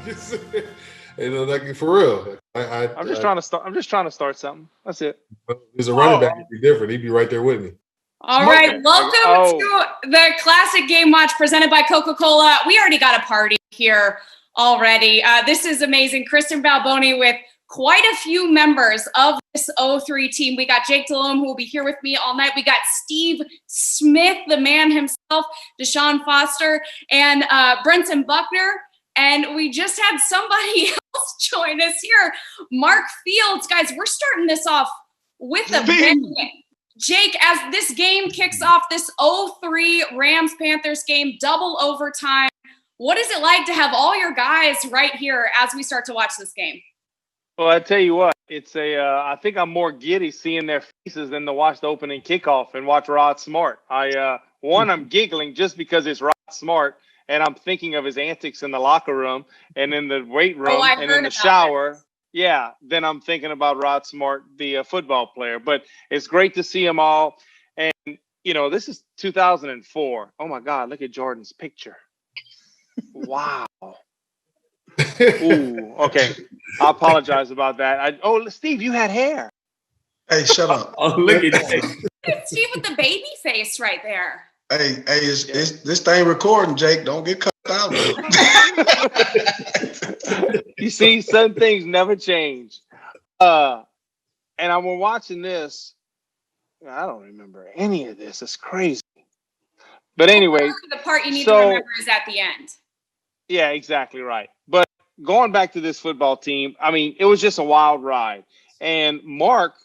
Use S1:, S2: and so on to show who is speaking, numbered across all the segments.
S1: Like for real.
S2: I'm just trying to start something. That's it.
S1: There's a running back. It'd be different. He'd be right there with me.
S3: All right, welcome to the Classic Game Watch presented by Coca-Cola. We already got a party here already. This is amazing. Kristen Balboni with quite a few members of this 03 team. We got Jake Delhomme, who will be here with me all night. We got Steve Smith, the man himself, Deshaun Foster, and Brenton Buckner. And we just had somebody else join us here, Mark Fields. Guys, we're starting this off with a bang. Jake, as this game kicks off, this 03 Rams-Panthers game, double overtime, what is it like to have all your guys right here as we start to watch this game?
S2: Well, I tell you what, it's I think I'm more giddy seeing their faces than to watch the opening kickoff and watch Rod Smart. I'm giggling just because it's Rod Smart, and I'm thinking of his antics in the locker room and in the weight room and in the shower. Yeah, then I'm thinking about Rod Smart, the football player. But it's great to see them all. And, this is 2004. Oh, my God, look at Jordan's picture. Wow. Ooh, okay. I apologize about that. Steve, you had hair.
S4: Hey, shut up.
S5: Oh, look at that.
S3: Steve with the baby face right there.
S4: Hey, it's this thing recording, Jake. Don't get cut out.
S2: You see, some things never change. And I'm watching this. I don't remember any of this. It's crazy. But anyway.
S3: The part you need to remember is at the end.
S2: Yeah, exactly right. But going back to this football team, it was just a wild ride. And Mark,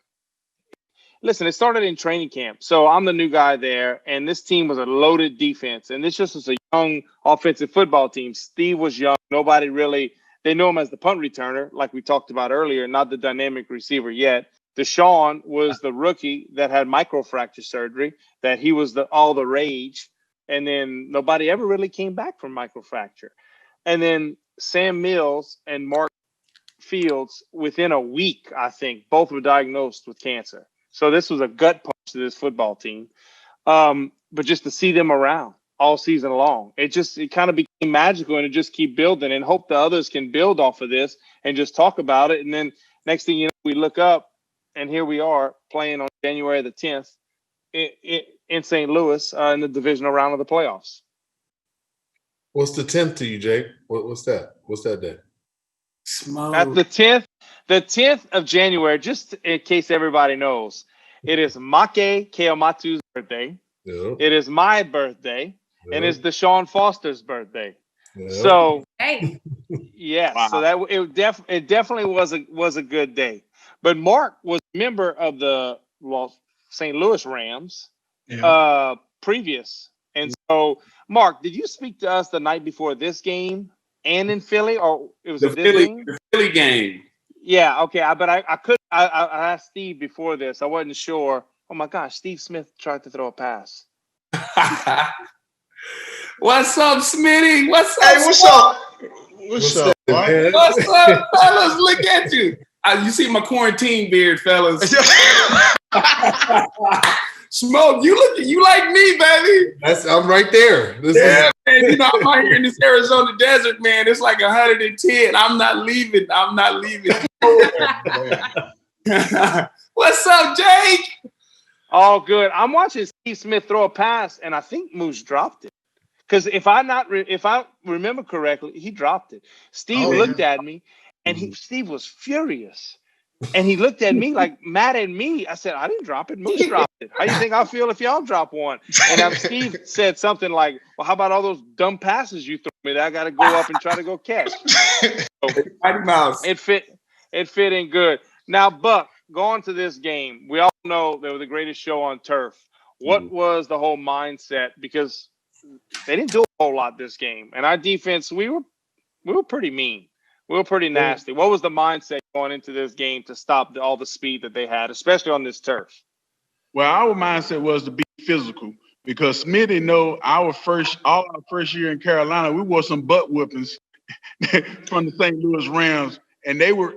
S2: listen, it started in training camp. So I'm the new guy there, and this team was a loaded defense. And this just was a young offensive football team. Steve was young. Nobody really – they knew him as the punt returner, like we talked about earlier, not the dynamic receiver yet. Deshaun was the rookie that had microfracture surgery, that he was all the rage. And then nobody ever really came back from microfracture. And then Sam Mills and Mark Fields, within a week, I think, both were diagnosed with cancer. So this was a gut punch to this football team. But just to see them around all season long, it kind of became magical, and it just keep building, and hope the others can build off of this and just talk about it. And then next thing you know, we look up, and here we are playing on January the 10th in St. Louis in the divisional round of the playoffs.
S1: What's the 10th to you, Jake? What's that? What's that day?
S2: At the 10th of January, just in case everybody knows, it is Make Keomatu's birthday. Yep. It is my birthday, and it's Deshaun Foster's birthday. Yep. So, yeah, wow. So that it definitely was a good day. But Mark was a member of the St. Louis Rams previous. And so, Mark, did you speak to us the night before this game and in Philly, or it was
S5: the Philly game?
S2: Yeah, okay. But I asked Steve before this. I wasn't sure. Oh my gosh, Steve Smith tried to throw a pass.
S5: What's up, Smitty? What's up?
S4: Hey, what's up? What's up,
S5: man? What's up, fellas? Look at you. You see my quarantine beard, fellas. Smoke, you like me, baby.
S1: I'm right there.
S5: Man. I'm out here in this Arizona desert, man. It's like 110. I'm not leaving. What's up, Jake?
S2: All good. I'm watching Steve Smith throw a pass, and I think Moose dropped it. Because if I remember correctly, he dropped it. Steve looked at me, and Steve was furious. And he looked at me like mad at me. I said, I didn't drop it. Moose dropped it. How do you think I'll feel if y'all drop one? And Steve said something like, well, how about all those dumb passes you threw me that I got to go up and try to go catch? So it fit in good. Now, Buck, going to this game, we all know they were the greatest show on turf. What was the whole mindset? Because they didn't do a whole lot this game. And our defense, we were pretty mean. We were pretty nasty. What was the mindset going into this game to stop all the speed that they had, especially on this turf?
S6: Well, our mindset was to be physical because Smitty know all our first year in Carolina, we wore some butt whippings from the St. Louis Rams, and they were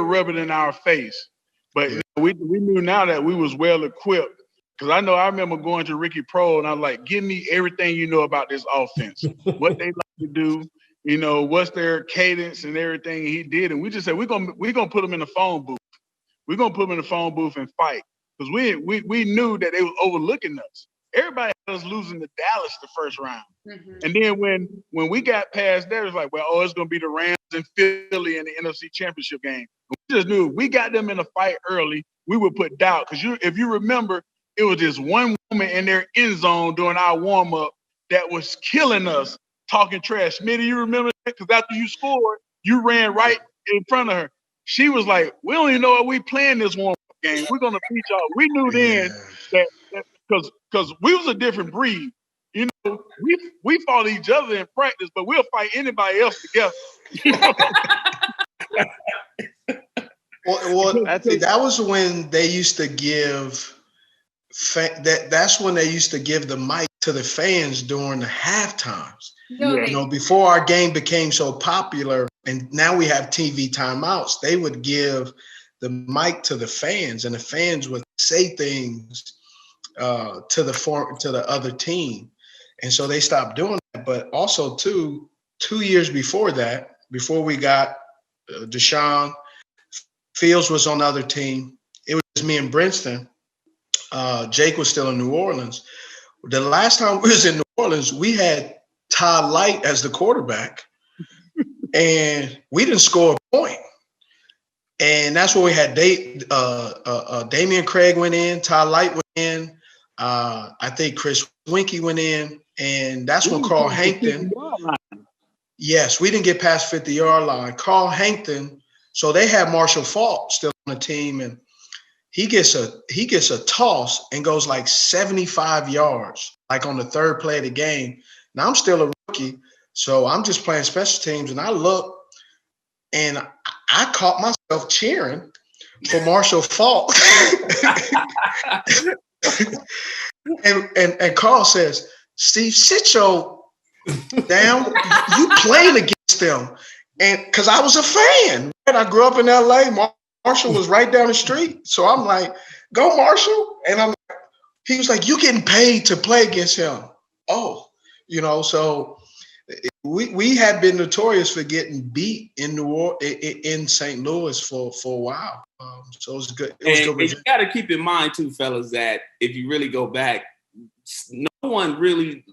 S6: rubbing in our face. But we knew now that we was well equipped. Because I remember going to Ricky Pro, and I was like, give me everything you know about this offense, what they like to do. what's their cadence and everything he did. And we just said, we're gonna put him in the phone booth. We're gonna put him in the phone booth and fight. Because we knew that they was overlooking us. Everybody was losing to Dallas the first round. Mm-hmm. And then when we got past that, it was like, well, it's gonna be the Rams and Philly in the NFC Championship game. We just knew if we got them in a fight early, we would put doubt. Because if you remember, it was this one woman in their end zone during our warm-up that was killing us, talking trash. Smitty, you remember that? Because after you scored, you ran right in front of her. She was like, we don't even know what we playing this warm-up game. We're going to beat y'all. We knew then that because we was a different breed. We fought each other in practice, but we'll fight anybody else together.
S4: Well, that was when they used to give that's when they used to give the mic to the fans during the half times. Before our game became so popular, and now we have TV timeouts, they would give the mic to the fans, and the fans would say things to the other team. And so they stopped doing that. But also, 2 years before that, before we got Deshaun, Fields was on the other team. It was me and Princeton. Jake was still in New Orleans. The last time we was in New Orleans, we had Todd Light as the quarterback, and we didn't score a point. And that's when we had Damian Craig went in, Todd Light went in, I think Chris Winkie went in, and that's when Carl Hankton. Yes, we didn't get past 50-yard line. Carl Hankton, so they had Marshall Faulk still on the team, and he gets a toss and goes like 75 yards, like on the third play of the game. Now I'm still a rookie, so I'm just playing special teams, and I look, and I caught myself cheering for Marshall Faulk. and Carl says, "Steve, sit your down. You playing against them." And because I was a fan, and I grew up in LA. Marshall was right down the street. So I'm like, go Marshall. And he was like, you getting paid to play against him. Oh, so we had been notorious for getting beat in St. Louis for a while. So it was good.
S5: And you got to keep in mind too, fellas, that if you really go back, no one really,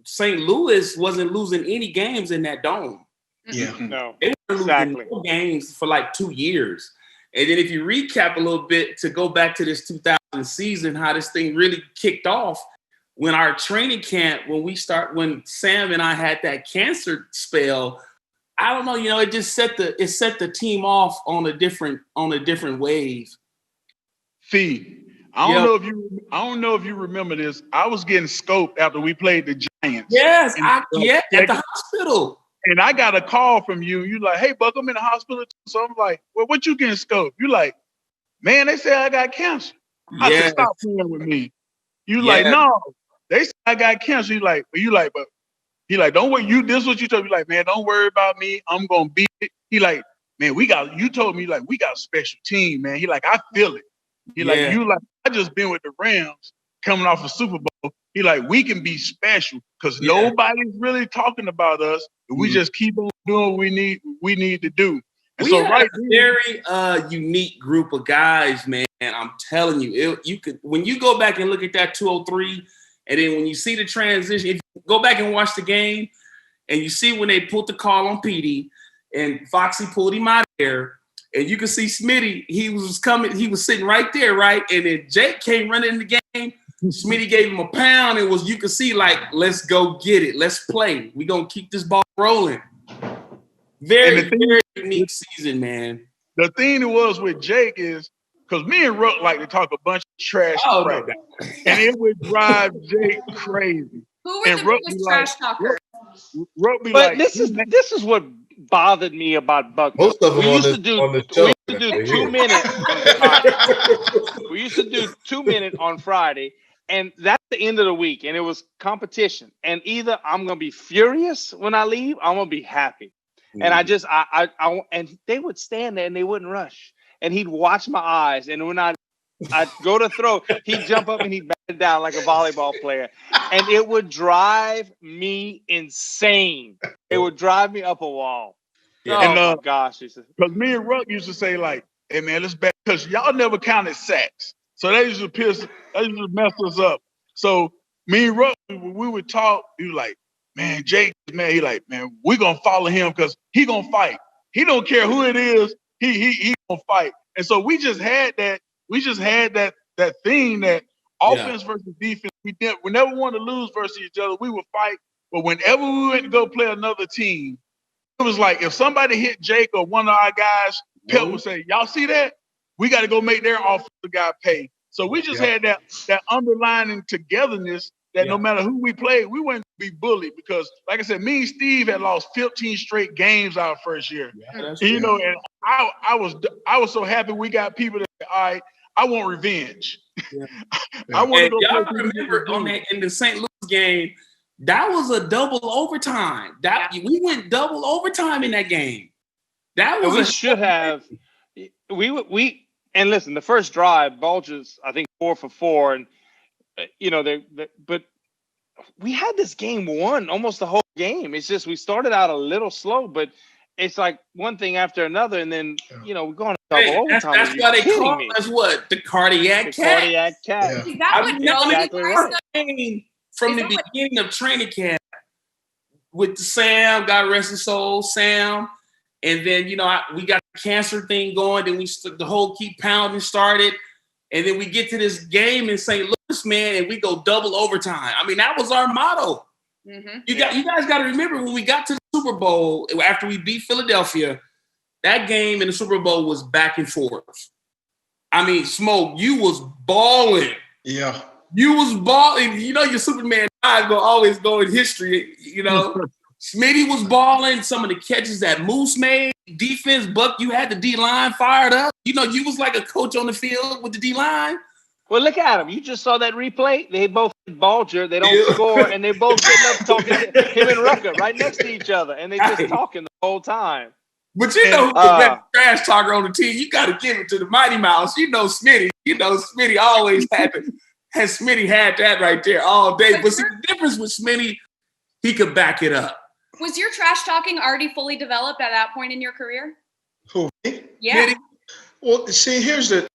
S5: St. Louis wasn't losing any games in that dome.
S4: Yeah.
S2: No,
S5: they were losing no games for like 2 years. And then if you recap a little bit to go back to this 2000 season, how this thing really kicked off, when our training camp, when Sam and I had that cancer spell, I don't know, it just set the team off on a different wave.
S6: Fee, I don't know if you remember this. I was getting scoped after we played the Giants.
S5: Yes, at the hospital.
S6: And I got a call from you. You like, hey, Buck, I'm in the hospital. So I'm like, well, what you getting scoped? You like, man, they said I got cancer. I said, stop playing with me. You like, no, they said I got cancer. But he like, don't worry. This is what you told me. Like, man, don't worry about me. I'm going to beat it. He like, man, you told me like, we got a special team, man. He like, I feel it. He like, I just been with the Rams coming off a Super Bowl. He like, we can be special because nobody's really talking about us. We just keep on doing what we need to do. And
S5: we have a very unique group of guys, man. I'm telling you, when you go back and look at that 203, and then when you see the transition, if you go back and watch the game, and you see when they put the call on Petey, and Foxy pulled him out of there, and you can see Smitty, he was sitting right there, right? And then Jake came running in the game. Smitty gave him a pound. You could see like, let's go get it. Let's play. We're going to keep this ball rolling. Very unique season, man.
S6: The thing that was with Jake is, because me and Ruck like to talk a bunch of trash crap. And it would drive Jake crazy.
S3: Who were the biggest trash talkers?
S2: But this is what bothered me about Buck.
S1: Most of them
S2: we used to do 2 minutes. We used to do 2 minutes on Friday. And that's the end of the week, and it was competition. And either I'm gonna be furious when I leave, I'm gonna be happy. And and they would stand there and they wouldn't rush. And he'd watch my eyes. And when I I'd go to throw. He'd jump up and he'd bat it down like a volleyball player. And it would drive me insane. It would drive me up a wall.
S5: Yeah.
S2: Oh, my gosh.
S6: Because me and Ruck used to say, like, hey, man, let's bet. Because y'all never counted sacks. So they used to mess us up. So me and Ruck, we would talk. He was like, man, Jake, man, he like, man, we going to follow him because he going to fight. He don't care who it is. He going to fight. And so we just had that thing that offense versus defense. We never wanted to lose versus each other. We would fight. But whenever we went to go play another team, it was like if somebody hit Jake or one of our guys, Pelt would say, y'all see that? We got to go make their offensive guy pay. So we just had that underlying togetherness that no matter who we played, we wouldn't be bullied because, like I said, me and Steve had lost 15 straight games our first year. And I was so happy we got people that said, all right, I want revenge.
S5: Yeah.
S6: I want to go.
S5: Y'all remember on that in the St. Louis game, that was a double overtime. We went double overtime in that game. That was
S2: we should have. We and listen, the first drive, Bulger's I think 4 for 4, and but we had this game won almost the whole game. It's just we started out a little slow, but it's like one thing after another, and then we're going to double overtime.
S5: That's why they call us what? The cardiac cat.
S2: Cardiac cat.
S3: Is that what
S2: exactly right.
S5: From the beginning of training camp with Sam, God rest his soul, Sam. And then, we got the cancer thing going. Then the whole keep pounding started. And then we get to this game in St. Louis, man, and we go double overtime. I mean, that was our motto. Mm-hmm. You guys got to remember when we got to the Super Bowl, after we beat Philadelphia, that game in the Super Bowl was back and forth. I mean, Smoke, you was balling.
S4: Yeah.
S5: You was balling. Your Superman eyes going to always go in history, Smitty was balling. Some of the catches that Moose made. Defense, Buck, you had the D-line fired up. You was like a coach on the field with the D-line.
S2: Well, look at them. You just saw that replay. They both hit Bulger. They don't score, and they both sitting up talking. Him and Rucker right next to each other, and they just talking the whole time.
S5: But who's the best trash talker on the team? You got to give it to the Mighty Mouse. Smitty. Smitty always had Smitty had that right there all day. But see, the difference with Smitty, he could back it up.
S3: Was your trash talking already fully developed at that point in your career?
S4: Who? Me?
S3: Yeah.
S5: Smitty?
S4: Well, see, here's the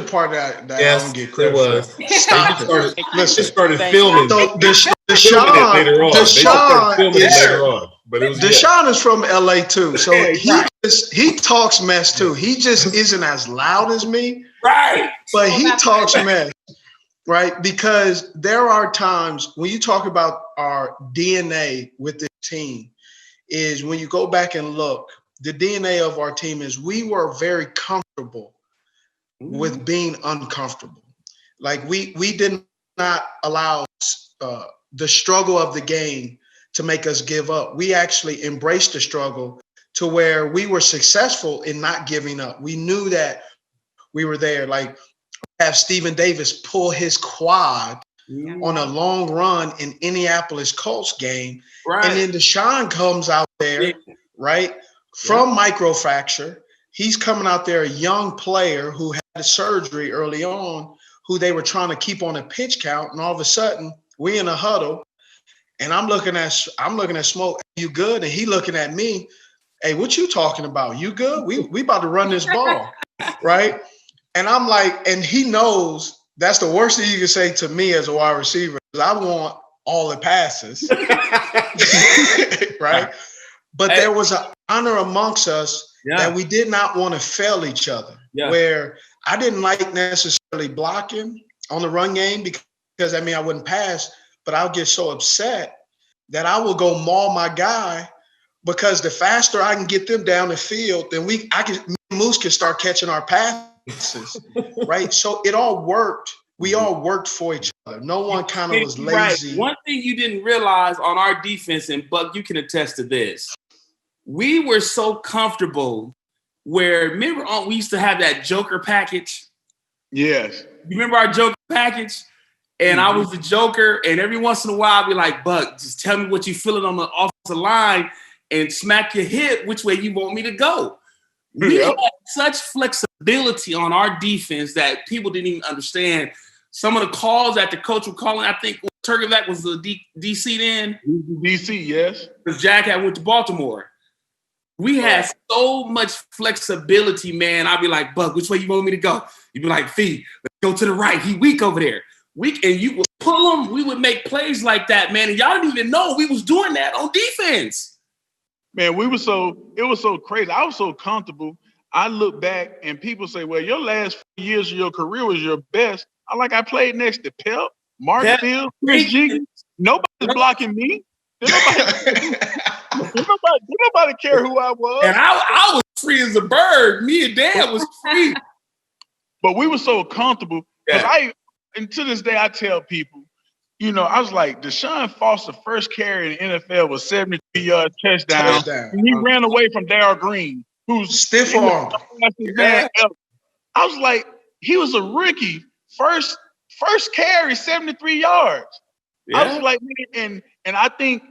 S4: part that I don't get credit for.
S1: Stop it. Listen, started filming.
S4: So
S1: Deshaun later on. But it was
S4: Deshaun is from LA too, so he talks mess too. He just isn't as loud as me,
S5: right?
S4: But he talks mess. Right, because there are times when you talk about our DNA with the team, is when you go back and look, the DNA of our team is we were very comfortable with being uncomfortable. Like we did not allow the struggle of the game to make us give up. We actually embraced the struggle to where we were successful in not giving up. We knew that we were there. Like, have Stephen Davis pull his quad on a long run in Indianapolis Colts game. Right. And then Deshaun comes out there, right, from microfracture. He's coming out there, a young player who had a surgery early on, who they were trying to keep on a pitch count. And all of a sudden, we in a huddle, and I'm looking at Smoke, you good? And he looking at me, hey, what you talking about? You good? We about to run this ball, right? And I'm like, and he knows that's the worst thing you can say to me as a wide receiver. I want all the passes, right? But there was an honor amongst us that we did not want to fail each other, where I didn't like necessarily blocking on the run game because I wouldn't pass, but I'll get so upset that I will go maul my guy because the faster I can get them down the field, then me and Moose can start catching our passes. Right, so it all worked. We all worked for each other. No one kind of was lazy.
S5: Right. One thing you didn't realize on our defense, and Buck, you can attest to this. We were so comfortable. Where remember, we used to have that Joker package.
S6: Yes.
S5: You remember our Joker package? And I was the Joker. And every once in a while, I'd be like, Buck, just tell me what you feeling on the offensive line and smack your hip which way you want me to go. We had such flexibility on our defense that people didn't even understand. Some of the calls that the coach was calling, I think Turkovac was the DC then.
S6: DC, yes.
S5: Because Jack had went to Baltimore. We had so much flexibility, man. I'd be like, Buck, which way you want me to go? You'd be like, Fee, let's go to the right. He weak over there. And you would pull him. We would make plays like that, man. And y'all didn't even know we was doing that on defense.
S6: Man, it was so crazy. I was so comfortable. I look back and people say, well, your last 4 years of your career was your best. I played next to Pep, Mark Field, Chris Jenkins. Nobody's blocking me. Did nobody care who I was.
S5: And I was free as a bird. Me and Dan was free.
S6: But we were so comfortable. And to this day, I tell people, I was like, Deshaun Foster's first carry in the NFL was 73-yard touchdown. And he ran away from Darryl Green, who's
S4: stiff-armed.
S6: I was like, he was a rookie. First carry, 73 yards. Yeah. I was like, man, and I think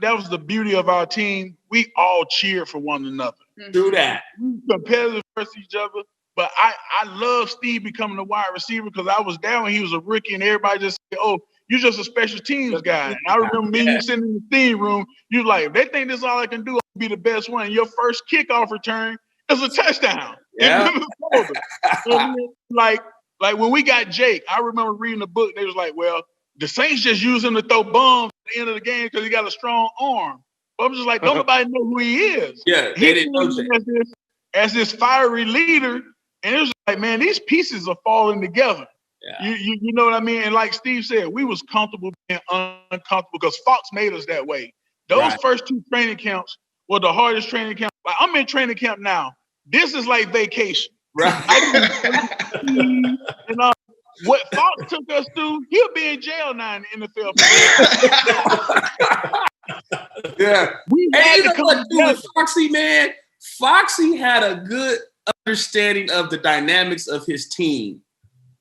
S6: that was the beauty of our team. We all cheered for one another.
S5: Do that.
S6: We were competitive versus each other. But I love Steve becoming a wide receiver because I was there when he was a rookie and everybody just said, oh, you're just a special teams guy. And I remember me and you sitting in the team room, you like, if they think this is all I can do, I'll be the best one. And your first kickoff return is a touchdown.
S5: Yeah.
S6: like when we got Jake, I remember reading the book. They was like, well, the Saints just use him to throw bombs at the end of the game because he got a strong arm. But I'm just like, don't nobody know who he is.
S5: Yeah, they didn't know that.
S6: As this fiery leader. And it was like, man, these pieces are falling together. Yeah. You know what I mean? And like Steve said, we was comfortable being uncomfortable because Fox made us that way. Those first 2 training camps were the hardest training camp. Like, I'm in training camp now. This is like vacation.
S5: Right.
S6: What Fox took us through, he'll be in jail now in the NFL.
S5: Yeah. Hey, you know what, dude, Foxy, man? Foxy had a good understanding of the dynamics of his team.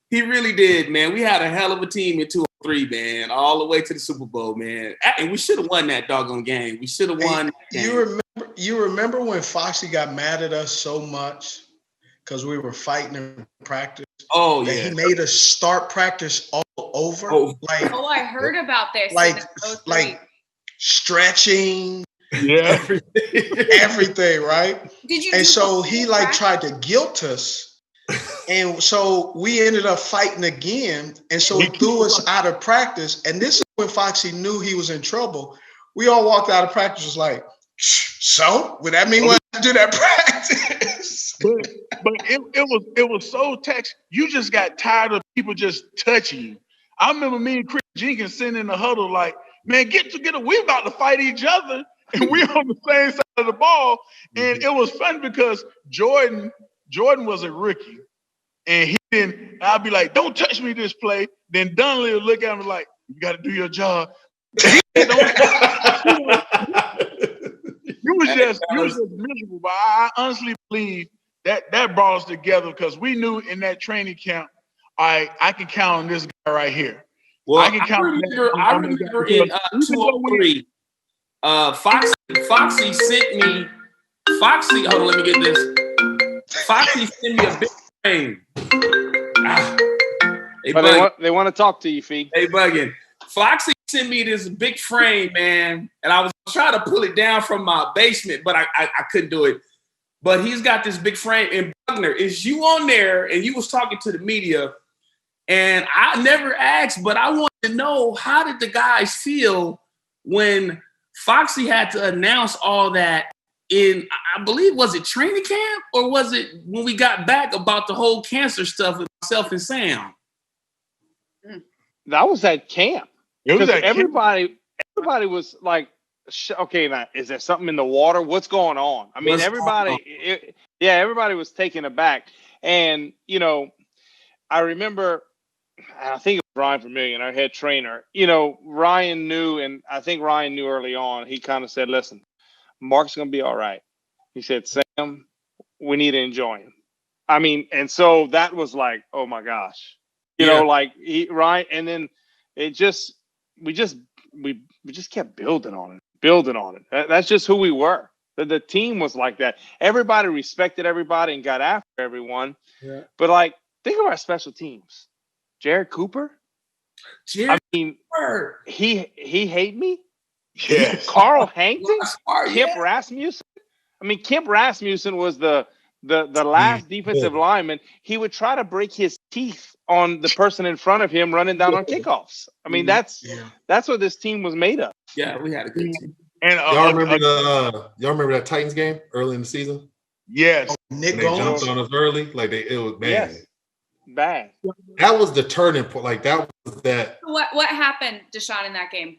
S5: He really did, man. We had a hell of a team in 203, man, all the way to the Super Bowl, man. And we should have won that doggone game. We should have won.
S4: You remember when Foxy got mad at us so much because we were fighting in practice?
S5: Oh, yeah.
S4: He made us start practice all over.
S3: I heard about this.
S4: Like stretching.
S6: Yeah.
S4: Everything, right?
S3: Did you?
S4: And so he tried to guilt us. And so we ended up fighting again. And so he threw us out of practice. And this is when Foxy knew he was in trouble. We all walked out of practice was like, so would that mean we have to do that practice?
S6: But it was so text. You just got tired of people just touching you. I remember me and Chris Jenkins sitting in the huddle like, man, get together. We're about to fight each other. And we're on the same side of the ball. And it was fun because Jordan was a rookie. And I'd be like, don't touch me this play. Then Dunley would look at him like, you got to do your job. You was just miserable. But I honestly believe that brought us together because we knew in that training camp, I can count on this guy right here.
S5: Well, I remember in 203, Foxy sent me. Hold on, let me get this. Foxy sent me a big frame.
S2: They want to talk to you, Fee.
S5: They bugging. Foxy sent me this big frame, man, and I was trying to pull it down from my basement, but I couldn't do it. But he's got this big frame. And Bugner, is you on there? And you was talking to the media, and I never asked, but I wanted to know, how did the guys feel when Foxy had to announce all that in, I believe, was it training camp or was it when we got back about the whole cancer stuff with myself and Sam?
S2: That was at camp.
S6: It was at
S2: everybody was like, okay, now is there something in the water? What's going on? I mean, everybody was taken aback. And, I remember, I think it was Ryan Vermillion, our head trainer. Ryan knew, and I think Ryan knew early on, he kind of said, listen, Mark's going to be all right. He said, Sam, we need to enjoy him. I mean, and so that was like, oh my gosh, Ryan, and then we just kept building on it. That's just who we were. The team was like that. Everybody respected everybody and got after everyone.
S5: Yeah.
S2: But, like, think of our special teams. Jared Cooper. I mean, he hate me.
S6: Yeah.
S2: Carl Hankton. Kip
S5: Yeah.
S2: Rasmussen. I mean, Kip Rasmussen was the last defensive lineman. He would try to break his teeth on the person in front of him running down on kickoffs. I mean, that's what this team was made of.
S5: Yeah, we had a good team.
S6: And
S1: y'all remember that Titans game early in the season?
S6: Yes.
S4: Nick
S1: They jumped
S4: Gomes.
S1: on us early. Like it was bad.
S2: Yes. Bad.
S1: That was the turning point. Like that was that.
S3: What happened, Deshaun, in that game?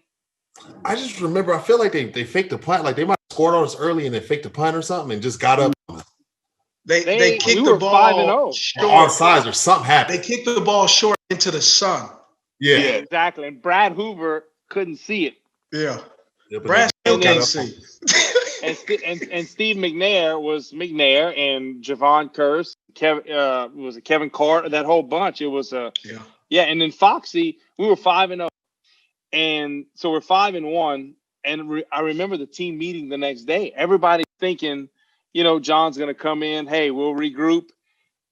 S1: I just remember. I feel like they faked the punt. Like they might have scored on us early and then faked the punt or something and just got up.
S4: They kicked the ball
S2: 5-0.
S1: On sides or something happened.
S4: They kicked the ball short into the sun.
S1: Yeah.
S2: Exactly. And Brad Hoover couldn't see it.
S4: Yeah.
S1: Yeah,
S4: Brad still can't see.
S2: And Steve McNair was McNair and Javon Curse, Kevin Carter, that whole bunch. It was and then Foxy, we were 5-0. And so we're 5-1. And I remember the team meeting the next day. Everybody thinking, John's going to come in. Hey, we'll regroup.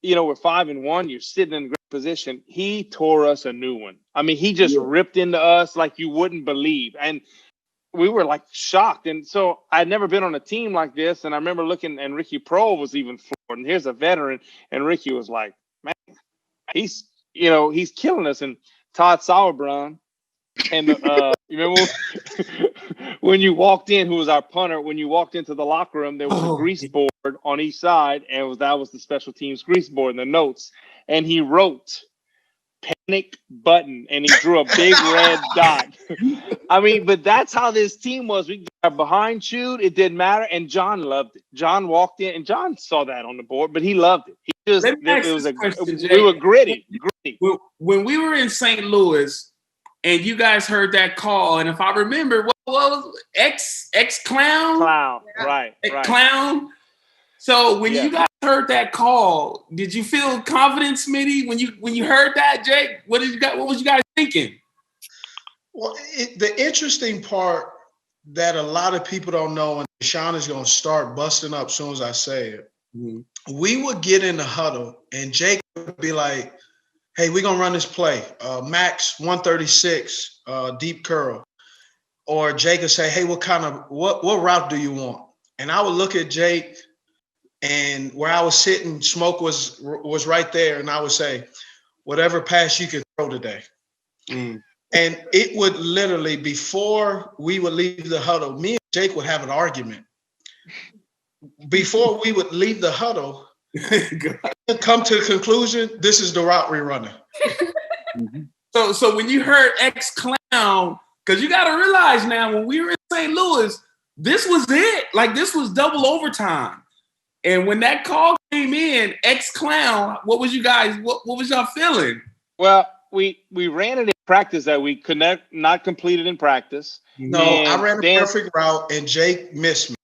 S2: We're 5-1. You're sitting in a great position. He tore us a new one. I mean, he just ripped into us like you wouldn't believe. And we were like shocked. And so I'd never been on a team like this. And I remember looking, and Ricky Prohl was even floored. And here's a veteran. And Ricky was like, man, he's killing us. And Todd Sauerbrunn. And you remember when you walked in, who was our punter, when you walked into the locker room, there was a grease board on each side, and that was the special teams grease board in the notes. And he wrote panic button, and he drew a big red dot. I mean, but that's how this team was. We got behind chewed, it didn't matter, and John loved it. John walked in, and John saw that on the board, but he loved it. We were gritty.
S5: When we were in St. Louis, and you guys heard that call, and if I remember, what was X Clown?
S2: Right.
S5: Clown. So when you guys heard that call, did you feel confident, Smitty? When you heard that, Jake, what was you guys thinking?
S4: Well, the interesting part that a lot of people don't know, and Deshaun is going to start busting up as soon as I say it. Mm-hmm. We would get in the huddle, and Jake would be like, hey, we're going to run this play. Max 136, deep curl. Or Jake would say, hey, what route do you want? And I would look at Jake, and where I was sitting, Smoke was right there. And I would say, whatever pass you can throw today. Mm. And it would literally, before we would leave the huddle, me and Jake would have an argument. Before we would leave the huddle, come to the conclusion, this is the route we're running.
S5: So when you heard X Clown, because you got to realize now, when we were in St. Louis, this was it. Like, this was double overtime. And when that call came in, X Clown, what was y'all feeling?
S2: Well, we ran it in practice that we could not complete it in practice.
S4: No, I ran a perfect route, and Jake missed me.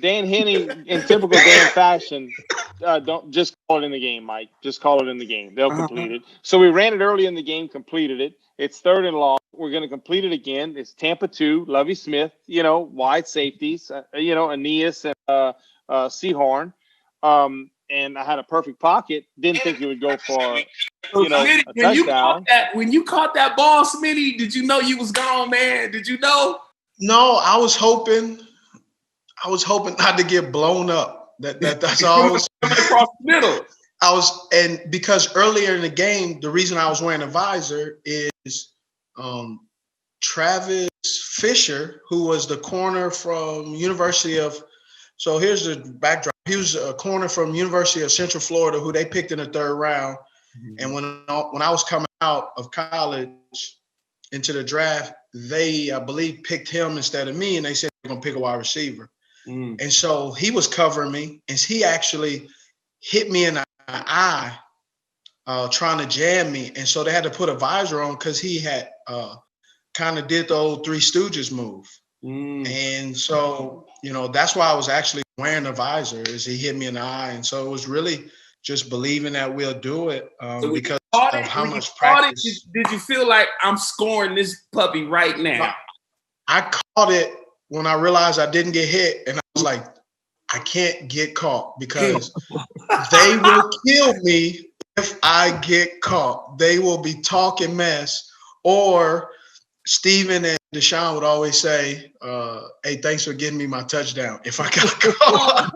S2: Dan Henney, in typical Dan fashion, don't just call it in the game, Mike. Just call it in the game. They'll complete it. So we ran it early in the game, completed it. It's 3rd and long. We're going to complete it again. It's Tampa 2, Lovie Smith, wide safeties, Aeneas and Seahorn. And I had a perfect pocket. Didn't think it would go for,
S5: Smitty,
S2: a touchdown.
S5: When you caught that ball, Smitty, did you know you was gone, man? Did you know?
S4: No, I was hoping not to get blown up. That's all.
S5: Across the middle.
S4: And because earlier in the game, the reason I was wearing a visor is Travis Fisher, who was the corner from University of. So here's the backdrop. He was a corner from University of Central Florida, who they picked in the 3rd round. Mm-hmm. And when I was coming out of college into the draft, they, I believe, picked him instead of me, and they said they're going to pick a wide receiver. Mm. And so he was covering me, and he actually hit me in the eye trying to jam me. And so they had to put a visor on because he had kind of did the old Three Stooges move. Mm. And so, that's why I was actually wearing a visor, is he hit me in the eye. And so it was really just believing that we'll do it because of how much practice.
S5: Did you feel like I'm scoring this puppy right now?
S4: I caught it when I realized I didn't get hit, and I was like, I can't get caught because they will kill me if I get caught. They will be talking mess. Or Steven and Deshaun would always say, hey, thanks for getting me my touchdown. If I got caught,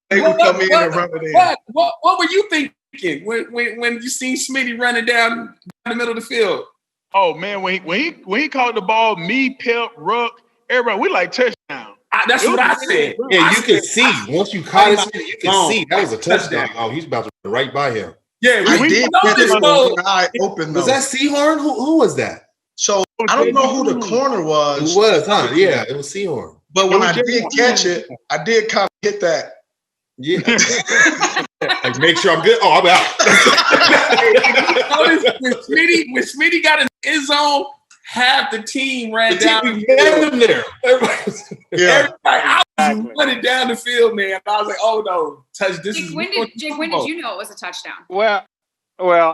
S4: they would come in and run it in.
S5: What were you thinking when you seen Smitty running down the middle of the field?
S6: Oh, man, when he caught the ball, me, Pep, Ruck, everybody, we like touchdown.
S5: That's what I said.
S1: Yeah, you can see. Once you caught it, you can see. That was a touchdown. Oh, he's about to run right by him.
S5: Yeah,
S4: I did get it with my eye open, though.
S1: Was that Seahorn? Who was that?
S4: So I don't know who the corner was.
S1: It was, huh? Yeah, it was Seahorn.
S4: But when I did catch it, I did kind of hit that.
S1: Yeah. Like, make sure I'm good. Oh, I'm out.
S5: When Smitty got in his zone, half the team ran down.
S1: We had him there.
S5: Everybody I was running down the field, man. I was like, oh no, touch this.
S3: Jake, when did you know it was a touchdown?
S2: Well,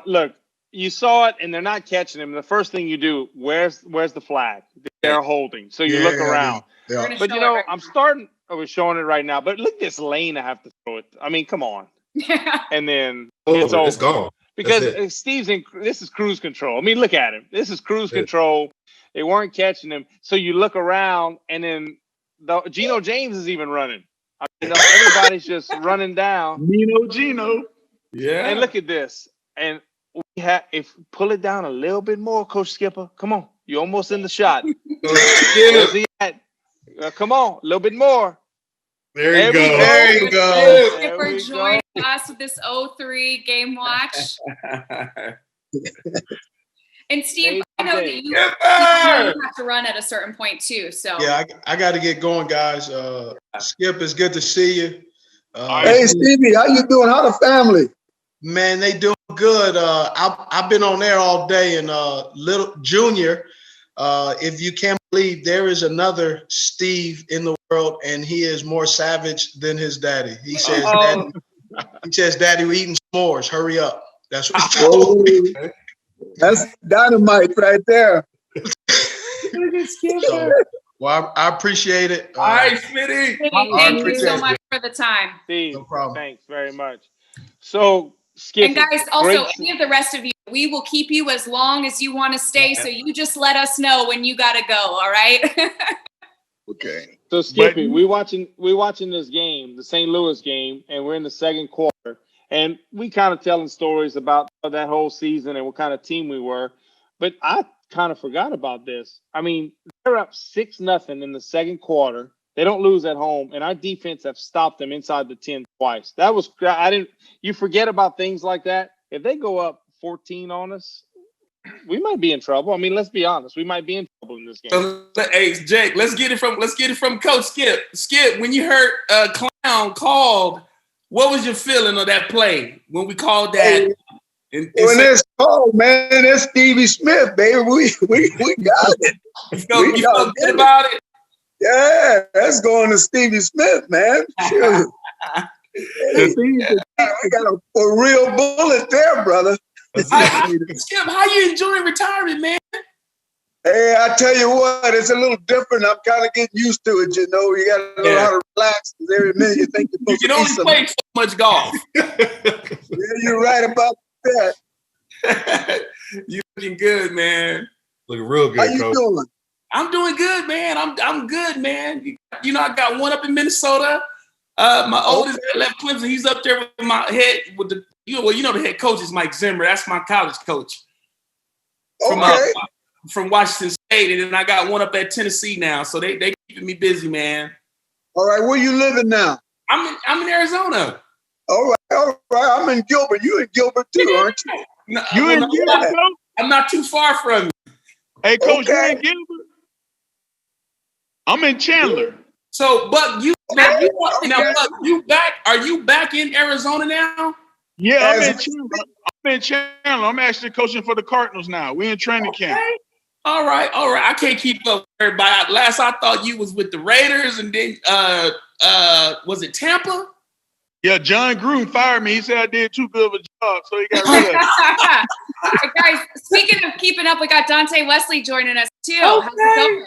S2: look, you saw it, and they're not catching him. The first thing you do, where's the flag? They're holding, so you look around.
S4: Yeah.
S2: But I was showing it right now. But look at this lane I have to throw it. I mean, come on.
S3: Yeah.
S2: And then
S1: it's over.
S2: It's
S1: gone.
S2: Because this is cruise control. I mean, look at him. This is cruise control. They weren't catching him. So you look around, and then Geno James is even running. I mean, everybody's just running down.
S6: Geno.
S5: Yeah.
S2: And look at this. And pull it down a little bit more, Coach Skipper. Come on. You're almost in the shot. Where's he at? Come on. A little bit more.
S1: There you go.
S4: There you go.
S3: Thank you for joining us with this 03 game watch. And Steve, I know that you have to run at a certain point too. So
S4: yeah, I got to get going, guys. Skip, it's good to see you.
S7: Hey, Stevie, how you doing? How the family?
S4: Man, they doing good. I've been on there all day, and little Junior. If you can't believe, there is another Steve in the world, and he is more savage than his daddy. He says, Daddy, we're eating s'mores. Hurry up. That's what he told me.
S7: That's dynamite right there.
S4: So, well, I appreciate it.
S5: All right, Smitty.
S3: Thank you so much for the time.
S2: Steve,
S4: no problem.
S2: Thanks very much. So, Skip.
S3: And guys, also, any of the rest of you, we will keep you as long as you want to stay. So you just let us know when you got to go. All right.
S6: Okay.
S2: So Skippy, we watching this game, the St. Louis game, and we're in the second quarter, and we kind of telling stories about that whole season and what kind of team we were. But I kind of forgot about this. I mean, they're up 6-0 in the second quarter. They don't lose at home, and our defense have stopped them inside the 10 twice. You forget about things like that. If they go up 14 on us, we might be in trouble. I mean, let's be honest. We might be in trouble in this game.
S5: So, hey, Jake, let's get it from Coach Skip. Skip, when you heard Clown called, what was your feeling of that play when we called that?
S7: When it's called, man, it's Stevie Smith, baby. We got it.
S5: You felt good about it?
S7: Yeah, that's going to Stevie Smith, man. Sure. I got a real bullet there, brother.
S5: Skip, how you enjoying retirement, man?
S7: Hey, I tell you what, it's a little different. I'm kind of getting used to it, you know. You got to know how to relax. Every minute you think you're supposed
S5: to only play so much golf.
S7: Yeah, you're right about that.
S5: You looking good, man.
S1: Looking real good,
S7: How you
S1: Coach.
S7: doing?
S5: I'm doing good, man. I'm good, man. You know, I got one up in Minnesota. My oldest left Clemson. He's up there with my head with the the head coach is Mike Zimmer. That's my college coach from Washington State, and then I got one up at Tennessee now. So they keeping me busy, man.
S7: All right, where you living now?
S5: I'm in Arizona.
S7: All right. I'm in Gilbert. You in Gilbert too, aren't you?
S5: No,
S6: You in Gilbert?
S5: I'm not too far from you.
S6: Hey, Coach, you in Gilbert? I'm in Chandler.
S5: So, Buck, Buck, you back? Are you back in Arizona now?
S6: Yeah, I'm in Chandler. I'm actually coaching for the Cardinals now. We're in training camp.
S5: All right. I can't keep up with everybody. Last I thought you was with the Raiders, and then was it Tampa?
S6: Yeah, John Gruden fired me. He said I did too good of a job, so he got rid of me.
S3: Hey guys, speaking of keeping up, we got Dante Wesley joining us too.
S5: Okay.
S3: How's it going?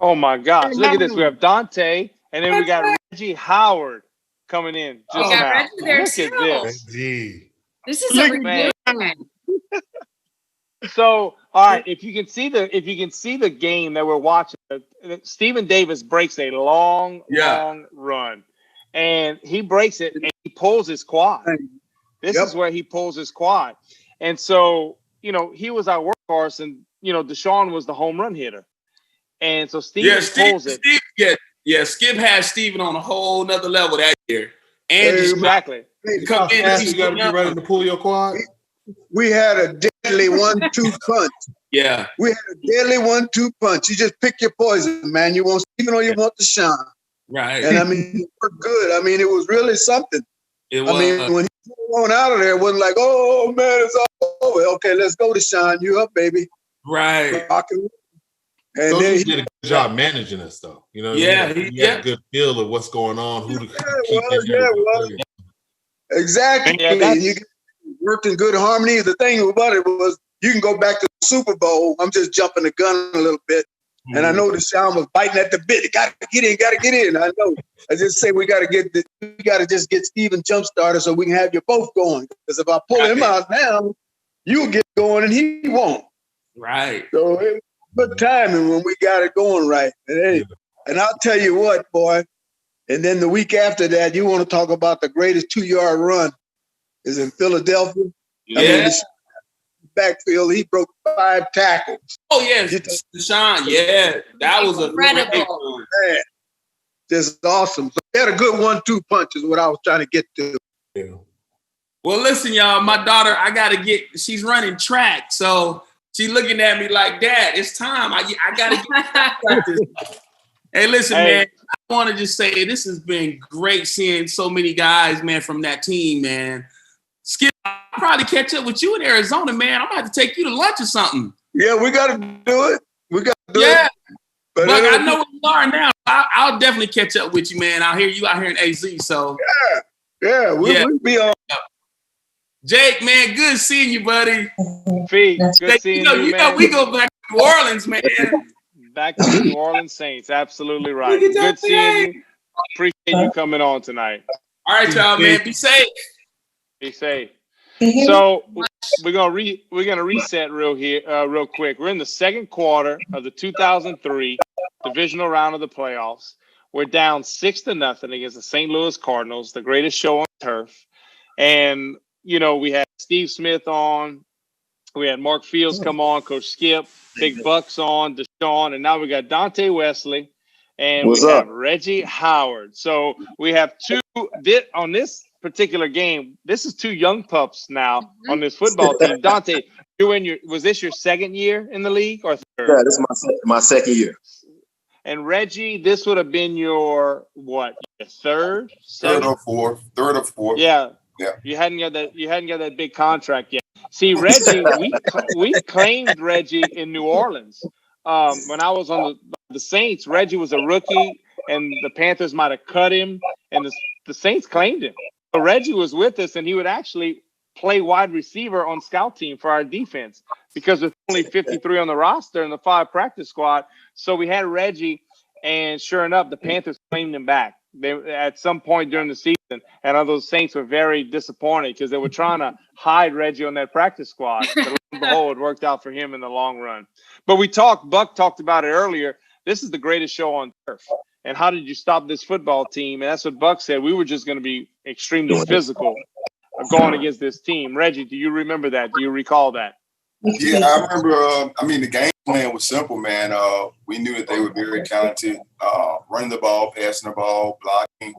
S2: Oh my gosh! Look at this. We have Dante, and then we got Reggie Howard coming in just now.
S3: Reggie there
S2: Look at this.
S1: Reggie.
S3: This is a reunion.
S2: So, all right, if you can see the game that we're watching, Stephen Davis breaks a long run, and he breaks it and he pulls his quad. This is where he pulls his quad, and so he was our workhorse, and Deshaun was the home run hitter, and so Stephen pulls it.
S5: Skip had Stephen on a whole nother level that year, and
S2: exactly.
S1: How fast you got to be ready to pull your quad?
S7: We had a deadly 1-2 punch.
S5: Yeah.
S7: We had a deadly 1-2 punch. You just pick your poison, man. You want Stephen or you want Deshaun.
S5: Right.
S7: And I mean, it worked good. I mean, it was really something.
S5: It was.
S7: I mean, when he went out of there, it wasn't like, oh man, it's all over. Okay, let's go, Deshaun. You up, baby.
S5: Right.
S1: And then he did a good job managing us, though. He had a good feel of what's going on, who to keep in.
S7: Exactly. You worked in good harmony. The thing about it was you can go back to the Super Bowl. I'm just jumping the gun a little bit. And I know Deshaun was biting at the bit. Got to get in. I know. I just say we got to just get Stephen jump started so we can have you both going. Because if I pull him out now, you'll get going and he won't.
S5: Right.
S7: So it was good timing when we got it going right. And I'll tell you what, boy. And then the week after that, you want to talk about the greatest 2-yard run is in Philadelphia.
S5: Yeah.
S7: I mean, backfield, he broke 5 tackles.
S5: Oh, yeah. Deshaun, that was
S3: incredible.
S7: Man, just awesome. So he had a good 1-2 punch is what I was trying to get to.
S1: Yeah.
S5: Well, listen, y'all, my daughter, she's running track. So she's looking at me like, Dad, it's time. I got to get practice. Hey, listen, man, I want to just say this has been great seeing so many guys, man, from that team, man. Skip, I'll probably catch up with you in Arizona, man. I'm going to have to take you to lunch or something.
S7: Yeah, we got to do it.
S5: Yeah. But I know where you are now. I'll definitely catch up with you, man. I'll hear you out here in AZ. So
S7: we'll be on.
S5: Jake, man, good seeing you, buddy.
S2: Pete, good seeing you, man.
S5: We go back to New Orleans, man.
S2: Back to the New Orleans Saints. Absolutely right. Good seeing you. Appreciate you coming on tonight.
S5: All right, y'all, man. Be safe.
S2: Be safe. So we're gonna reset real quick. We're in the second quarter of the 2003 divisional round of the playoffs. We're down 6-0 against the St. Louis Cardinals, the greatest show on turf. And we had Steve Smith on, we had Mark Fields come on, Coach Skip, Big Bucks on, Deshaun, and now we got Dante Wesley, and we have Reggie Howard. So we have on this particular game. This is 2 young pups now on this football team. Dante, was this your second year in the league or third?
S8: Yeah, this is my second year.
S2: And Reggie, this would have been your what? Your third or fourth? Yeah. You hadn't got that big contract yet. See, Reggie, we claimed Reggie in New Orleans. When I was on the Saints, Reggie was a rookie, and the Panthers might have cut him, and the Saints claimed him. So Reggie was with us, and he would actually play wide receiver on scout team for our defense because there's only 53 on the roster and the 5 practice squad. So we had Reggie, and sure enough, the Panthers claimed him back. They at some point during the season, and those Saints were very disappointed because they were trying to hide Reggie on that practice squad. But lo and behold, it worked out for him in the long run. But Buck talked about it earlier. This is the greatest show on turf. And how did you stop this football team? And that's what Buck said. We were just going to be extremely physical going against this team. Reggie, do you remember that? Do you recall that?
S9: Yeah, I remember. The game plan was simple, man. We knew that they were very talented, running the ball, passing the ball, blocking.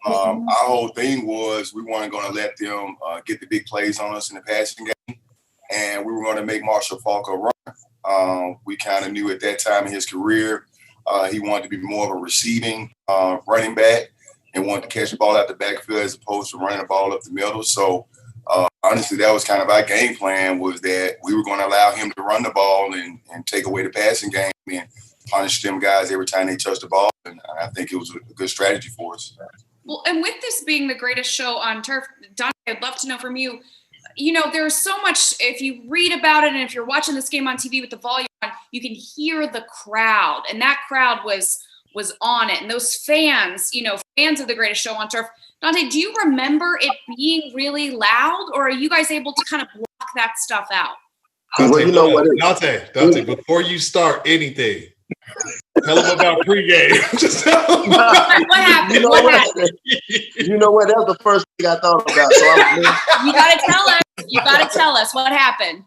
S9: Our whole thing was we weren't going to let them get the big plays on us in the passing game, and we were going to make Marshall Faulk run. We kind of knew at that time in his career he wanted to be more of a receiving running back and wanted to catch the ball out the backfield as opposed to running the ball up the middle. So honestly, that was kind of our game plan, was that we were going to allow him to run the ball and take away the passing game and punish them guys every time they touch the ball. And I think it was a good strategy for us.
S3: Well, and with this being the greatest show on turf, Dante, I'd love to know from you, there's so much, if you read about it and if you're watching this game on TV with the volume on, you can hear the crowd, and that crowd was on it. And those fans, fans of the greatest show on turf. Dante, do you remember it being really loud, or are you guys able to kind of block that stuff out?
S1: Dante, before you start anything, tell them about pregame. Just tell them.
S3: What happened?
S8: You know what? That was the first thing I thought about. So
S3: you got to tell us. You got to tell us what happened.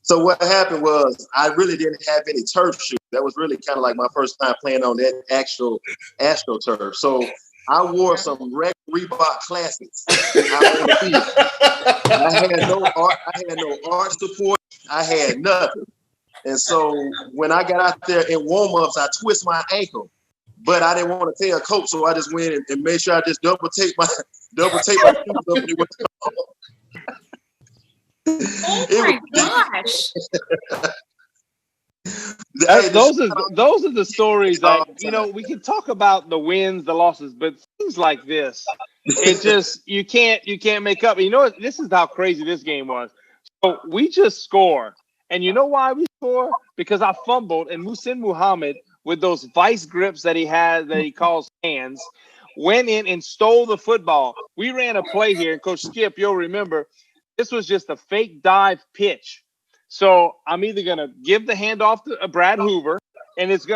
S8: So what happened was I really didn't have any turf shoes. That was really kind of like my first time playing on that actual AstroTurf. So I wore some regular Reebok Classics out on the field. I had no arch support. I had nothing. And so when I got out there in warm-ups, I twist my ankle, but I didn't want to tell coach, so I just went and made sure I just double tape my shoes up and it went
S3: Oh my gosh.
S2: Those are the stories that we can talk about the wins, the losses, but things like this, it just you can't make up. You know what? This is how crazy this game was. So we just score, and you know why we score? Because I fumbled, and Muhsin Muhammad, with those vice grips that he has that he calls hands, went in and stole the football. We ran a play here, and Coach Skip, you'll remember, this was just a fake dive pitch. So I'm either going to give the handoff to Brad Hoover, and it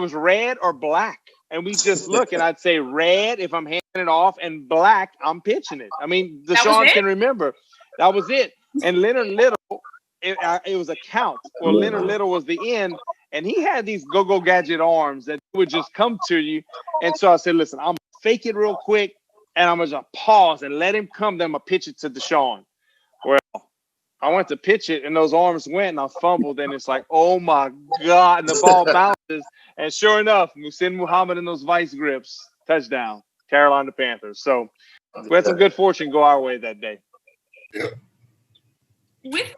S2: was red or black. And we just look, and I'd say red if I'm handing it off, and black, I'm pitching it. I mean, Deshaun can remember. That was it. And Leonard Little, it was a count. Well, Leonard Little was the end, and he had these go-go gadget arms that would just come to you. And so I said, listen, I'm going to fake it real quick, and I'm going to pause and let him come. Then I'm going to pitch it to Deshaun. Well, I went to pitch it, and those arms went, and I fumbled, and it's like, oh, my God. And the ball bounces, and sure enough, Muhsin Muhammad and those vice grips, touchdown, Carolina Panthers. So we had some good fortune go our way that day.
S9: Yeah.
S3: With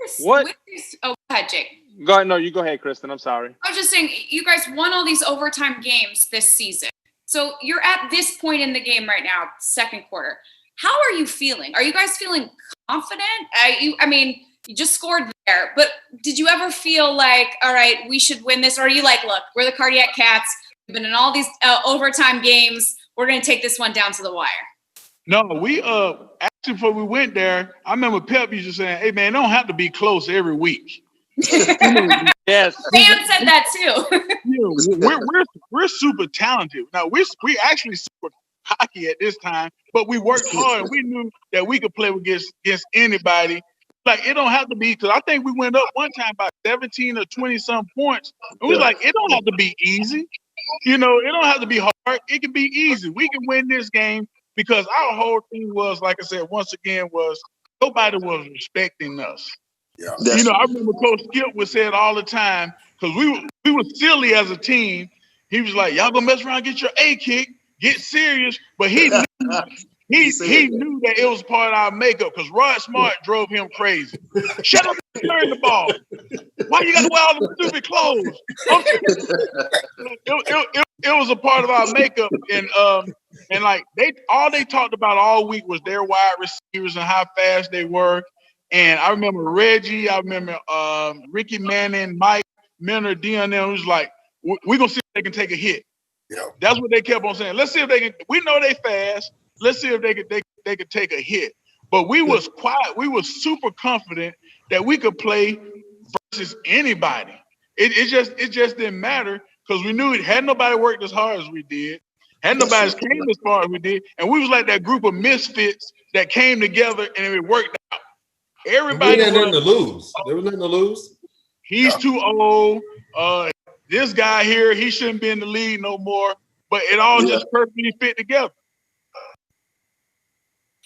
S3: this, oh, go ahead, Jake.
S2: Go ahead. No, you go ahead, Kristen. I'm sorry.
S3: I was just saying, you guys won all these overtime games this season. So you're at this point in the game right now, second quarter. How are you feeling? Are you guys feeling confident? I mean, you just scored there, but did you ever feel like, all right, we should win this? Or are you like, look, we're the Cardiac Cats. We've been in all these overtime games. We're going to take this one down to the wire.
S6: No, we actually before we went there, I remember Pep used to saying, "Hey man, it don't have to be close every week."
S2: Yes,
S3: Dan said that too.
S6: We're super talented. Now we actually super cocky at this time, but we worked hard. And we knew that we could play against anybody. Like it don't have to be, because I think we went up one time by 17 or 20 some points. And we was like, it don't have to be easy. It don't have to be hard. It can be easy. We can win this game. Because our whole thing was, like I said, once again, was nobody was respecting us.
S9: Yeah.
S6: I remember Coach Skip would say it all the time, because we were silly as a team. He was like, y'all gonna mess around, get your A kick, get serious. But he knew knew that it was part of our makeup, because Rod Smart drove him crazy. Shut up and turn the ball. Why you gotta wear all the stupid clothes? It was a part of our makeup, and like all they talked about all week was their wide receivers and how fast they were. And I remember Reggie, I remember Ricky Manning, Mike Minner, Dion, was like, we're gonna see if they can take a hit.
S9: Yeah.
S6: That's what they kept on saying. Let's see if they can. We know they fast. Let's see if they could take a hit. But we was quiet. We was super confident that we could play versus anybody. It just didn't matter, because we knew had nobody worked as hard as we did. Had nobody came as far as we did. And we was like that group of misfits that came together and it worked out. Everybody
S1: there was nothing to lose. There was nothing to lose.
S6: He's too old. This guy here, he shouldn't be in the league no more. But it all just perfectly fit together.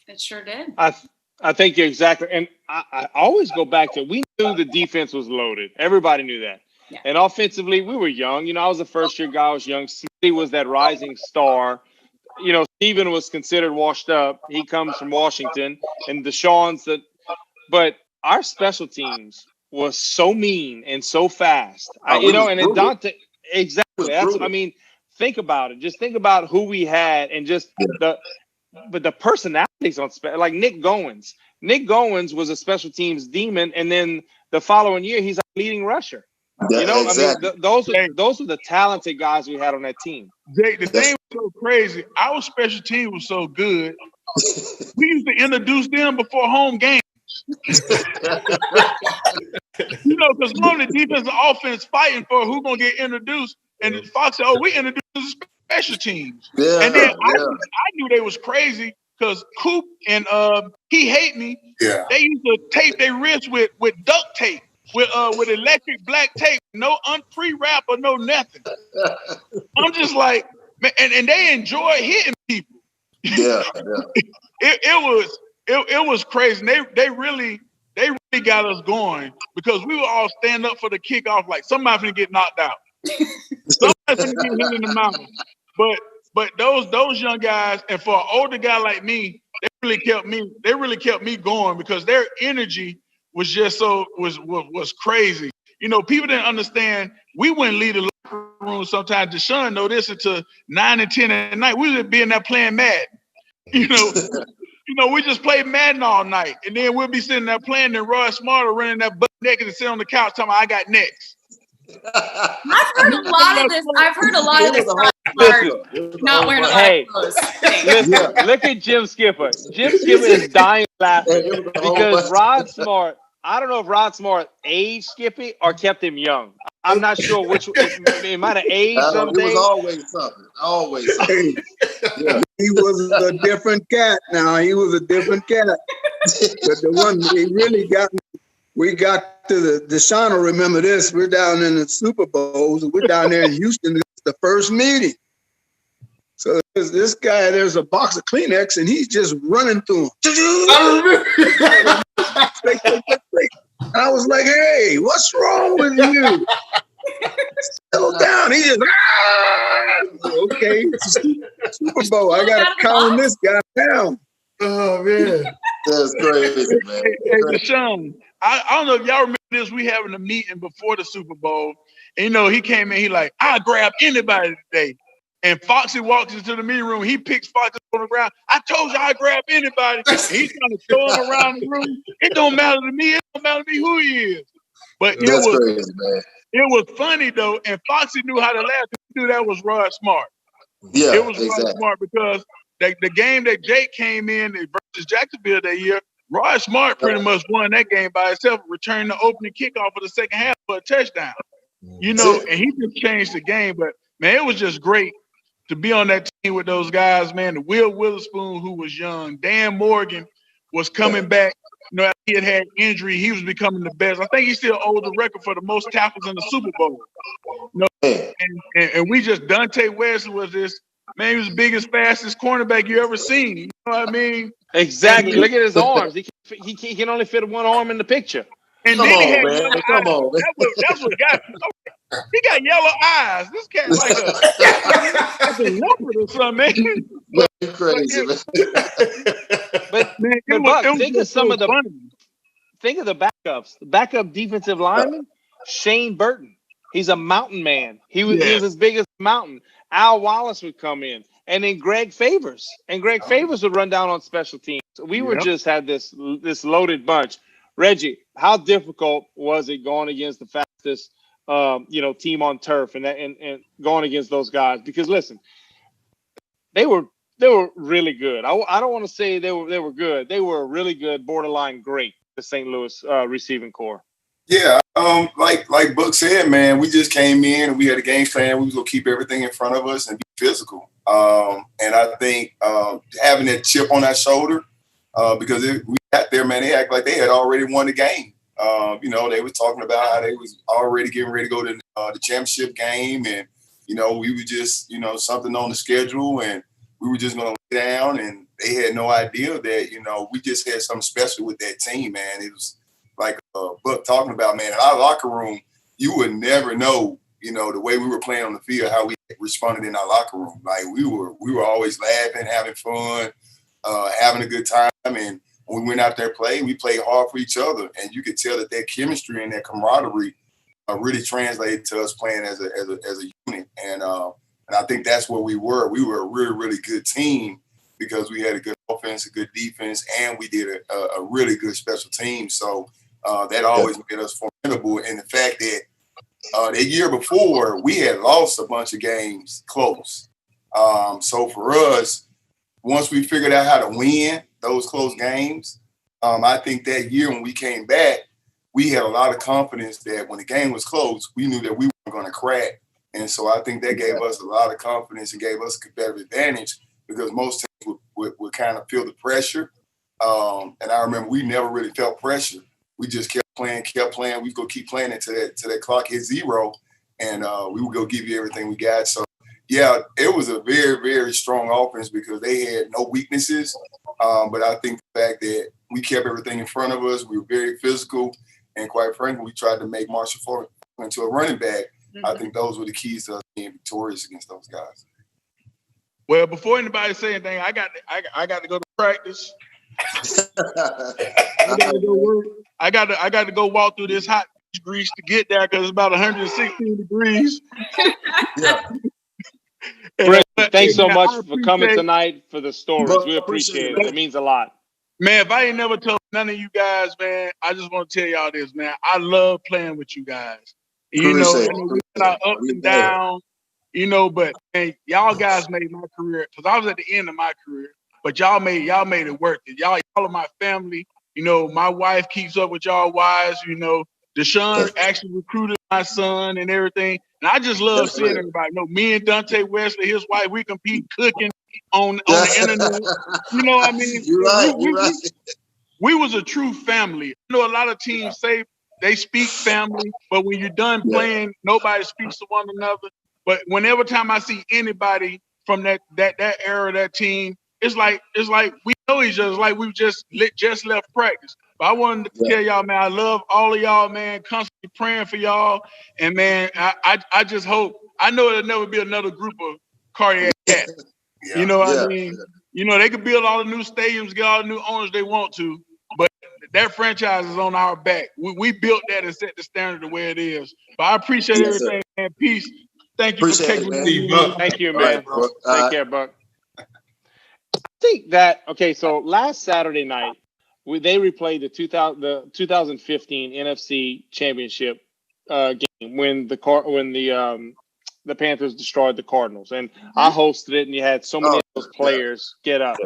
S3: It sure did.
S2: I think you're exactly. And I always go back to, we knew the defense was loaded. Everybody knew that. Yeah. And offensively, we were young. I was a first-year guy. I was young. Smitty was that rising star. Steven was considered washed up. He comes from Washington. And Deshaun's but our special teams was so mean and so fast. And then Dante, exactly. Think about it. Just think about who we had, and just the personalities on like Nick Goins. Nick Goins was a special teams demon, and then the following year he's a leading rusher. You know, exactly. I mean, those are the talented guys we had on that team.
S6: Jake, the thing was so crazy. Our special team was so good. We used to introduce them before home games. You know, because normally defense and offense fighting for who's gonna get introduced, and Fox said, "Oh, we introduced the special teams." Yeah, and then I knew they was crazy because Coop and he hate me.
S9: Yeah,
S6: they used to tape their wrists with duct tape, with electric black tape, no pre-wrap or no nothing. I'm just like, man, and they enjoy hitting people.
S8: Yeah,
S6: It was crazy. And they really got us going because we would all stand up for the kickoff like somebody's gonna get knocked out. Somebody's gonna get hit in the mouth. But those young guys, and for an older guy like me, they really kept me going because their energy was just was crazy. You know, people didn't understand. We wouldn't leave the locker room sometimes. Deshaun know this until 9 and 10 at night. We would be in there playing Madden. You know, we just played Madden all night, and then we'll be sitting there playing, and Roy Smart running that butt naked and sit on the couch talking about, I got next.
S3: I've heard a lot of this. Not wearing a lot of clothes.
S2: Listen, look at Jim Skipper. Jim Skipper is dying laughing because Rod Smart, I don't know if Rod Smart aged Skippy or kept him young. I'm not sure which. It might have aged something.
S8: It was always something. Always something.
S7: Yeah. He was a different cat now. He was a different cat. But the one he really got me, we got to the Deshaun will remember this. We're down in the Super Bowls. We're down there in Houston. It's the first meeting. So this guy, there's a box of Kleenex, and he's just running through them. I was like, hey, what's wrong with you? Settle down. He just, okay, it's a Super Bowl. I got to calm this guy down.
S9: Oh, man.
S8: That's crazy, man.
S6: Hey, Deshaun, I don't know if y'all remember this. We having a meeting before the Super Bowl. And, you know, he came in, he like, I'll grab anybody today. And Foxy walks into the meeting room. He picks Foxy on the ground. I told you I'd grab anybody. And he's trying to throw him around the room. It don't matter to me. It don't matter to me who he is. But
S8: That's crazy, man.
S6: It was funny, though. And Foxy knew how to laugh. He knew that was Rod Smart.
S8: Yeah,
S6: it was Rod Smart because the game that Jake came in versus Jacksonville that year, Rod Smart pretty much won that game by himself, returned the opening kickoff for the second half for a touchdown. You know, and he just changed the game. But, man, it was just great to be on that team with those guys, man. The Will Witherspoon, who was young. Dan Morgan was coming back. You know, he had injury. He was becoming the best. I think he still holds the record for the most tackles in the Super Bowl. You know, and we just, Dante Wesley was this, man, he was the biggest, fastest cornerback you ever seen. You know what I mean?
S2: Exactly. Look at his arms. He can only fit one arm in the picture.
S6: And
S8: Come
S6: then
S8: on,
S6: he had
S8: man. Come on, man.
S6: That's what got me. He got yellow eyes. This cat like a leopard or something, man.
S8: You're crazy, man.
S2: But think of some of the backups. The backup defensive lineman, Shane Burton. He's a mountain man. He was as big as a mountain. Al Wallace would come in. And then Greg Favors. And Greg Favors would run down on special teams. We were just had this loaded bunch. Reggie, how difficult was it going against the fastest team on turf and going against those guys? Because listen, they were really good. I don't want to say they were good. They were really good, borderline great, the St. Louis receiving corps.
S9: Yeah, like Buck said, man, we just came in and we had a game plan. We was gonna keep everything in front of us and be physical. And I think having that chip on our shoulder, because we got there, man, they act like they had already won the game. You know, they were talking about how they was already getting ready to go to the championship game, and you know, we were just something on the schedule, and we were just gonna lay down, and they had no idea that we just had something special with that team, man. It was like Buck talking about, man, in our locker room, you would never know, the way we were playing on the field, how we responded in our locker room. Like we were always laughing, having fun, having a good time, and when we went out there playing, we played hard for each other, and you could tell that chemistry and that camaraderie really translated to us playing as a unit. And I think that's what we were. We were a really, really good team because we had a good offense, a good defense, and we did a really good special team. So that always made us formidable. And the fact that The year before, we had lost a bunch of games close. So for us, once we figured out how to win those close games, I think that year when we came back, we had a lot of confidence that when the game was close, we knew that we were going to crack. And so I think that gave us a lot of confidence and gave us a competitive advantage because most teams would kind of feel the pressure. And I remember we never really felt pressure. We just kept playing. We would go keep playing until that clock hit 0, and we would go give you everything we got. So, yeah, it was a very, very strong offense because they had no weaknesses. But I think the fact that we kept everything in front of us, we were very physical, and quite frankly, we tried to make Marshall Faulk into a running back. Mm-hmm. I think those were the keys to us being victorious against those guys.
S6: Well, before anybody say anything, I got to go to practice. I got to go walk through this hot grease to get there because it's about 116 degrees.
S2: Yeah. Brent, thanks so much for coming tonight for the stories. We appreciate it. It means a lot.
S6: Man, if I ain't never told none of you guys, man, I just want to tell y'all this, man. I love playing with you guys. You know, we got our ups and downs, you know, but man, y'all guys made my career because I was at the end of my career. But y'all made it worth it. Y'all are my family. You know, my wife keeps up with y'all wives. You know, Deshaun actually recruited my son and everything. And I just love seeing everybody. You know, me and Dante Wesley, his wife, we compete cooking on the internet. You know what I mean?
S8: You're right.
S6: We was a true family. You know, a lot of teams say they speak family, but when you're done playing, nobody speaks to one another. But whenever time I see anybody from that era, that team, it's like we know each other. It's like we've just left practice. But I wanted to tell y'all, man, I love all of y'all, man. Constantly praying for y'all. And, man, I just hope. I know there'll never be another group of cardiac cats. You know what I mean? You know, they could build all the new stadiums, get all the new owners they want to. But that franchise is on our back. We built that and set the standard the way it is. But I appreciate everything, man. Peace. Thank you for taking me.
S2: Thank you, man. Take care, Buck. I think that so last Saturday night they replayed the 2015 NFC Championship game when the Panthers destroyed the Cardinals, and I hosted it, and you had so many of those players get up,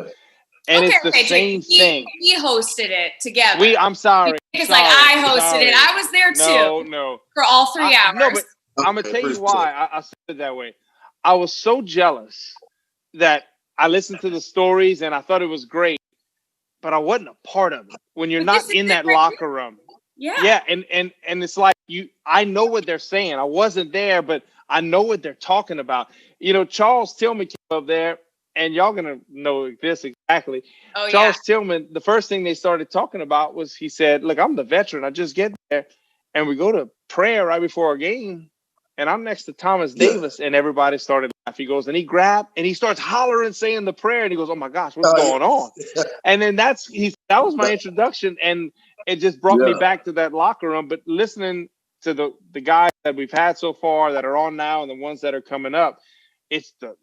S2: and it's the same thing.
S3: We hosted it together.
S2: I'm sorry.
S3: It's like I hosted it. I was there too.
S2: No,
S3: for all 3 hours.
S2: No, but I'm gonna tell you why I said it that way. I was so jealous that I listened to the stories and I thought it was great, but I wasn't a part of it. When you're not in that locker room. Yeah. And it's like I know what they're saying. I wasn't there, but I know what they're talking about. You know, Charles Tillman came up there, and y'all gonna know this exactly. Charles Tillman, the first thing they started talking about was he said, look, I'm the veteran. I just get there and we go to prayer right before our game. And I'm next to Thomas Davis, and everybody started laughing. He goes, and he grabbed, and he starts hollering, saying the prayer, and he goes, "Oh my gosh, what's going on?" And then that was my introduction, and it just brought me back to that locker room. But listening to the guys that we've had so far that are on now, and the ones that are coming up, it's the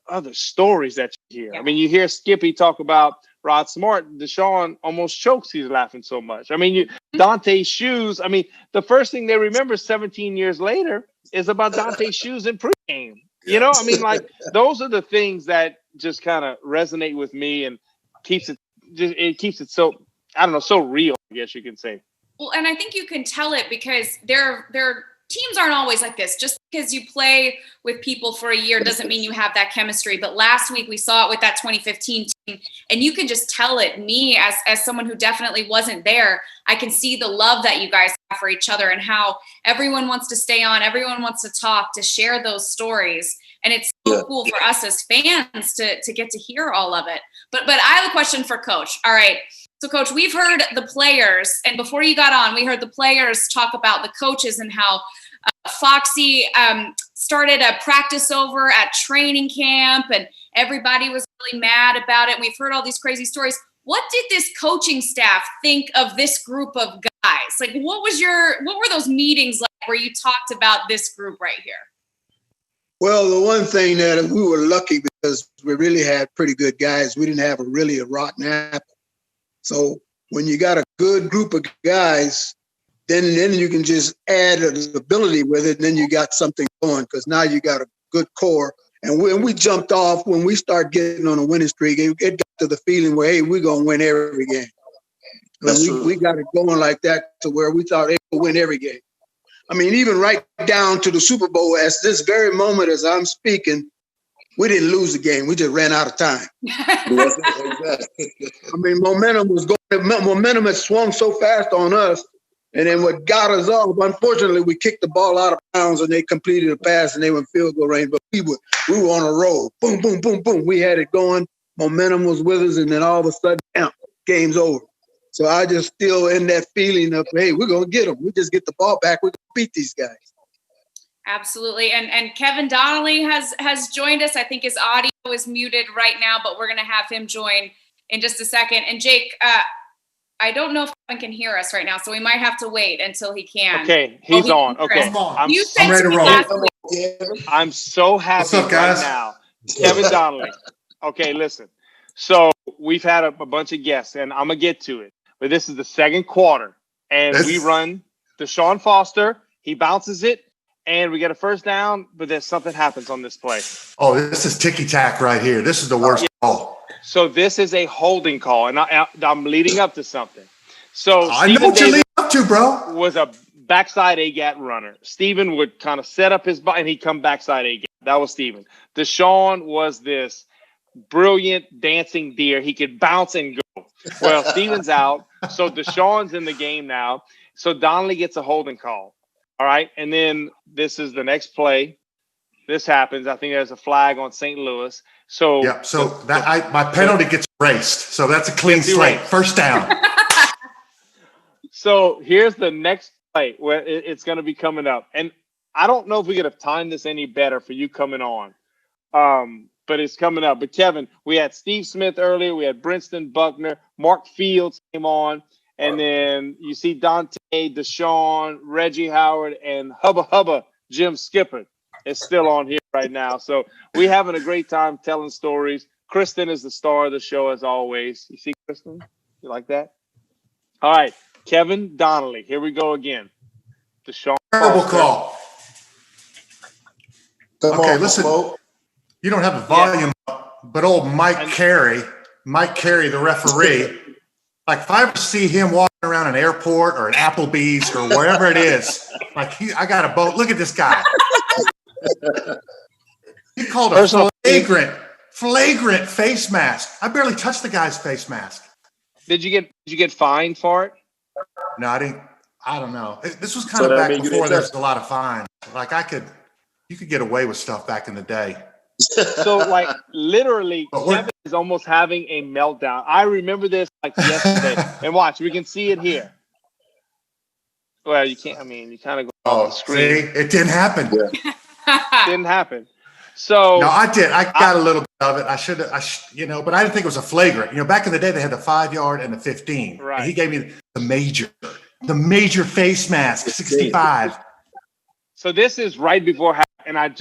S2: other stories that you hear. I mean, you hear Skippy talk about Rod Smart. Deshaun almost chokes. He's laughing so much. I mean, Dante's shoes. I mean, the first thing they remember 17 years later is about Dante's shoes in pregame. You know, I mean, like those are the things that just kind of resonate with me and keeps it so, I don't know, so real, I guess you can say.
S3: Well, and I think you can tell it because their teams aren't always like this. Just because you play with people for a year doesn't mean you have that chemistry. But last week we saw it with that 2015 team, and you can just tell it. Me, as someone who definitely wasn't there, I can see the love that you guys have for each other and how everyone wants to stay on, everyone wants to talk, to share those stories. And it's so cool for us as fans to get to hear all of it. But I have a question for Coach. All right. So, Coach, we've heard the players, and before you got on, we heard the players talk about the coaches and how Foxy started a practice over at training camp, and everybody was really mad about it. And we've heard all these crazy stories. What did this coaching staff think of this group of guys? Like, what were those meetings like where you talked about this group right here?
S7: Well, the one thing that we were lucky because we really had pretty good guys. We didn't have a rotten apple. So when you got a good group of guys, then you can just add an ability with it, and then you got something going because now you got a good core. And when we jumped off, when we start getting on a winning streak, it got to the feeling where, hey, we're going to win every game. We got it going like that to where we thought they would win every game. I mean, even right down to the Super Bowl, at this very moment as I'm speaking, we didn't lose the game. We just ran out of time. I mean, momentum had swung so fast on us. And then what got us off, unfortunately, we kicked the ball out of bounds and they completed a pass and they were in field goal range. But we were on a roll. Boom, boom, boom, boom. We had it going. Momentum was with us. And then all of a sudden, game's over. So I just still in that feeling of, hey, we're going to get them. We just get the ball back. We're going to beat these guys.
S3: Absolutely. And Kevin Donnelly has joined us. I think his audio is muted right now, but we're going to have him join in just a second. And Jake, I don't know if Kevin can hear us right now, so we might have to wait until he can.
S2: Okay, he's on. Okay.
S3: I'm ready to roll.
S2: I'm so happy right now. Kevin Donnelly. Okay, listen. So we've had a bunch of guests, and I'm going to get to it. But this is the second quarter, and we run Deshaun Foster. He bounces it, and we get a first down, but then something happens on this play.
S10: Oh, this is ticky-tack right here. This is the worst call.
S2: So this is a holding call, and I'm leading up to something. So
S10: I know what you're leading up to, bro.
S2: Was a backside A-gap runner. Steven would kind of set up his body, and he'd come backside A-gap. That was Steven. Deshaun was this brilliant dancing deer. He could bounce and go. Well, Steven's out, so Deshaun's in the game now. So Donnelly gets a holding call. All right, and then this is the next play. This happens. I think there's a flag on St. Louis. So
S10: yeah. So my penalty gets erased. So that's a clean slate. First down.
S2: So here's the next play where it's going to be coming up, and I don't know if we could have timed this any better for you coming on, but it's coming up. But Kevin, we had Steve Smith earlier. We had Brinston Buckner. Mark Fields came on, and then you see Dante, Deshaun, Reggie Howard, and Hubba Jim Skipper is still on here right now. So we're having a great time telling stories. Kristen is the star of the show as always. You see Kristen? You like that? All right. Kevin Donnelly. Here we go again. Deshaun.
S10: Terrible call. Okay, listen. You don't have the volume up, but old Mike Carey, the referee, like if I ever see him walking around an airport or an Applebee's or wherever it is, like I got a boat. Look at this guy. He called a flagrant face mask. I barely touched the guy's face mask.
S2: Did you get fined for it?
S10: No, I didn't. I don't know. This was kind of back before there's a lot of fines. Like you could get away with stuff back in the day.
S2: So like literally, Kevin is almost having a meltdown. I remember this like yesterday. And watch, we can see it here. Well, you can't. I mean, you kind of go off the screen.
S10: See, it didn't happen.
S2: Didn't happen. So
S10: no, I did. I got a little bit of it. I should have, but I didn't think it was a flagrant. Back in the day, they had the 5-yard and the 15.
S2: Right.
S10: And he gave me the major face mask, 65.
S2: So this is right before, and I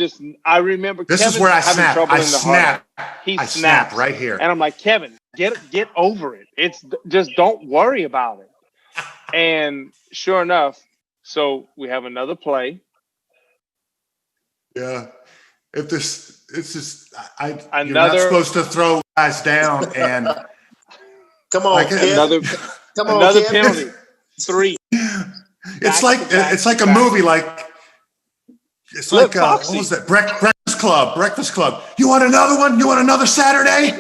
S2: remember.
S10: This
S2: Kevin
S10: is where I snapped.
S2: I snapped
S10: right here,
S2: and I'm like, Kevin, get over it. It's just don't worry about it. And sure enough, so we have another play.
S10: Yeah. If this, it's just, you're not supposed to throw guys down and
S8: come on,
S2: another penalty. 3.
S10: It's like a movie. Like it's like what was that? Breakfast Club. You want another one? You want another Saturday?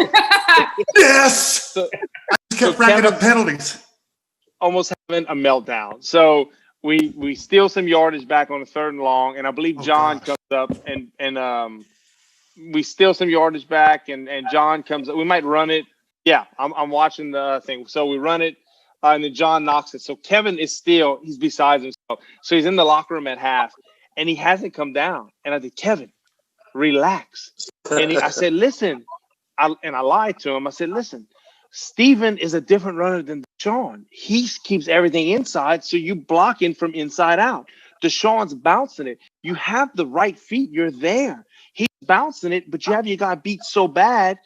S10: Yes.
S2: So
S10: I kept racking up penalties.
S2: Almost having a meltdown. So we steal some yardage back on the 3rd and long, and I believe John comes up and we steal some yardage back, and John comes up. We might run it. Yeah, I'm watching the thing. So we run it, and then John knocks it. So Kevin is he's beside himself. So he's in the locker room at half, and he hasn't come down. And I said, Kevin, relax. And I said, listen, I lied to him. I said, listen, Steven is a different runner than Deshaun. He keeps everything inside, so you blocking from inside out. Deshaun's bouncing it. You have the right feet. You're there. He's bouncing it, but you have your guy beat so bad,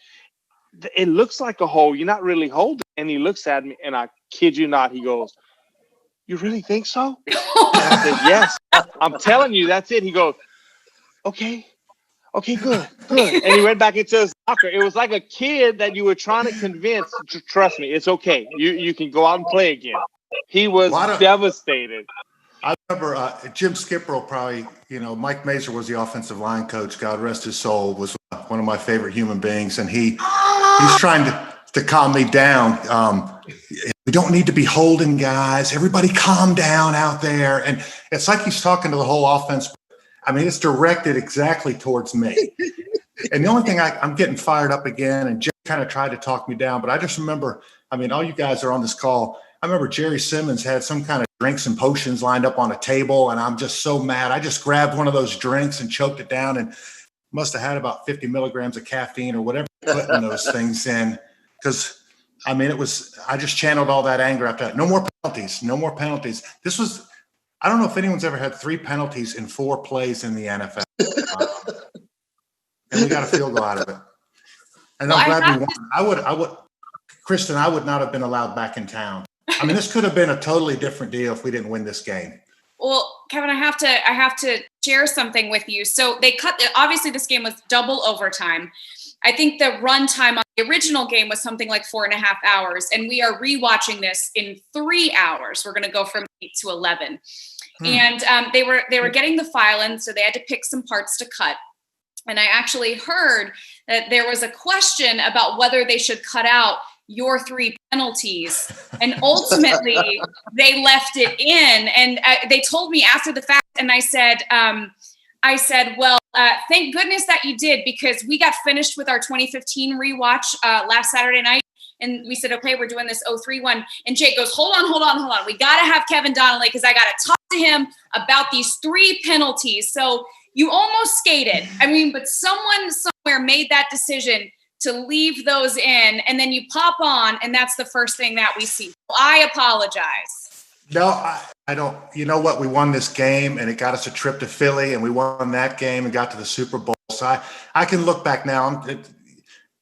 S2: it looks like a hole. You're not really holding. And he looks at me, and I kid you not, he goes, you really think so? I said, yes. I'm telling you, that's it. He goes, okay, good. And he went back into his locker. It was like a kid that you were trying to convince, trust me, it's okay. You can go out and play again. He was devastated.
S10: I remember Jim Skipper probably, Mike Mazur was the offensive line coach, God rest his soul, was one of my favorite human beings. And he's trying to calm me down. We don't need to be holding guys. Everybody calm down out there. And it's like he's talking to the whole offense. I mean, it's directed exactly towards me. And the only thing I'm getting fired up again, and Jim kind of tried to talk me down, but I just remember, all you guys are on this call. I remember Jerry Simmons had some kind of drinks and potions lined up on a table, and I'm just so mad. I just grabbed one of those drinks and choked it down, and must have had about 50 milligrams of caffeine or whatever putting those things in. Because, I just channeled all that anger after that. No more penalties. This was, I don't know if anyone's ever had 3 penalties in 4 plays in the NFL. And we got a field goal out of it. And I'm glad we won. I would, Kristen, I would not have been allowed back in town. This could have been a totally different deal if we didn't win this game.
S3: Well, Kevin, I have to share something with you. So obviously this game was double overtime. I think the run time on the original game was something like 4.5 hours, and we are rewatching this in 3 hours. We're going to go from 8 to 11. And they were getting the file in, so they had to pick some parts to cut. And I actually heard that there was a question about whether they should cut out your 3 penalties. And ultimately, they left it in. And they told me after the fact, and I said, well, thank goodness that you did, because we got finished with our 2015 rewatch last Saturday night. And we said, okay, we're doing this 03 one. And Jake goes, hold on. We got to have Kevin Donnelly because I got to talk to him about these 3 penalties. So you almost skated. But someone somewhere made that decision to leave those in, and then you pop on, and that's the first thing that we see. I apologize.
S10: No, I don't. You know what? We won this game, and it got us a trip to Philly, and we won that game and got to the Super Bowl. So I can look back now.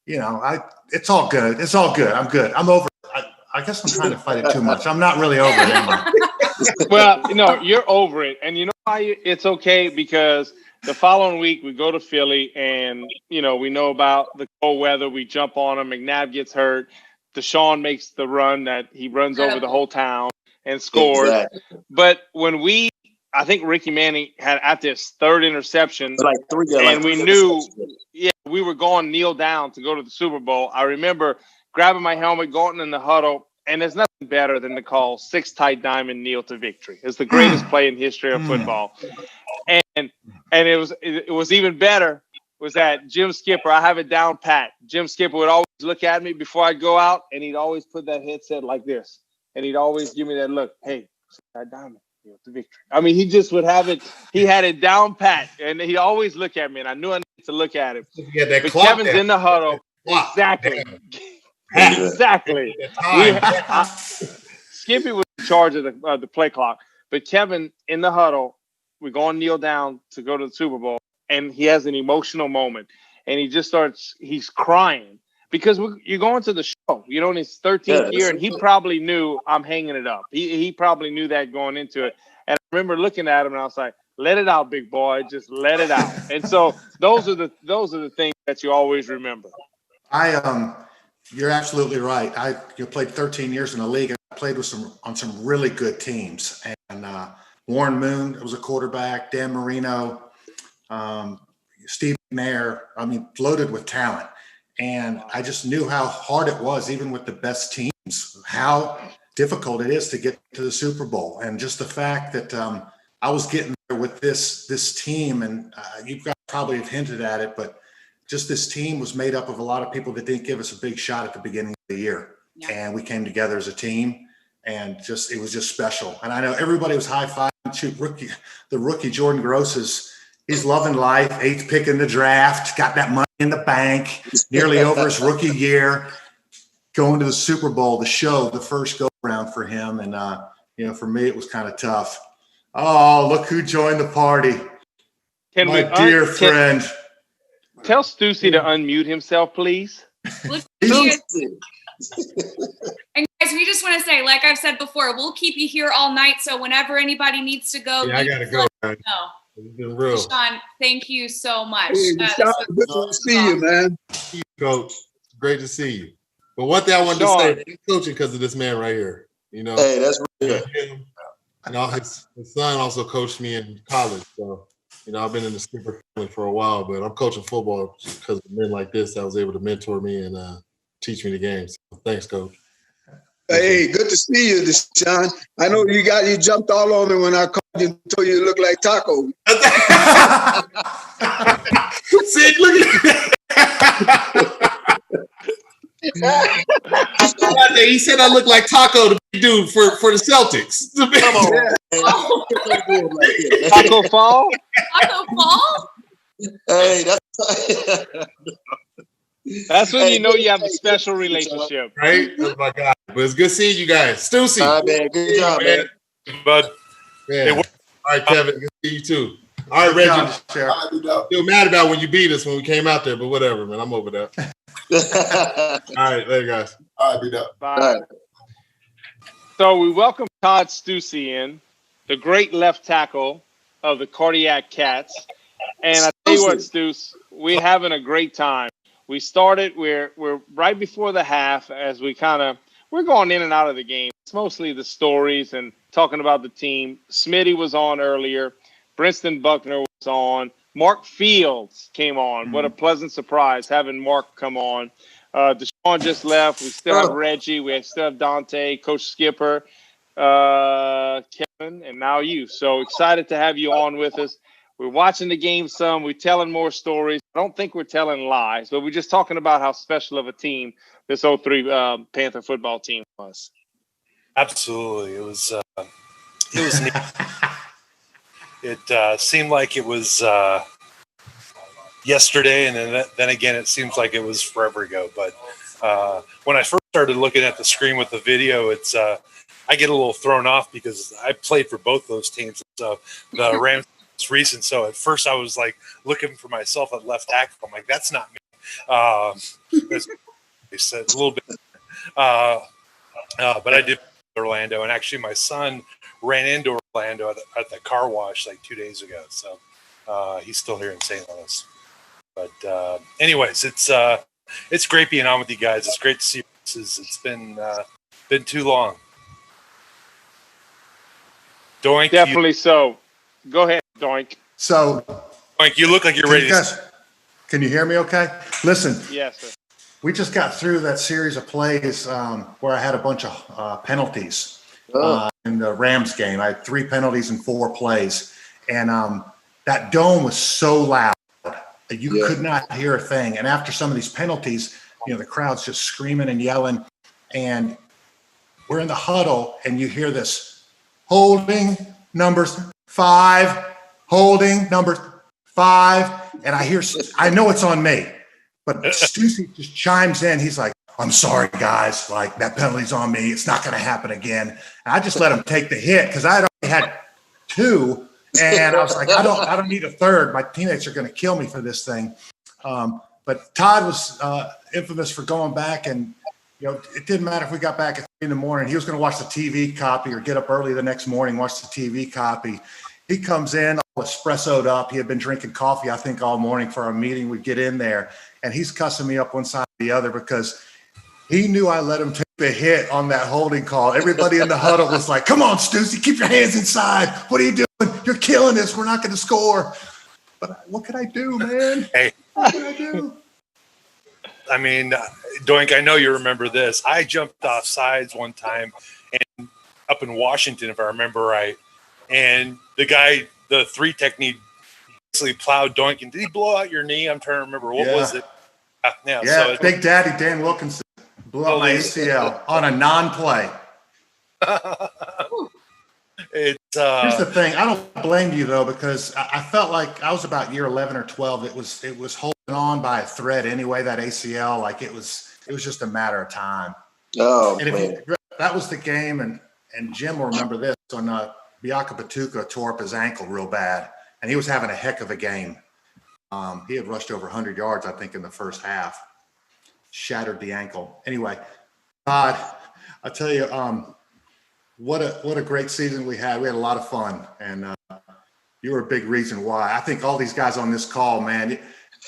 S10: It's all good. It's all good. I'm good. I'm over it. I guess I'm trying to fight it too much. I'm not really over it, am I?
S2: Well, you're over it. And you know why it's okay? Because the following week we go to Philly, and, we know about the cold weather. We jump on him. McNabb gets hurt. Deshaun makes the run that he runs over the whole town and scores. Exactly. But when I think Ricky Manning had at this 3rd interception, we knew, we were going kneel down to go to the Super Bowl. I remember grabbing my helmet, going in the huddle, and there's nothing better than to call 6 tight diamond kneel to victory. It's the greatest play in history of football. And it was even better was that Jim Skipper, I have it down pat. Jim Skipper would always look at me before I'd go out, and he'd always put that headset like this. And he'd always give me that look, hey, tight diamond. To victory. He just would have it. He had it down pat, and he'd always look at me, and I knew I needed to look at him. But Kevin's in the huddle. Exactly. Exactly. Skippy was in charge of the play clock, but Kevin in the huddle. We're going to kneel down to go to the Super Bowl, and he has an emotional moment, and he just he's crying because you're going to the show. In his 13th year, and he probably knew I'm hanging it up. He probably knew that going into it. And I remember looking at him, and I was like, let it out, big boy. Just let it out. And so those are the things that you always remember.
S10: You're absolutely right. You played 13 years in the league, and I played on some really good teams. And Warren Moon was a quarterback, Dan Marino, Steve McNair, loaded with talent. And I just knew how hard it was, even with the best teams, how difficult it is to get to the Super Bowl. And just the fact that I was getting there with this team, and you guys probably have hinted at it, but just this team was made up of a lot of people that didn't give us a big shot at the beginning of the year. Yeah. And we came together as a team, and it was just special. And I know everybody was high-fiving. The rookie Jordan Gross he's loving life, 8th pick in the draft, got that money in the bank, nearly over his rookie year, going to the Super Bowl, the first go-around for him. And, for me, it was kind of tough. Oh, look who joined the party. My dear friend.
S2: Tell Stussy to unmute himself, please.
S3: Look, And guys, we just want to say, like I've said before, we'll keep you here all night. So whenever anybody needs to go,
S1: I gotta go. It's been real.
S3: Sean, thank you so much.
S7: Hey, Sean, good to see you, man.
S1: Coach, great to see you. But one thing I wanted to say, I'm coaching because of this man right here. You know,
S8: hey, that's real.
S1: And all his son also coached me in college. So, you know, I've been in the skipper family for a while, but I'm coaching football because of men like this that was able to mentor me and teach me the game. So thanks, Coach.
S7: Hey, good to see you, Deshaun. I know you jumped all on me when I called you and told you look like Taco.
S1: See, look at he said I look like Taco, the big dude for the Celtics.
S8: Come on,
S2: Taco Fall?
S3: Taco Fall?
S8: Hey,
S2: that's when you know you have a special relationship.
S1: Right? Oh my God. But it's good seeing you guys. Stussy.
S8: All right, man. Good job, man.
S1: Bud. Yeah. All right, Kevin. Good to see you too. All right, Reggie. Feel mad about when you beat us when we came out there, but whatever, man. I'm over that. All right, later, guys.
S9: All right, be done.
S2: Bye. All right. So we welcome Todd Stussy in, the great left tackle of the Cardiac Cats. And I tell you what, Stuss, we're having a great time. We started, we're right before the half as we're going in and out of the game. It's mostly the stories and talking about the team. Smitty was on earlier. Princeton Buckner was on. Mark Fields came on. Mm-hmm. What a pleasant surprise having Mark come on. Deshaun just left. We still have Reggie. We still have Dante, Coach Skipper, Kevin, and now you. So excited to have you on with us. We're watching the game some. We're telling more stories. I don't think we're telling lies, but we're just talking about how special of a team this 03 Panther football team was.
S11: Absolutely. It was neat. It seemed like it was yesterday, and then again, it seems like it was forever ago. But when I first started looking at the screen with the video, it's I get a little thrown off because I played for both those teams. So the Rams was recent. So at first I was like looking for myself at left tackle. I'm like, that's not me. It's a little bit, but I did Orlando, and actually my son ran into Orlando at the car wash like 2 days ago. So he's still here in St. Louis. But anyways, it's great being on with you guys. It's great to see you. It's been too long. Doink.
S2: Definitely so. Go ahead, Doink.
S10: So,
S11: Doink, you look like you're ready.
S10: Can you hear me okay? Listen.
S2: Yes, sir.
S10: We just got through that series of plays where I had a bunch of penalties in the Rams game. I had 3 penalties in 4 plays. And that dome was so loud that you could not hear a thing. And after some of these penalties, you know, the crowd's just screaming and yelling. And we're in the huddle, and you hear this holding number 5, holding number 5. And I know it's on me. But Stussy just chimes in. He's like, I'm sorry, guys. Like, that penalty's on me. It's not going to happen again. And I just let him take the hit because I had already had 2. And I was like, I don't need a 3rd. My teammates are going to kill me for this thing. But Todd was infamous for going back. And, you know, it didn't matter if we got back at 3 in the morning. He was going to watch the TV copy or get up early the next morning, watch the TV copy. He comes in, all espressoed up. He had been drinking coffee, I think, all morning for our meeting. We'd get in there. And he's cussing me up one side or the other because he knew I let him take the hit on that holding call. Everybody in the huddle was like, come on, Stussy, keep your hands inside. What are you doing? You're killing us. We're not going to score. But what could I do, man?
S11: Hey.
S10: What could I do?
S11: I mean, Doink, I know you remember this. I jumped off sides one time and up in Washington, if I remember right. And the guy, the 3 technique, basically plowed Doink. And did he blow out your knee? I'm trying to remember. What was it?
S10: So Big Daddy Dan Wilkinson blew out my ACL on a non-play. Here's the thing. I don't blame you, though, because I felt like I was about year 11 or 12. It was holding on by a thread anyway, that ACL. Like, it was just a matter of time.
S8: Oh,
S10: and
S8: man.
S10: That was the game, and Jim will remember this, when Biaka Batuka tore up his ankle real bad, and he was having a heck of a game. He had rushed over 100 yards, I think, in the first half. Shattered the ankle. Anyway, Todd, I tell you, what a great season we had. We had a lot of fun, and you were a big reason why. I think all these guys on this call, man,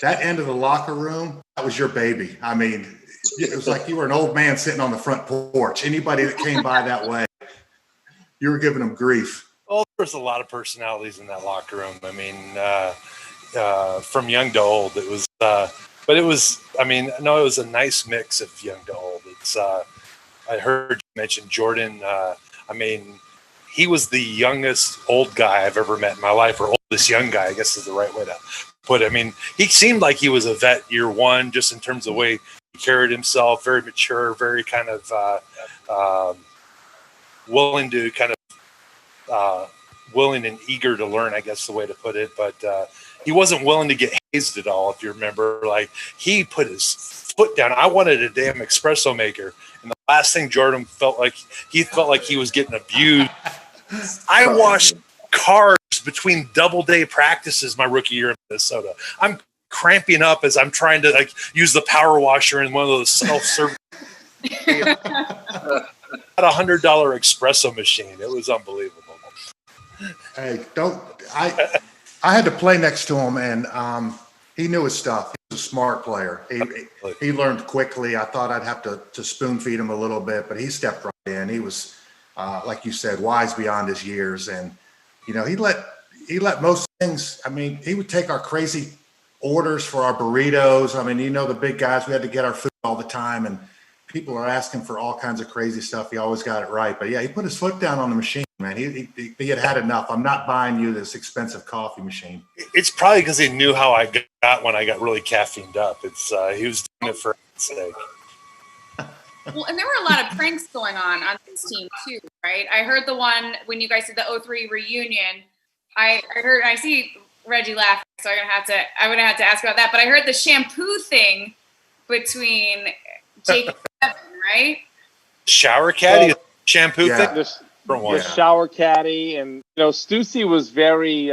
S10: that end of the locker room, that was your baby. I mean, it was like you were an old man sitting on the front porch. Anybody that came by that way, you were giving them grief.
S11: Well, there's a lot of personalities in that locker room. I mean, from young to old, it was. But it was. I mean, no, it was a nice mix of young to old. It's. I heard you mention Jordan. I mean, he was the youngest old guy I've ever met in my life, or oldest young guy, I guess is the right way to put it. I mean, he seemed like he was a vet year one, just in terms of the way he carried himself, very mature, very kind of willing to kind of willing and eager to learn, I guess the way to put it. But he wasn't willing to get hazed at all, if you remember. Like, he put his foot down. I wanted a damn espresso maker. And the last thing Jordan felt like he was getting abused. I washed cars between double-day practices my rookie year in Minnesota. I'm cramping up as I'm trying to use the power washer in one of those self-service. Had a $100 espresso machine. It was unbelievable.
S10: Hey, I had to play next to him, and he knew his stuff. He was a smart player. He learned quickly. I thought I'd have to spoon feed him a little bit, but he stepped right in. He was, like you said, wise beyond his years, and he let most things. I mean, he would take our crazy orders for our burritos. I mean, the big guys. We had to get our food all the time, and people are asking for all kinds of crazy stuff. He always got it right, but yeah, he put his foot down on the machine. Man, he had enough. I'm not buying you this expensive coffee machine.
S11: It's probably because he knew how I got when I got really caffeined up. It's he was doing it for his sake.
S3: Well, and there were a lot of pranks going on this team too, right? I heard the one when you guys did the 03 reunion. I see Reggie laughing, so I'm gonna have to ask about that. But I heard the shampoo thing between Jake and Kevin, right?
S11: Shower caddy shampoo thing.
S2: The shower caddy, and Stussy was very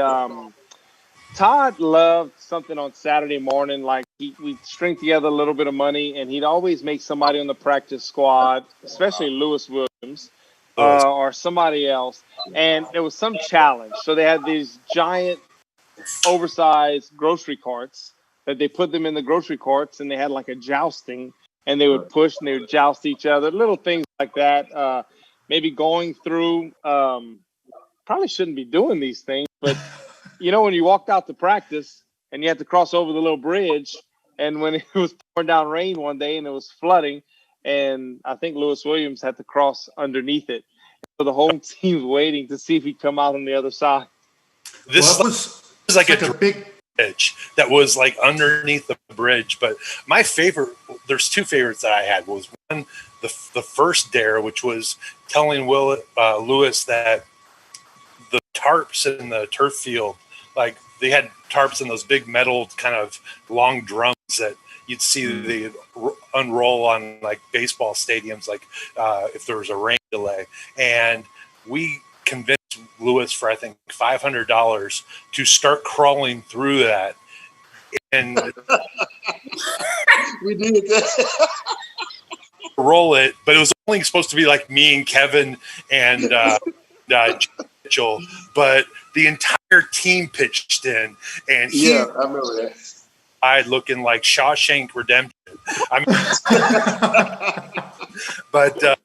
S2: Todd loved something on Saturday morning, like we'd string together a little bit of money, and he'd always make somebody on the practice squad, especially Lewis Williams or somebody else, and there was some challenge. So they had these giant oversized grocery carts that they put them in the grocery carts, and they had like a jousting, and they would push and they would joust each other, little things like that. Maybe going through, probably shouldn't be doing these things, but when you walked out to practice and you had to cross over the little bridge, and when it was pouring down rain one day and it was flooding, and I think Lewis Williams had to cross underneath it. So the whole team's waiting to see if he'd come out on the other side.
S11: This was like a big bridge that was like underneath the bridge. But my favorite, there's two favorites that I had. Was one, the first dare, which was telling Lewis that the tarps in the turf field, like they had tarps in those big metal kind of long drums that you'd see they unroll on like baseball stadiums, like if there was a rain delay. And we convinced Lewis for, I think, $500 to start crawling through that. And
S7: we did that.
S11: Roll it, but it was only supposed to be like me and Kevin and Mitchell, but the entire team pitched in, and
S7: I remember that.
S11: I looking like Shawshank Redemption. But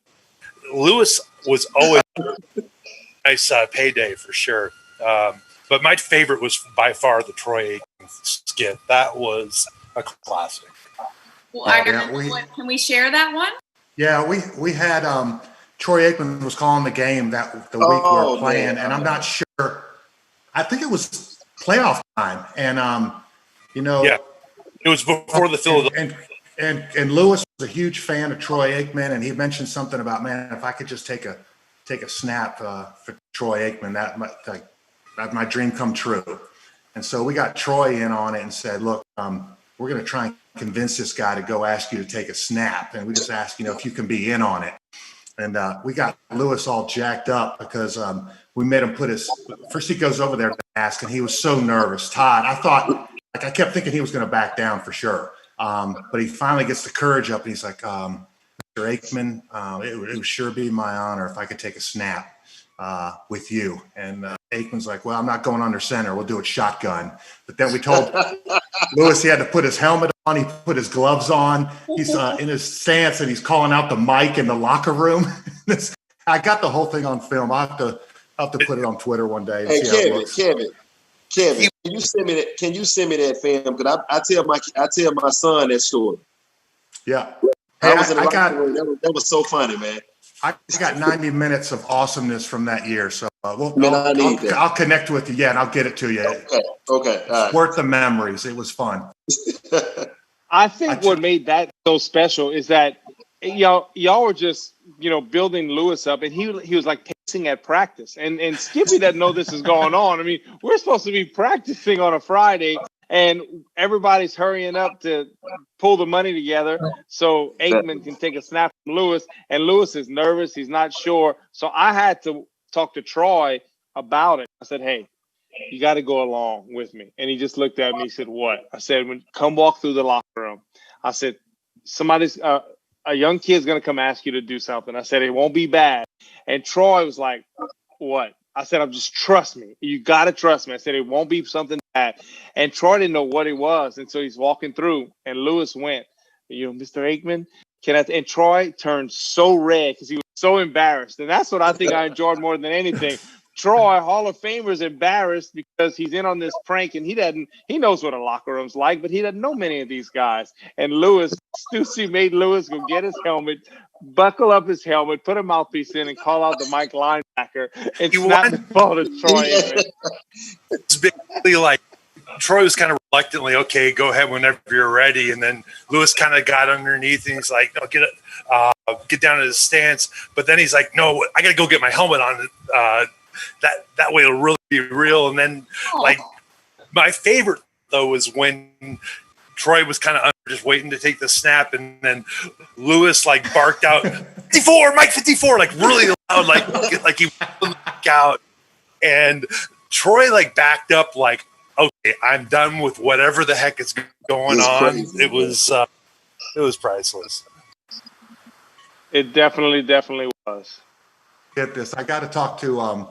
S11: Lewis was always a nice payday for sure. But my favorite was by far the Troy Aikman skit. That was a classic.
S3: Well, can we share that one?
S10: Yeah, we had Troy Aikman was calling the game the week we were playing, and I'm not sure. I think it was playoff time, and
S11: it was before the Philadelphia.
S10: And Lewis was a huge fan of Troy Aikman, and he mentioned something about, man, if I could just take a snap for Troy Aikman, that my dream come true. And so we got Troy in on it and said, look, we're going to try and convince this guy to go ask you to take a snap. And we just ask, if you can be in on it. And we got Lewis all jacked up because we made him first he goes over there to ask, and he was so nervous. Todd, I kept thinking he was going to back down for sure. But he finally gets the courage up, and he's like, Mr. Aikman, it would sure be my honor if I could take a snap with you. And Aikman's like, well, I'm not going under center. We'll do it shotgun. But then we told Lewis he had to put his helmet on. He put his gloves on. He's in his stance, and he's calling out the mic in the locker room. I got the whole thing on film. I'll have to put it on Twitter one day. And see
S8: Kevin, can you send me that? Can you send me that film? Because I tell my son that story.
S10: Yeah.
S8: Hey, that was so funny, man.
S10: I got 90 minutes of awesomeness from that year. So
S8: I'll
S10: connect with you. Yeah, and I'll get it to you.
S8: Okay. All right.
S10: Worth the memories. It was fun.
S2: I think what made that so special is that y'all were just, building Lewis up, and he was like pacing at practice. And Skippy doesn't know this is going on. I mean, we're supposed to be practicing on a Friday, and everybody's hurrying up to pull the money together so Aikman can take a snap from Lewis. And Lewis is nervous. He's not sure. So I had to talk to Troy about it. I said, hey, you got to go along with me. And he just looked at me. He said, what? I said, come walk through the locker room. I said, a young kid's going to come ask you to do something. I said, it won't be bad. And Troy was like, what? I said, just trust me. You got to trust me. I said, it won't be something bad. And Troy didn't know what it was. And so he's walking through, and Lewis went, Mr. Aikman, and Troy turned so red because he was so embarrassed. And that's what I think I enjoyed more than anything. Troy, Hall of Famer's embarrassed because he's in on this prank, and he knows what a locker room's like, but he doesn't know many of these guys. And Stussy made Lewis go get his helmet, buckle up his helmet, put a mouthpiece in, and call out the Mike linebacker and snap the ball to Troy.
S11: It's basically like Troy was kind of reluctantly, okay, go ahead whenever you're ready. And then Lewis kind of got underneath, and he's like, no, get down to his stance. But then he's like, no, I got to go get my helmet on. That way it'll really be real. And then, my favorite, though, was when Troy was kind of just waiting to take the snap, and then Lewis, barked out, 54, Mike 54, really loud, like he was out. And Troy, backed up, okay, I'm done with whatever the heck is going on. Crazy, it was priceless.
S2: It definitely was.
S10: Get this. I got to talk to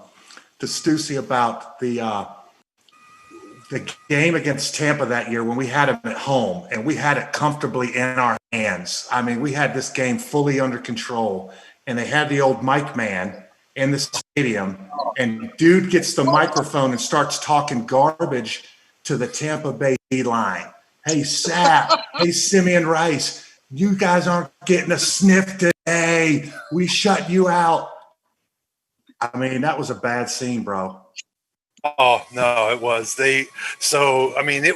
S10: Stussy about the game against Tampa that year when we had him at home and we had it comfortably in our hands. I mean, we had this game fully under control, and they had the old mic man in the stadium, and dude gets the microphone and starts talking garbage to the Tampa Bay line. Hey, Sapp. Hey, Simeon Rice. You guys aren't getting a sniff today. We shut you out. I mean, that was a bad scene, bro.
S11: Oh, no, it was. It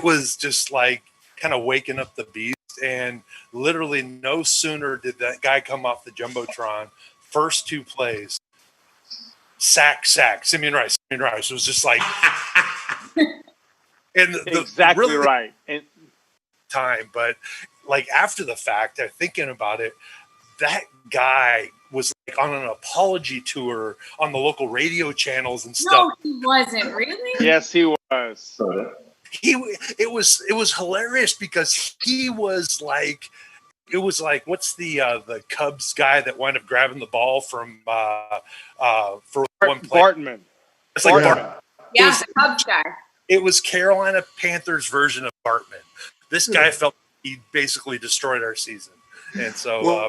S11: was just kind of waking up the beast. And literally no sooner did that guy come off the Jumbotron, first two plays, sack, Simeon Rice. It was just and
S2: exactly really right. And
S11: time, but after the fact, I'm thinking about it, that guy was on an apology tour on the local radio channels and stuff.
S3: No, he wasn't. Really?
S2: Yes, he was.
S11: It was hilarious because he was what's the Cubs guy that wound up grabbing the ball from for one play?
S2: Bartman.
S11: It's Bartman.
S3: Yeah, the Cubs guy.
S11: It was Carolina Panthers version of Bartman. This guy felt he basically destroyed our season. And so,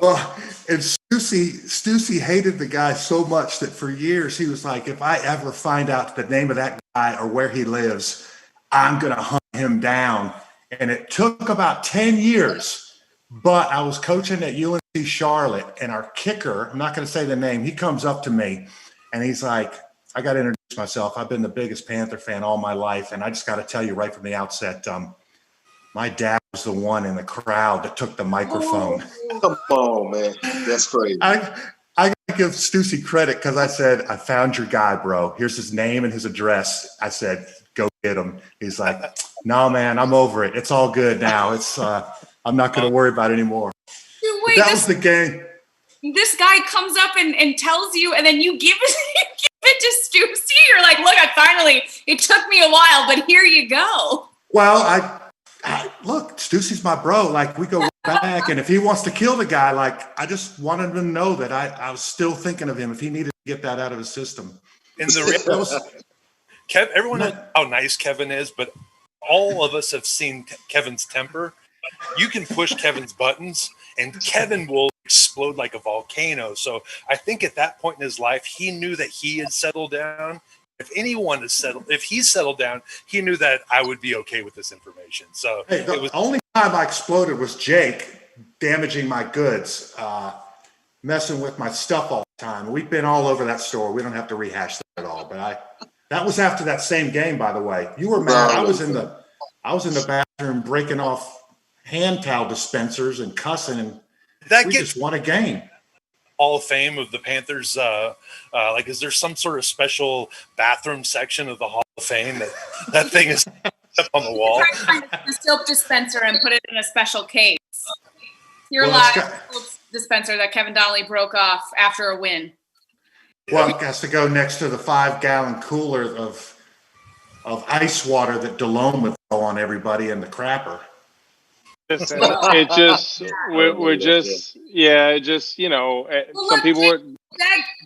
S10: and Stussy hated the guy so much that for years he was like, if I ever find out the name of that guy or where he lives, I'm going to hunt him down. And it took about 10 years, but I was coaching at UNC Charlotte, and our kicker, I'm not going to say the name, he comes up to me and he's like, I got to introduce myself. I've been the biggest Panther fan all my life. And I just got to tell you right from the outset, my dad was the one in the crowd that took the microphone.
S8: Come on, man. That's crazy.
S10: I give Stussy credit because I said, I found your guy, bro. Here's his name and his address. I said, go get him. He's like, no, man, I'm over it. It's all good now. It's I'm not going to worry about it anymore.
S3: Dude, wait,
S10: that was the game.
S3: This guy comes up and tells you, and then you give it to Stussy. You're like, look, it took me a while, but here you go.
S10: Well, look, Stussy's my bro. We go back. And if he wants to kill the guy, like, I just wanted him to know that I was still thinking of him if he needed to get that out of his system.
S11: In the everyone knows how nice Kevin is, but all of us have seen Kevin's temper. You can push Kevin's buttons, and Kevin will explode like a volcano. So I think at that point in his life, he knew that he had settled down. If anyone has settled, if he settled down, he knew that I would be okay with this information. So
S10: the only time I exploded was Jake damaging my goods, messing with my stuff all the time. We've been all over that store. We don't have to rehash that at all. But that was after that same game, by the way. You were mad. I was in the bathroom breaking off hand towel dispensers and cussing, and we just won a game.
S11: Hall of Fame of the Panthers. Like, is there some sort of special bathroom section of the Hall of Fame that thing is up on the wall?
S3: Try to find the soap dispenser and put it in a special case. Your live soap dispenser that Kevin Donnelly broke off after a win.
S10: Well, it has to go next to the 5-gallon cooler of ice water that Delhomme would throw on everybody in the crapper.
S2: It just, we're just, some people were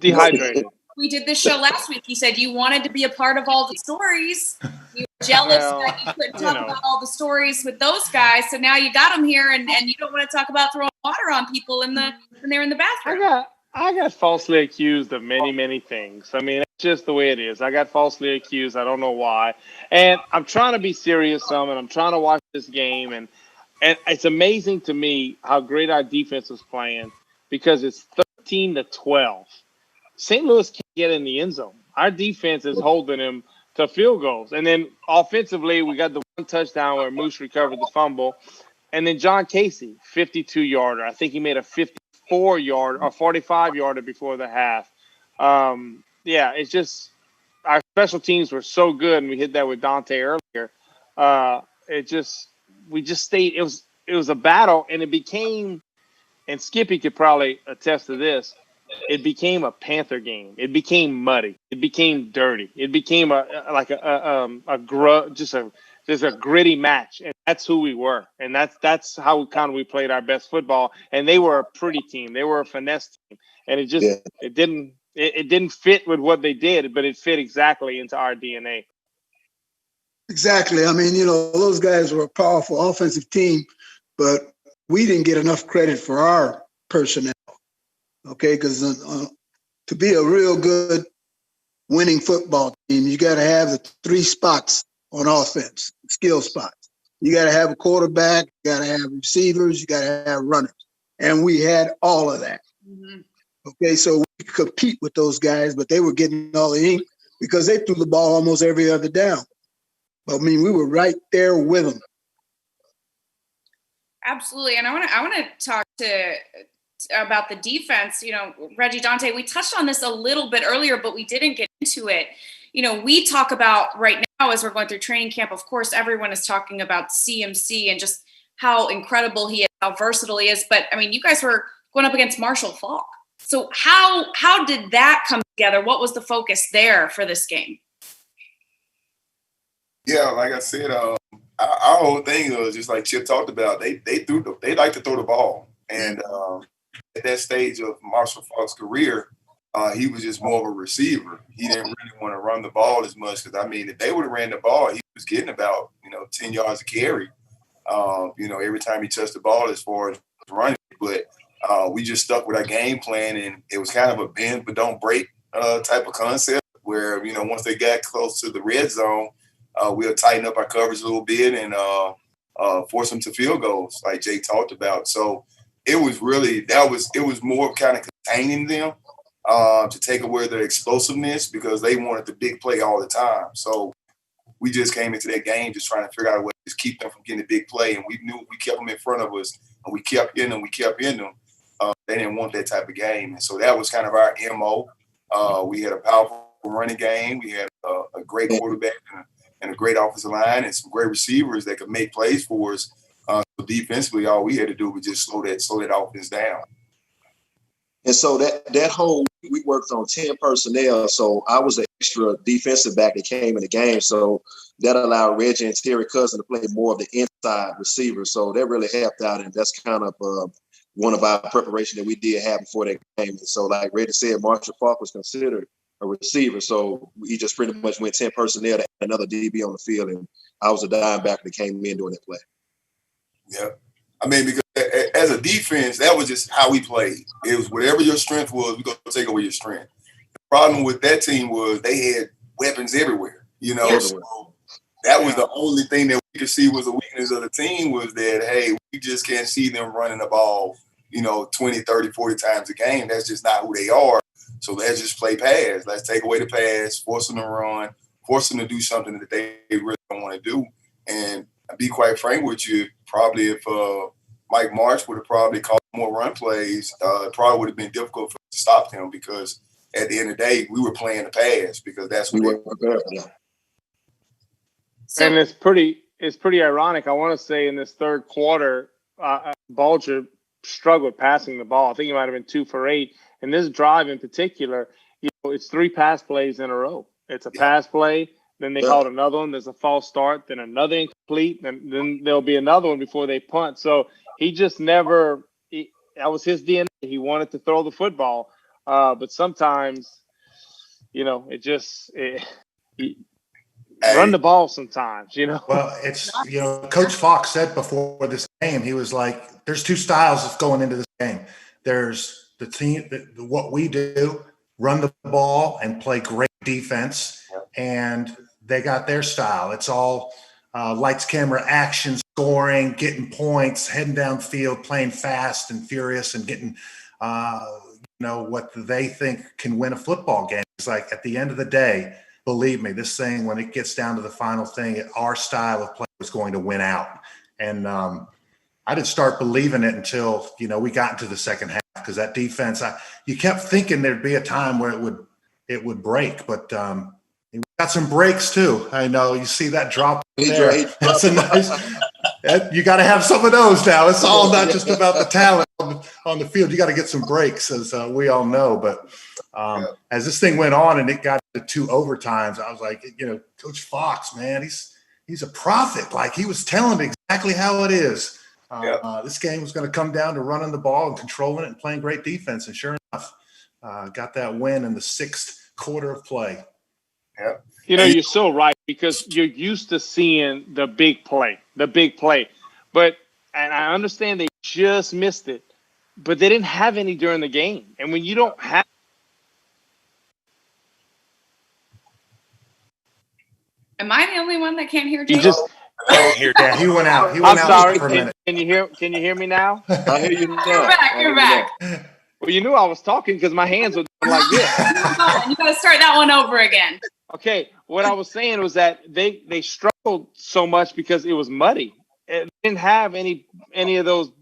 S2: dehydrated.
S3: We did this show last week. You said you wanted to be a part of all the stories. You were jealous that you couldn't talk about all the stories with those guys. So now you got them here, and you don't want to talk about throwing water on people when they're in the bathroom.
S2: I got falsely accused of many, many things. I mean, it's just the way it is. I got falsely accused. I don't know why. And I'm trying to be serious and I'm trying to watch this game. And it's amazing to me how great our defense was playing because it's 13-12. St. Louis can't get in the end zone. Our defense is holding them to field goals. And then offensively, we got the one touchdown where Moose recovered the fumble. And then John Casey, 52-yarder. I think he made a 54-yarder or 45-yarder before the half. It's just our special teams were so good, and we hit that with Dante earlier. We just stayed. It was a battle, and it became. And Skippy could probably attest to this. It became a Panther game. It became muddy. It became dirty. It became just a gritty match, and that's who we were, and that's how we played our best football. And they were a pretty team. They were a finesse team, and it didn't fit with what they did, but it fit exactly into our DNA.
S7: Exactly. I mean, those guys were a powerful offensive team, but we didn't get enough credit for our personnel. Okay, because to be a real good winning football team, you got to have the 3 spots on offense, skill spots. You got to have a quarterback, you got to have receivers, you got to have runners. And we had all of that. Mm-hmm. Okay, so we could compete with those guys, but they were getting all the ink because they threw the ball almost every other down. But, I mean, we were right there with them.
S3: Absolutely. And I want to talk about the defense. Reggie, Dante, we touched on this a little bit earlier, but we didn't get into it. We talk about right now as we're going through training camp, of course, everyone is talking about CMC and just how incredible he is, how versatile he is. But, I mean, you guys were going up against Marshall Faulk. So how did that come together? What was the focus there for this game?
S9: Yeah, like I said, our whole thing was just like Chip talked about. They like to throw the ball. And at that stage of Marshall Faulk's career, he was just more of a receiver. He didn't really want to run the ball as much because, I mean, if they would have ran the ball, he was getting about, 10 yards a carry, every time he touched the ball as far as running. But we just stuck with our game plan, and it was kind of a bend but don't break type of concept where, once they got close to the red zone, we'll tighten up our coverage a little bit and force them to field goals like Jay talked about. So it was really it was more kind of containing them to take away their explosiveness because they wanted the big play all the time. So we just came into that game just trying to figure out a way to keep them from getting the big play. And we knew we kept them in front of us and we kept in them. They didn't want that type of game. And so that was kind of our MO. We had a powerful running game. We had a great quarterback and a great offensive line and some great receivers that could make plays for us. Defensively, all we had to do was just slow that offense down.
S8: And so that whole we worked on 10 personnel. So I was an extra defensive back that came in the game. So that allowed Reggie and Terry Cousin to play more of the inside receiver. So that really helped out. And that's kind of one of our preparation that we did have before that game. And so like Reggie said, Marshall Falk was considered a receiver. So he just pretty much went 10 personnel to add another DB on the field. And I was a dime back that came in doing that play.
S9: Yeah. I mean, because as a defense, that was just how we played. It was whatever your strength was, we're going to take away your strength. The problem with that team was they had weapons everywhere, you know. So that was the only thing that we could see was a weakness of the team was that, hey, we just can't see them running the ball, 20, 30, 40 times a game. That's just not who they are. So let's just play pass. Let's take away the pass, force them to run, force them to do something that they really don't want to do. And I'll be quite frank with you, probably if Mike March would have probably called more run plays, it probably would have been difficult for us to stop him because at the end of the day, we were playing the pass because that's what we were prepared for.
S2: And it's pretty ironic. I want to say in this third quarter, Bulger struggled passing the ball. I think he might have been 2 for 8. And this drive in particular, it's 3 pass plays in a row. It's a pass play, then they called another one. There's a false start, then another incomplete, and then there'll be another one before they punt. So he just never that was his DNA. He wanted to throw the football. But sometimes, run the ball sometimes,
S10: Well, it's, Coach Fox said before this game, he was like, there's 2 styles of going into this game. There's the team, what we do, run the ball and play great defense, and they got their style. It's all lights, camera, action, scoring, getting points, heading downfield, playing fast and furious, and getting what they think can win a football game. It's like at the end of the day, believe me, this thing, when it gets down to the final thing, our style of play was going to win out. And I didn't start believing it until, we got into the second half because that defense, you kept thinking there'd be a time where it would break, but we got some breaks too. I know you see that drop there. That's a nice. You got to have some of those now. It's all not just about the talent on the field. You got to get some breaks, as we all know. But as this thing went on and it got to 2 overtimes, I was like, Coach Fox, man, he's a prophet. Like he was telling me exactly how it is. This game was going to come down to running the ball and controlling it and playing great defense. And sure enough, got that win in the 6th quarter of play.
S9: Yeah.
S2: You're so right because you're used to seeing the big play. And I understand they just missed it, but they didn't have any during the game. And when you don't have
S3: Am I the only one that can't hear Jake?
S10: Yeah, he went out.
S2: I'm sorry. Can you hear me now?
S8: I hear you now.
S3: You're back.
S2: Well, you knew I was talking because my hands were like this.
S3: You got to start that one over again.
S2: Okay, what I was saying was that they struggled so much because it was muddy. It didn't have any of those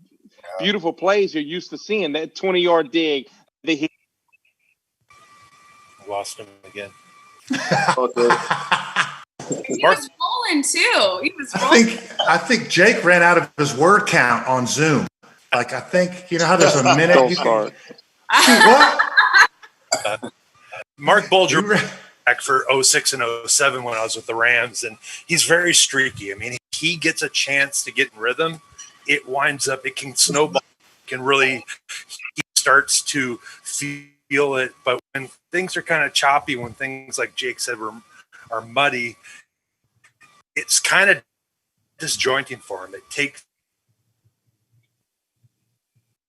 S2: beautiful plays you're used to seeing. That 20-yard dig.
S11: Lost him again.
S3: He was rolling too. He was rolling.
S10: I think Jake ran out of his word count on Zoom. Like I think how there's a minute.
S2: Don't start.
S10: What?
S11: Mark Bulger back for 06 and 07 when I was with the Rams, and he's very streaky. I mean, he gets a chance to get in rhythm. It can snowball. He starts to feel it. But when things are kind of choppy, when things like Jake said are muddy, it's kind of disjointing for him.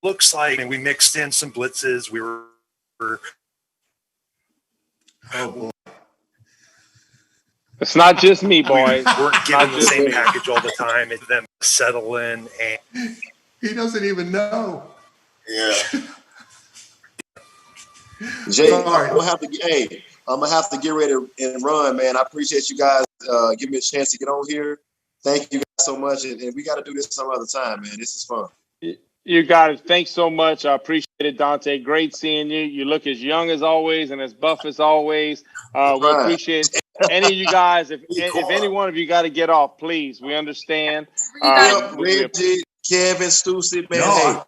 S11: Looks like we mixed in some blitzes. We were
S10: oh boy.
S2: It's not just me, boys.
S11: We weren't given the same package all the time. It's them settle in, and
S10: he doesn't even know.
S8: Yeah. Jay, I'm gonna have to get ready and run, man. I appreciate you guys giving me a chance to get on here. Thank you guys so much, and we got to do this some other time, man. This is fun.
S2: You got it. Thanks so much. I appreciate it, Dante. Great seeing you. You look as young as always and as buff as always. We appreciate any of you guys. If any one of you got to get off, please. We understand.
S8: Reggie, Kevin, Stussy, man.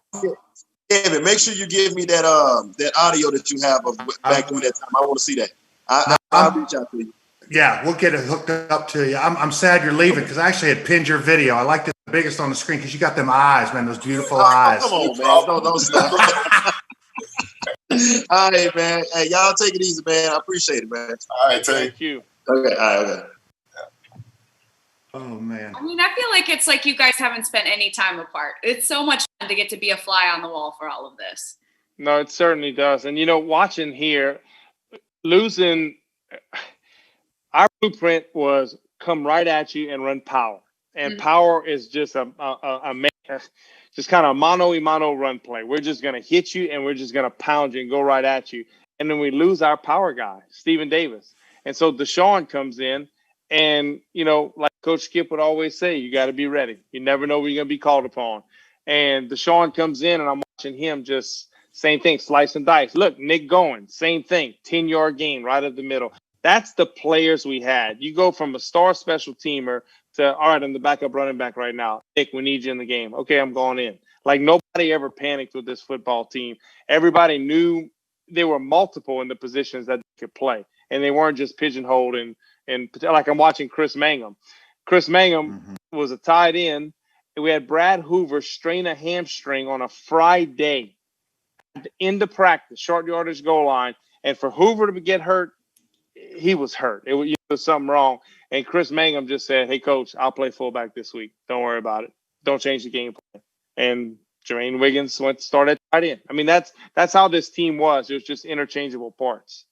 S8: Kevin, make sure you give me that that audio that you have of back during that time. I want to see that. I'll reach out to you.
S10: Yeah, we'll get it hooked up to you. I'm sad you're leaving because I actually had pinned your video. I liked it the biggest on the screen because you got them eyes, man, those beautiful eyes.
S8: Come on, man. Don't stop. All right, man. Hey, y'all take it easy, man. I appreciate it, man.
S9: All right,
S2: Thank you.
S8: Okay, all right, okay.
S10: Oh, man.
S3: I mean, I feel like it's like you guys haven't spent any time apart. It's so much fun to get to be a fly on the wall for all of this.
S2: No, it certainly does. And, watching here, losing – our blueprint was come right at you and run power. And power is just just kind of mano-a-mano run play. We're just going to hit you and we're just going to pound you and go right at you. And then we lose our power guy, Stephen Davis. And so Deshaun comes in and, like Coach Skip would always say, you got to be ready. You never know when you're going to be called upon. And Deshaun comes in and I'm watching him just same thing, slice and dice. Look, Nick Goen, same thing, 10-yard gain right up the middle. That's the players we had. You go from a star special teamer to, all right, I'm the backup running back right now. Nick, we need you in the game. Okay, I'm going in. Like, nobody ever panicked with this football team. Everybody knew there were multiple in the positions that they could play, and they weren't just pigeonholed. And like I'm watching Chris Mangum. Chris Mangum was a tight end, and we had Brad Hoover strain a hamstring on a Friday at the end of practice, short yardage goal line, and for Hoover to get hurt, he was hurt. It was something wrong. And Chris Mangum just said, hey, Coach, I'll play fullback this week. Don't worry about it. Don't change the game plan. And Jermaine Wiggins started tight end. I mean, that's how this team was. It was just interchangeable parts.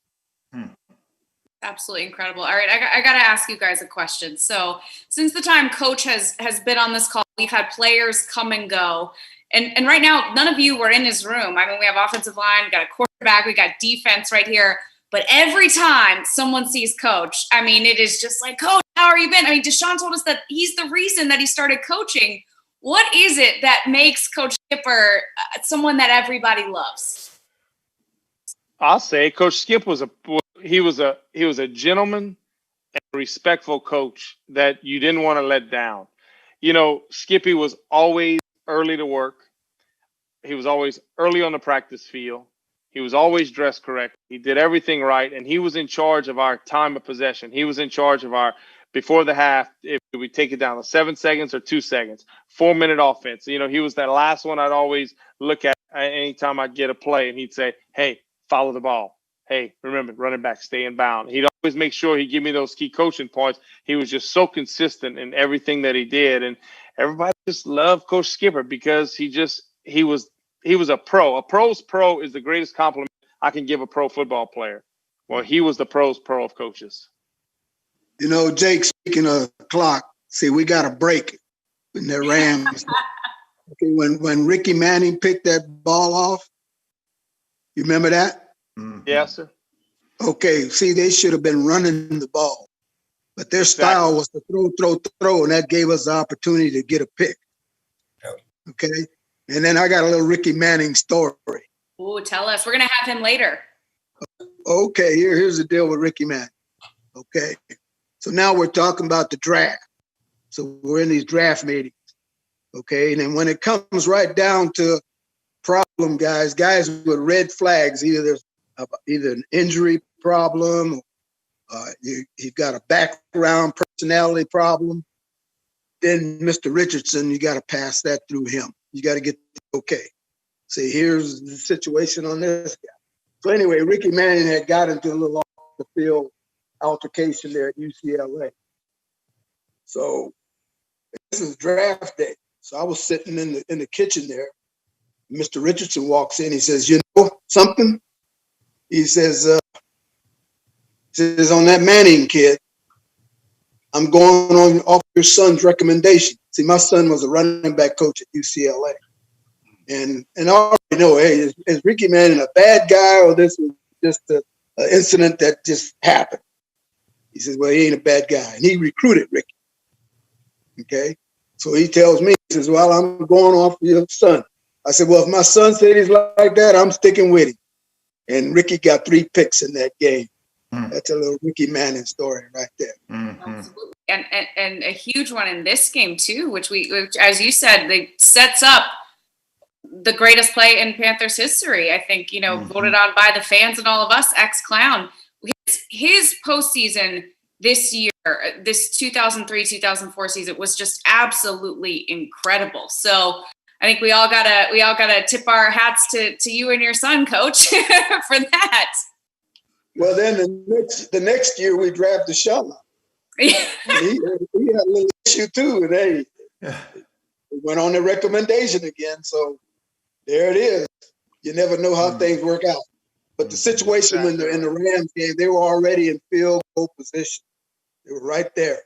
S3: Absolutely incredible. All right, I got to ask you guys a question. So since the time Coach has been on this call, we've had players come and go. And right now, none of you were in his room. I mean, we have offensive line, we got a quarterback, we got defense right here. But every time someone sees Coach, I mean, it is just like, Coach, how are you been? I mean, Deshaun told us that he's the reason that he started coaching. What is it that makes Coach Skipper someone that everybody loves?
S2: I'll say Coach Skip was a gentleman and a respectful coach that you didn't want to let down. Skippy was always early to work. He was always early on the practice field. He was always dressed correct. He did everything right, and he was in charge of our time of possession. He was in charge of our before the half, if we take it down to 7 seconds or 2 seconds, 4-minute offense. He was that last one I'd always look at anytime I'd get a play, and he'd say, hey, follow the ball. Hey, remember, running back, stay in bound. He'd always make sure he'd give me those key coaching points. He was just so consistent in everything that he did, and everybody just loved Coach Skipper because he was a pro. A pro's pro is the greatest compliment I can give a pro football player. Well, he was the pro's pro of coaches.
S7: Jake, speaking of clock, see, we got a break in the Rams. Okay, when Ricky Manning picked that ball off, you remember that?
S2: Yes, sir.
S7: Okay, see, they should have been running the ball. But their style was to throw, and that gave us the opportunity to get a pick. Okay? And then I got a little Ricky Manning story.
S3: Oh, tell us. We're going to have him later.
S7: Okay, here's the deal with Ricky Manning. Okay. So now we're talking about the draft. So we're in these draft meetings. Okay. And then when it comes right down to problem guys with red flags, either there's an injury problem, you've got a background personality problem, then Mr. Richardson, you got to pass that through him. You got to get okay. Say, here's the situation on this guy. So anyway, Ricky Manning had got into a little off the field altercation there at UCLA. So this is draft day. So I was sitting in the kitchen there. Mr. Richardson walks in. He says, "You know something?" He says, on that Manning kid, I'm going on off your son's recommendation. See, my son was a running back coach at UCLA. And I already know, hey, is Ricky Manning a bad guy or this was just an incident that just happened? He says, well, he ain't a bad guy. And he recruited Ricky. Okay? So he tells me, he says, well, I'm going off your son. I said, well, if my son said he's like that, I'm sticking with him. And Ricky got 3 picks in that game. That's a little Ricky Manning story right there.
S3: Absolutely. And a huge one in this game too, which as you said, they sets up the greatest play in Panthers history. I think, voted on by the fans and all of us, ex-Clown. His postseason this year, this 2003-2004 season was just absolutely incredible. So I think we all gotta tip our hats to you and your son, Coach, for that.
S7: Well, then the next year we drafted Deshaun. he had a little issue too, and we went on the recommendation again. So there it is. You never know how things work out. But the situation in the Rams game, they were already in field goal position. They were right there.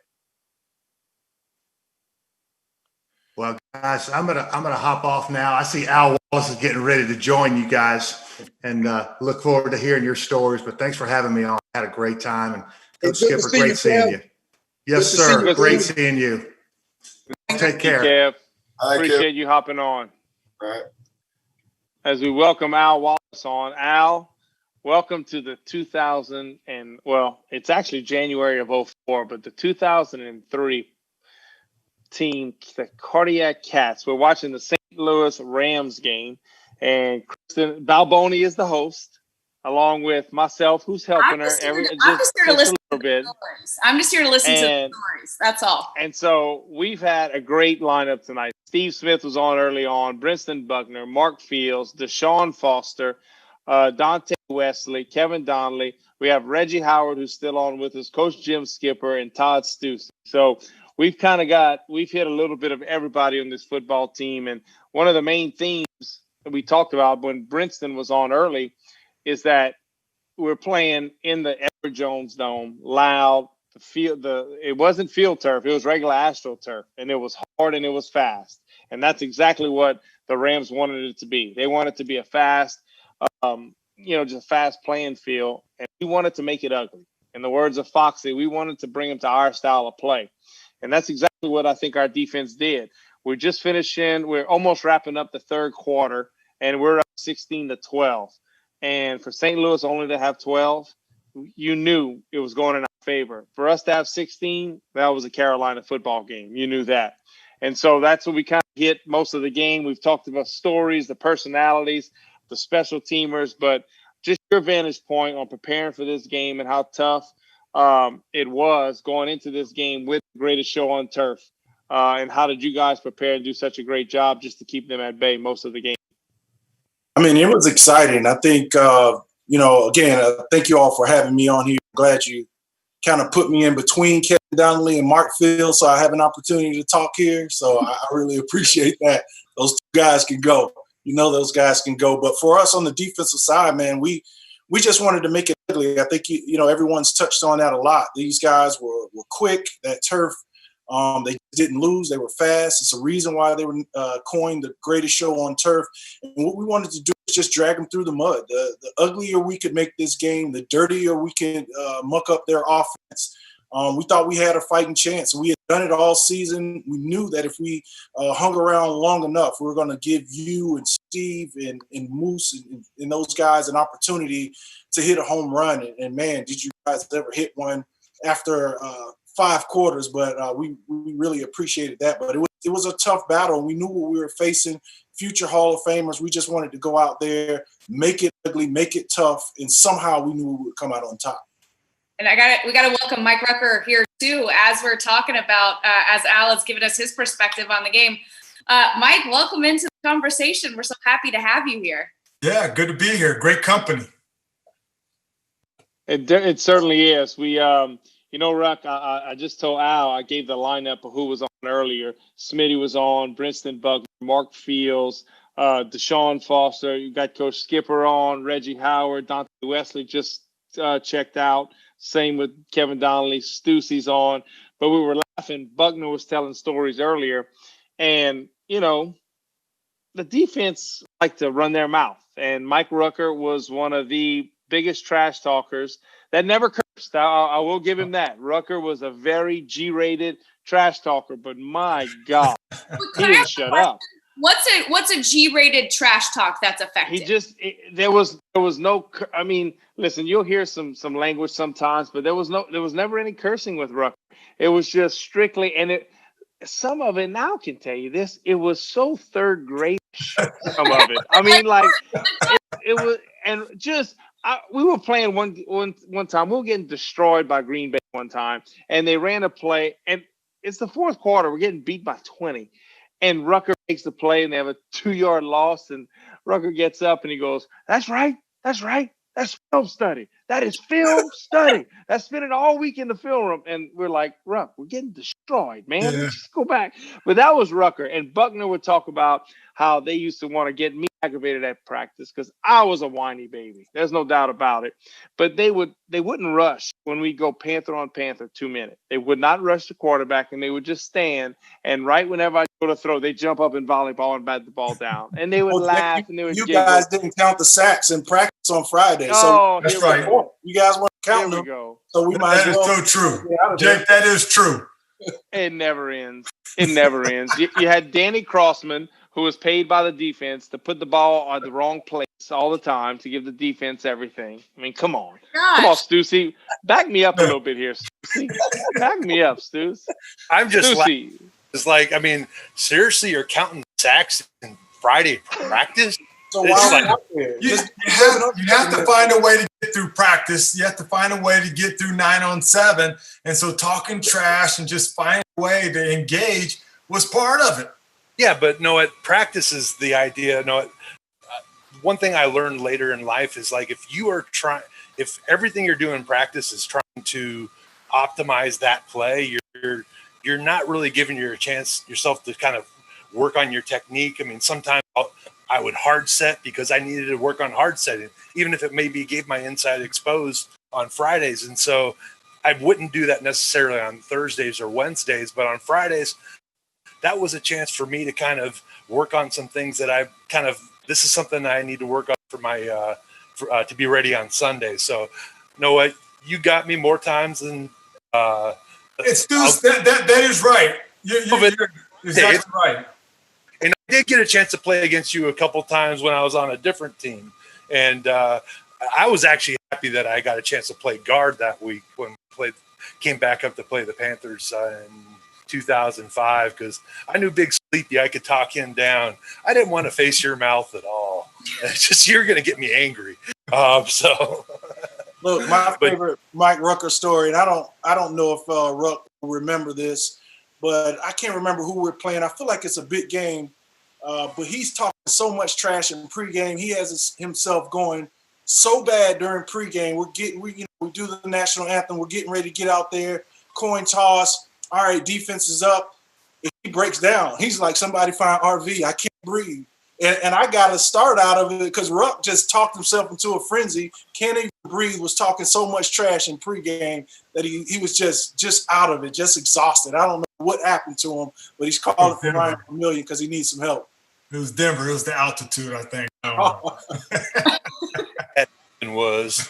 S10: Well, guys, I'm gonna hop off now. I see Al Wallace is getting ready to join you guys, and look forward to hearing your stories. But thanks for having me on. I had a great time, and Coach Skipper, great seeing you. Yes, sir. Great seeing you. Take care.
S2: Kev. Appreciate you hopping on.
S9: All right.
S2: As we welcome Al Wallace on. Al, welcome to the 2000 and it's actually January of 2004, but the 2003 team, the Cardiac Cats. We're watching the St. Louis Rams game, and Kristen Balboni is the host, along with myself, who's helping her.
S3: I'm just here to listen to the stories. That's all.
S2: And so we've had a great lineup tonight. Steve Smith was on early on, Brinston Buckner, Mark Fields, Deshaun Foster, Dante Wesley, Kevin Donnelly. We have Reggie Howard, who's still on with us, Coach Jim Skipper, and Todd Stussy. So we've hit a little bit of everybody on this football team. And one of the main themes that we talked about when Brinston was on early is that we're playing in the Edward Jones Dome, loud. It wasn't field turf. It was regular AstroTurf, and it was hard and it was fast. And that's exactly what the Rams wanted it to be. They wanted it to be a fast, just a fast playing field, and we wanted to make it ugly. In the words of Foxy, we wanted to bring them to our style of play. And that's exactly what I think our defense did. We're just finishing. We're almost wrapping up the third quarter, and we're up 16-12. And for St. Louis only to have 12, you knew it was going in our favor. For us to have 16, that was a Carolina football game. You knew that. And so that's what we kind of hit most of the game. We've talked about stories, the personalities, the special teamers, but just your vantage point on preparing for this game and how tough it was going into this game with the greatest show on turf. And how did you guys prepare and do such a great job just to keep them at bay most of the game?
S12: I mean, it was exciting. I think, again, thank you all for having me on here. I'm glad you kind of put me in between Kevin Donnelly and Mark Fields, so I have an opportunity to talk here. So I really appreciate that. Those two guys can go. Those guys can go. But for us on the defensive side, man, we just wanted to make it ugly. I think, everyone's touched on that a lot. These guys were quick. That turf, they didn't lose. They were fast. It's a reason why they were coined the greatest show on turf. And what we wanted to do was just drag them through the mud. The uglier we could make this game, the dirtier we could muck up their offense. We thought we had a fighting chance. We had done it all season. We knew that if we hung around long enough, we were going to give you and Steve and Moose and those guys an opportunity to hit a home run. And man, did you guys ever hit one after 5 quarters? But we really appreciated that. But it was a tough battle. We knew what we were facing. Future Hall of Famers. We just wanted to go out there, make it ugly, make it tough, and somehow we knew we would come out on top.
S3: And we got to welcome Mike Rucker here too, as we're talking about, as Al has given us his perspective on the game. Mike, welcome into the conversation. We're so happy to have you here.
S13: Yeah, good to be here. Great company.
S2: It certainly is. We, Ruck, I just told Al, I gave the lineup of who was on earlier. Smitty was on, Brinston Buckner, Mark Fields, Deshaun Foster. You got Coach Skipper on, Reggie Howard, Dante Wesley just checked out. Same with Kevin Donnelly, Stussy's on. But we were laughing. Buckner was telling stories earlier. And, the defense liked to run their mouth. And Mike Rucker was one of the biggest trash talkers that never cursed. I will give him that. Rucker was a very G-rated trash talker. But my God, he didn't shut up.
S3: What's a G-rated trash talk that's effective?
S2: There was no. I mean, listen, you'll hear some language sometimes, but there was never any cursing with Rucker. It was just strictly, and some of it now can tell you this. It was so third grade some of it. I mean, like it was, and just we were playing one time. We were getting destroyed by Green Bay one time, and they ran a play, and it's the fourth quarter. We're getting beat by 20, and Rucker makes the play, and they have a 2-yard loss, and Rucker gets up and he goes, "That's right. That's right. That's film study. That is film study. That's spending all week in the film room." And we're like, Ruck, we're getting destroyed, man.
S13: Yeah.
S2: Let's just go back. But that was Rucker. And Buckner would talk about how they used to want to get me aggravated at practice because I was a whiny baby. There's no doubt about it. But they wouldn't rush when we go Panther on Panther 2 minutes. They would not rush the quarterback, and they would just stand. And right whenever I go to throw, they jump up in volleyball and bat the ball down. And they would laugh and they would
S12: You
S2: giggle.
S12: guys didn't count the sacks in practice on Friday.
S2: Oh,
S13: that's right.
S12: You guys weren't counting
S2: Here
S12: them.
S2: we go.
S12: So we might
S13: That
S12: as
S13: is
S12: well.
S13: so true. Jake, that is true.
S2: It never ends. It never ends. You had Danny Crossman, who was paid by the defense to put the ball on the wrong place all the time to give the defense everything. I mean, come on. Come on, Stussy. Back me up a little bit here, Stussy. Back me up, Stuss.
S11: I'm just
S2: Stussy.
S11: it's like, I mean, seriously, you're counting sacks in Friday practice?
S12: So
S11: It's
S12: why
S11: like-
S13: You have to find a way to get through practice. You have to find a way to get through 9-on-7. And so talking trash and just finding a way to engage was part of it.
S11: Yeah, but no, at practice is the idea. No, one thing I learned later in life is like if everything you're doing in practice is trying to optimize that play, you're not really giving yourself to kind of work on your technique. I mean, sometimes I would hard set because I needed to work on hard setting, even if it maybe gave my inside exposed on Fridays. And so I wouldn't do that necessarily on Thursdays or Wednesdays, but on Fridays, that was a chance for me to kind of work on some things that this is something that I need to work on for my, to be ready on Sunday. So, you know what? You got me more times than,
S13: that is right. You're exactly right.
S11: And I did get a chance to play against you a couple times when I was on a different team. And I was actually happy that I got a chance to play guard that week when we came back up to play the Panthers in 2005 because I knew Big Sleepy, I could talk him down. I didn't want to face your mouth at all. It's just you're going to get me angry. So
S12: look, my favorite Mike Rucker story, and I don't know if Ruck will remember this, but I can't remember who we're playing. I feel like it's a big game, but he's talking so much trash in pregame. He has himself going so bad during pregame. We do the national anthem. We're getting ready to get out there, coin toss. All right, defense is up. If he breaks down, he's like, somebody find RV. I can't breathe. And I got a start out of it because Ruck just talked himself into a frenzy. Can't even breathe, was talking so much trash in pregame that he was just out of it, just exhausted. I don't know what happened to him, but he's calling for Ryan Vermillion because he needs some help.
S13: It was Denver. It was the altitude, I think.
S11: it was.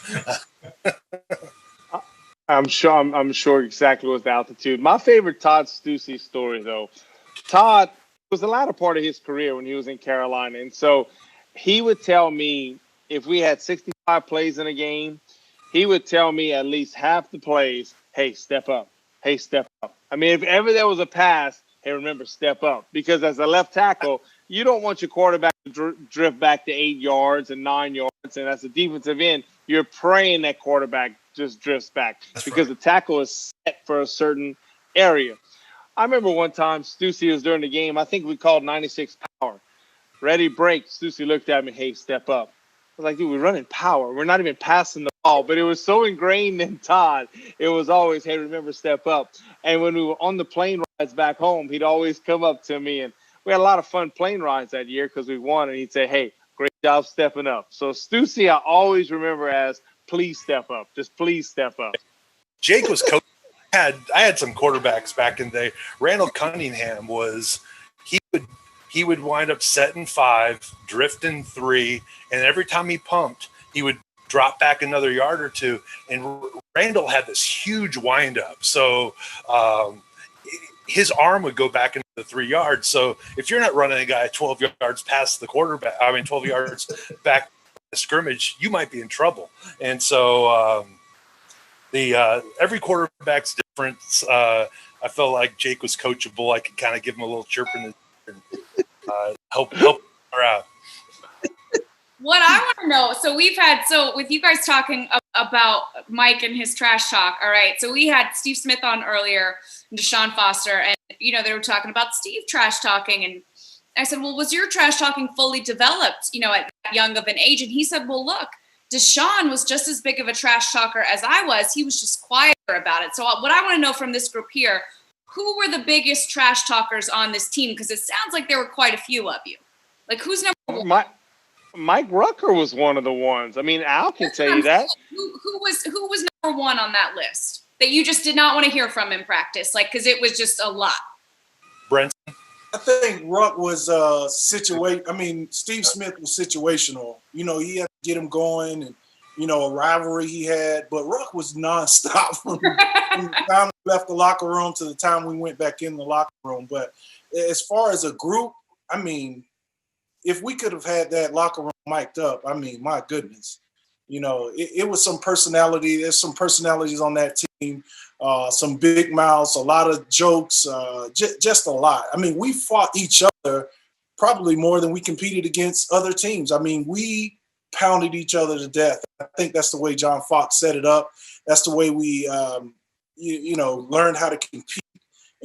S2: I'm sure exactly what's the altitude. My favorite Todd Stussy story, though. Todd was the latter part of his career when he was in Carolina. And so he would tell me if we had 65 plays in a game, he would tell me at least half the plays, hey, step up. Hey, step up. I mean, if ever there was a pass, hey, remember, step up. Because as a left tackle, you don't want your quarterback to drift back to 8 yards and 9 yards. And as a defensive end, you're praying that quarterback just drifts back. That's because right. The tackle is set for a certain area. I remember one time Stussy was during the game. I think we called 96 power. Ready, break. Stussy looked at me, hey, step up. I was like, dude, we're running power. We're not even passing the ball. But it was so ingrained in Todd. It was always, hey, remember, step up. And when we were on the plane rides back home, he'd always come up to me. And we had a lot of fun plane rides that year because we won. And he'd say, hey, great job stepping up. So Stussy, I always remember as, please step up. Just please step up.
S11: Jake was coach. I had some quarterbacks back in the day. Randall Cunningham he would wind up setting 5, drifting 3, and every time he pumped, he would drop back another yard or 2. And Randall had this huge windup, so his arm would go back into the 3 yards. So if you're not running a guy 12 yards past the quarterback, 12 yards back the scrimmage, you might be in trouble. And so every quarterback's different. I felt like Jake was coachable. I could kind of give him a little chirp in and help
S3: What I want to know, so with you guys talking about Mike and his trash talk, all right, so we had Steve Smith on earlier, and Deshaun Foster, and, they were talking about Steve trash talking, and I said, well, was your trash talking fully developed, at that young of an age? And he said, well, look, Deshaun was just as big of a trash talker as I was. He was just quieter about it. So what I want to know from this group here, who were the biggest trash talkers on this team? Because it sounds like there were quite a few of you. Like, who's number one?
S2: Mike Rucker was one of the ones. I mean, Al can tell you that.
S3: Who was number one on that list that you just did not want to hear from in practice? Like, because it was just a lot.
S11: Brent?
S12: I think Ruck was Steve Smith was situational. He had to get him going and, a rivalry he had. But Ruck was nonstop from the time we left the locker room to the time we went back in the locker room. But as far as a group, if we could have had that locker room mic'd up, my goodness. It was some personality. There's some personalities on that team, some big mouths, a lot of jokes, just a lot. We fought each other probably more than we competed against other teams. We pounded each other to death. I think that's the way John Fox set it up. That's the way we, learned how to compete.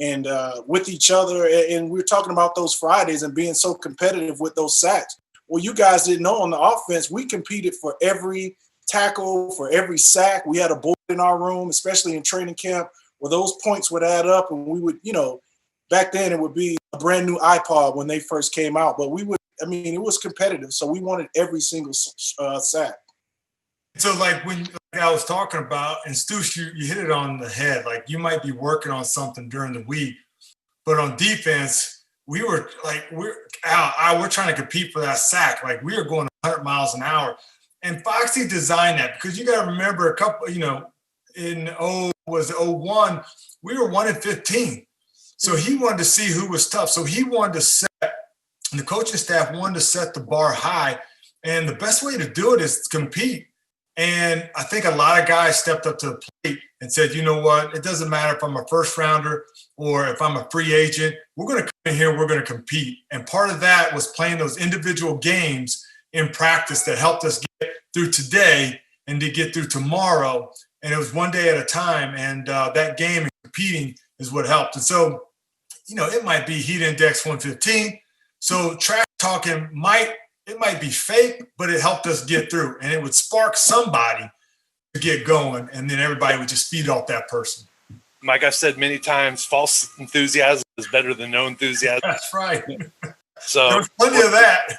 S12: And with each other, and we're talking about those Fridays and being so competitive with those sacks. Well, you guys didn't know on the offense, we competed for every tackle, for every sack. We had a board in our room, especially in training camp, where those points would add up. And we would, back then it would be a brand new iPod when they first came out. But it was competitive. So we wanted every single sack.
S13: So when I was talking about, and Stu, you hit it on the head. Like, you might be working on something during the week, but on defense, we're trying to compete for that sack. Like, we were going 100 miles an hour. And Foxy designed that because you got to remember in 01, we were 1-15. So he wanted to see who was tough. So he wanted to set, and the coaching staff wanted to set the bar high. And the best way to do it is to compete. And I think a lot of guys stepped up to the plate and said, you know what, it doesn't matter if I'm a first rounder or if I'm a free agent, we're going to come in here, we're going to compete. And part of that was playing those individual games in practice that helped us get through today and to get through tomorrow. And it was one day at a time. And that game and competing is what helped. And so, it might be heat index 115. So trash talking might be fake, but it helped us get through, and it would spark somebody to get going, and then everybody would just feed off that person.
S11: Mike, I've said many times, false enthusiasm is better than no enthusiasm.
S13: That's right.
S11: So
S13: there's plenty of that.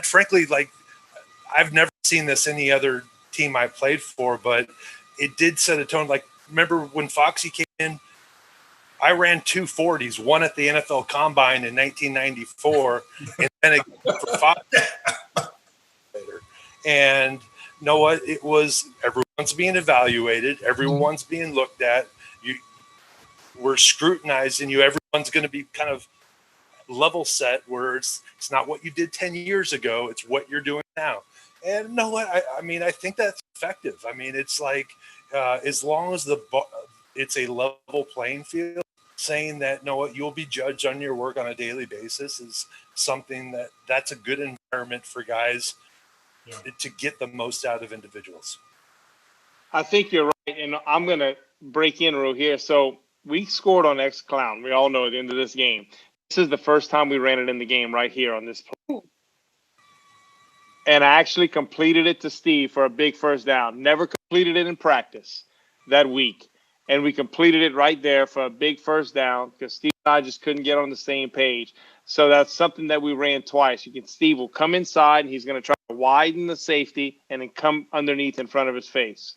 S11: Frankly, I've never seen this any other team I played for, but it did set a tone. Like, remember when Foxy came in? I ran 2 40s, one at the NFL Combine in 1994, and then again for Fox later. And you know what? It was everyone's being evaluated, everyone's being looked at. We're scrutinizing you. Everyone's going to be kind of level set, where it's not what you did 10 years ago; it's what you're doing now. And you know what? I think that's effective. It's like as long as it's a level playing field, saying that, you'll be judged on your work on a daily basis is something that's a good environment for guys to get the most out of individuals.
S2: I think you're right. And I'm going to break in real here. So we scored on X Clown. We all know at the end of this game. This is the first time we ran it in the game right here on this play. And I actually completed it to Steve for a big first down. Never completed it in practice that week. And we completed it right there for a big first down because Steve and I just couldn't get on the same page. So that's something that we ran twice. Steve will come inside and he's going to try to widen the safety and then come underneath in front of his face.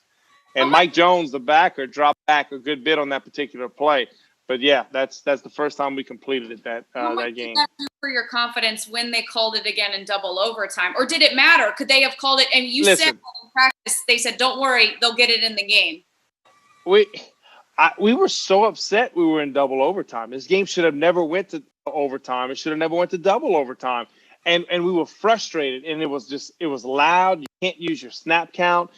S2: And Mike Jones, the backer, dropped back a good bit on that particular play. But yeah, that's the first time we completed it that game.
S3: What did that do for your confidence when they called it again in double overtime? Or did it matter? Could they have called it? And you said in practice, they said, "Don't worry, they'll get it in the game."
S2: We were so upset we were in double overtime. This game should have never went to overtime. It should have never went to double overtime. And we were frustrated, and it was loud. You can't use your snap count.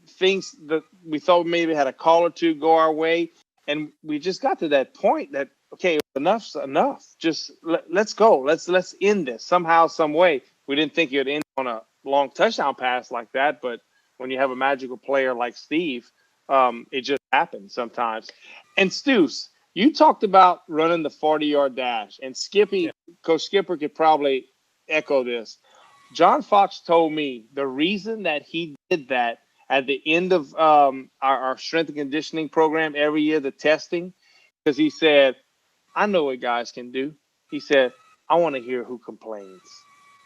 S2: Things that we thought maybe had a call or two go our way. And we just got to that point that, okay, enough's enough. Just let's go. Let's end this somehow, some way. We didn't think it would end on a long touchdown pass like that, but when you have a magical player like Steve, it just happens sometimes. And Stews, you talked about running the 40-yard dash, and Coach Skipper could probably echo this. John Fox told me the reason that he did that at the end of our strength and conditioning program every year, the testing, because he said, I know what guys can do. He said, I want to hear who complains.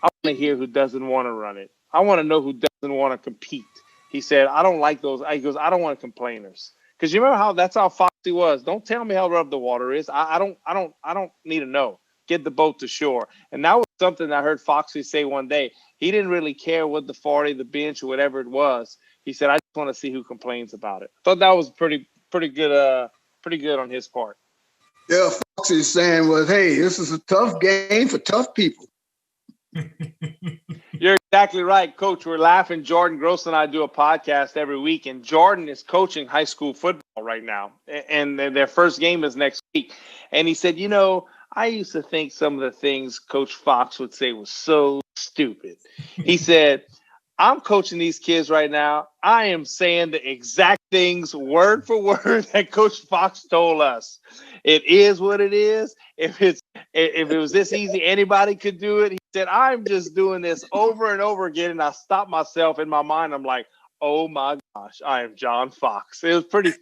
S2: I want to hear who doesn't want to run it. I want to know who doesn't want to compete. He said, I don't like those. He goes, I don't want complainers. Because you remember that's how Foxy was. Don't tell me how rough the water is. I don't need to know. Get the boat to shore. And that was something I heard Foxy say one day. He didn't really care what the 40, the bench, or whatever it was. He said, I just want to see who complains about it. I thought that was pretty good on his part.
S7: Yeah, Foxy's saying was, hey, this is a tough game for tough people.
S2: You're exactly right, Coach. We're laughing. Jordan Gross and I do a podcast every week, and Jordan is coaching high school football right now, and their first game is next week. And he said, I used to think some of the things Coach Fox would say was so stupid. He said, I'm coaching these kids right now. I am saying the exact things word for word that Coach Fox told us. It is what it is. If it was this easy, anybody could do it. He said, I'm just doing this over and over again. And I stopped myself in my mind. I'm like, oh my gosh, I am John Fox. It was pretty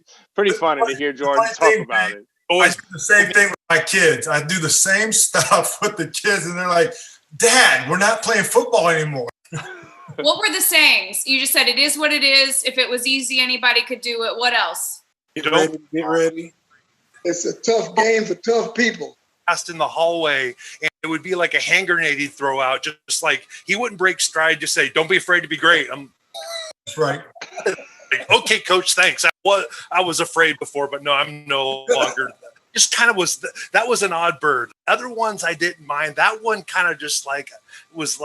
S2: funny to hear Jordan talk about it.
S13: I do the same thing with my kids. I do the same stuff with the kids, and they're like, Dad, we're not playing football anymore.
S3: What were the sayings? You just said it is what it is. If it was easy, anybody could do it. What else?
S12: Get ready.
S7: It's a tough game for tough people.
S11: Passed in the hallway, and it would be like a hand grenade he'd throw out, just like he wouldn't break stride, just say, don't be afraid to be great.
S13: That's right.
S11: Like, okay, Coach, thanks. I was afraid before, but no, I'm no longer. Just kind of that was an odd bird. Other ones I didn't mind. That one kind of just was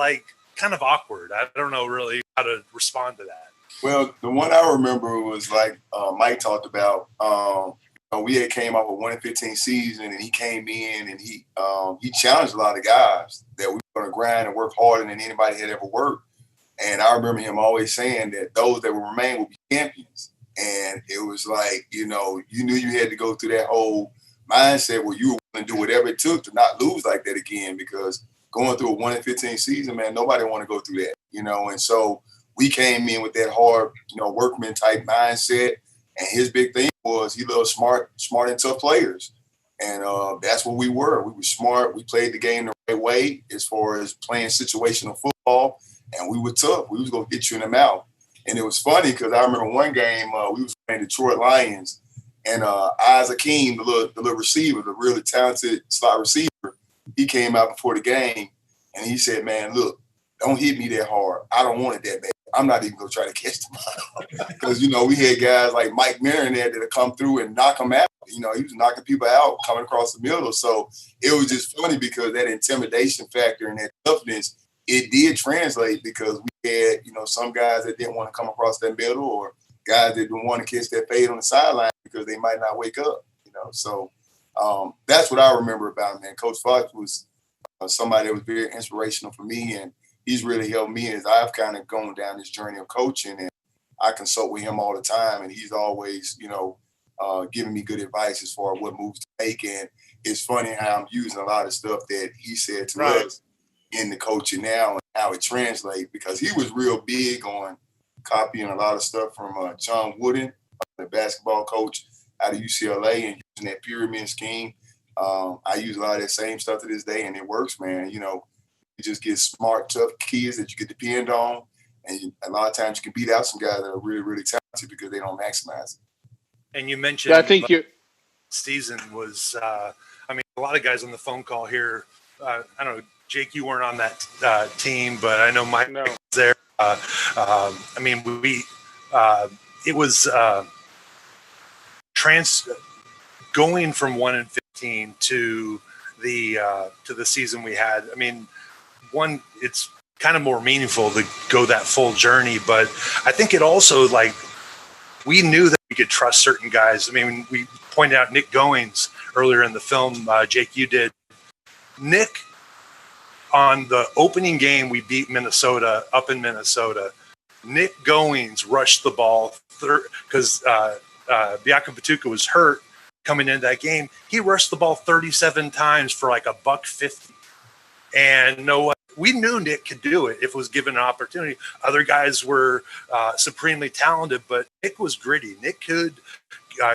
S11: kind of awkward. I don't know really how to respond to that.
S9: Well, the one I remember was like Mike talked about. We had came off a 1-15 season, and he came in and he challenged a lot of guys that we were going to grind and work harder than anybody had ever worked. And I remember him always saying that those that would remain would be champions. And it was like, you knew you had to go through that whole mindset where you were going to do whatever it took to not lose like that again, because going through a 1-15 season, man, nobody want to go through that, And so we came in with that hard, workman type mindset. And his big thing was he loved smart and tough players. And that's what we were. We were smart. We played the game the right way as far as playing situational football. And we were tough. We was going to get you in the mouth. And it was funny because I remember one game we was playing Detroit Lions. And Isaac Akeem, the little receiver, the really talented slot receiver, he came out before the game. And he said, man, look, don't hit me that hard. I don't want it that bad. I'm not even going to try to catch the ball. Because, we had guys like Mike Marin there that had come through and knock them out. He was knocking people out coming across the middle. So it was just funny because that intimidation factor and that toughness, it did translate because we had, some guys that didn't want to come across that middle or guys that didn't want to catch that fade on the sideline because they might not wake up, So that's what I remember about him, man. Coach Fox was somebody that was very inspirational for me, and he's really helped me as I've kind of gone down this journey of coaching, and I consult with him all the time, and he's always, giving me good advice as far as what moves to make. And it's funny how I'm using a lot of stuff that he said to us in the coaching now and how it translates, because he was real big on copying a lot of stuff from John Wooden, the basketball coach out of UCLA, and using that pyramid scheme. I use a lot of that same stuff to this day, and it works, man. You just get smart, tough kids that you can depend on, and a lot of times you can beat out some guys that are really, really talented because they don't maximize it.
S11: And you mentioned, I think season was, a lot of guys on the phone call here. I don't know, Jake, you weren't on that team, but I know Mike was there. It was going from 1-15 to the season we had. It's kind of more meaningful to go that full journey, but I think it also we knew that we could trust certain guys. We pointed out Nick Goings earlier in the film, Jake, you did. Nick, on the opening game, we beat Minnesota up in Minnesota. Nick Goings rushed the ball because Biaka Patuka was hurt coming into that game. He rushed the ball 37 times for like $150. And we knew Nick could do it if it was given an opportunity. Other guys were supremely talented, but Nick was gritty. Nick could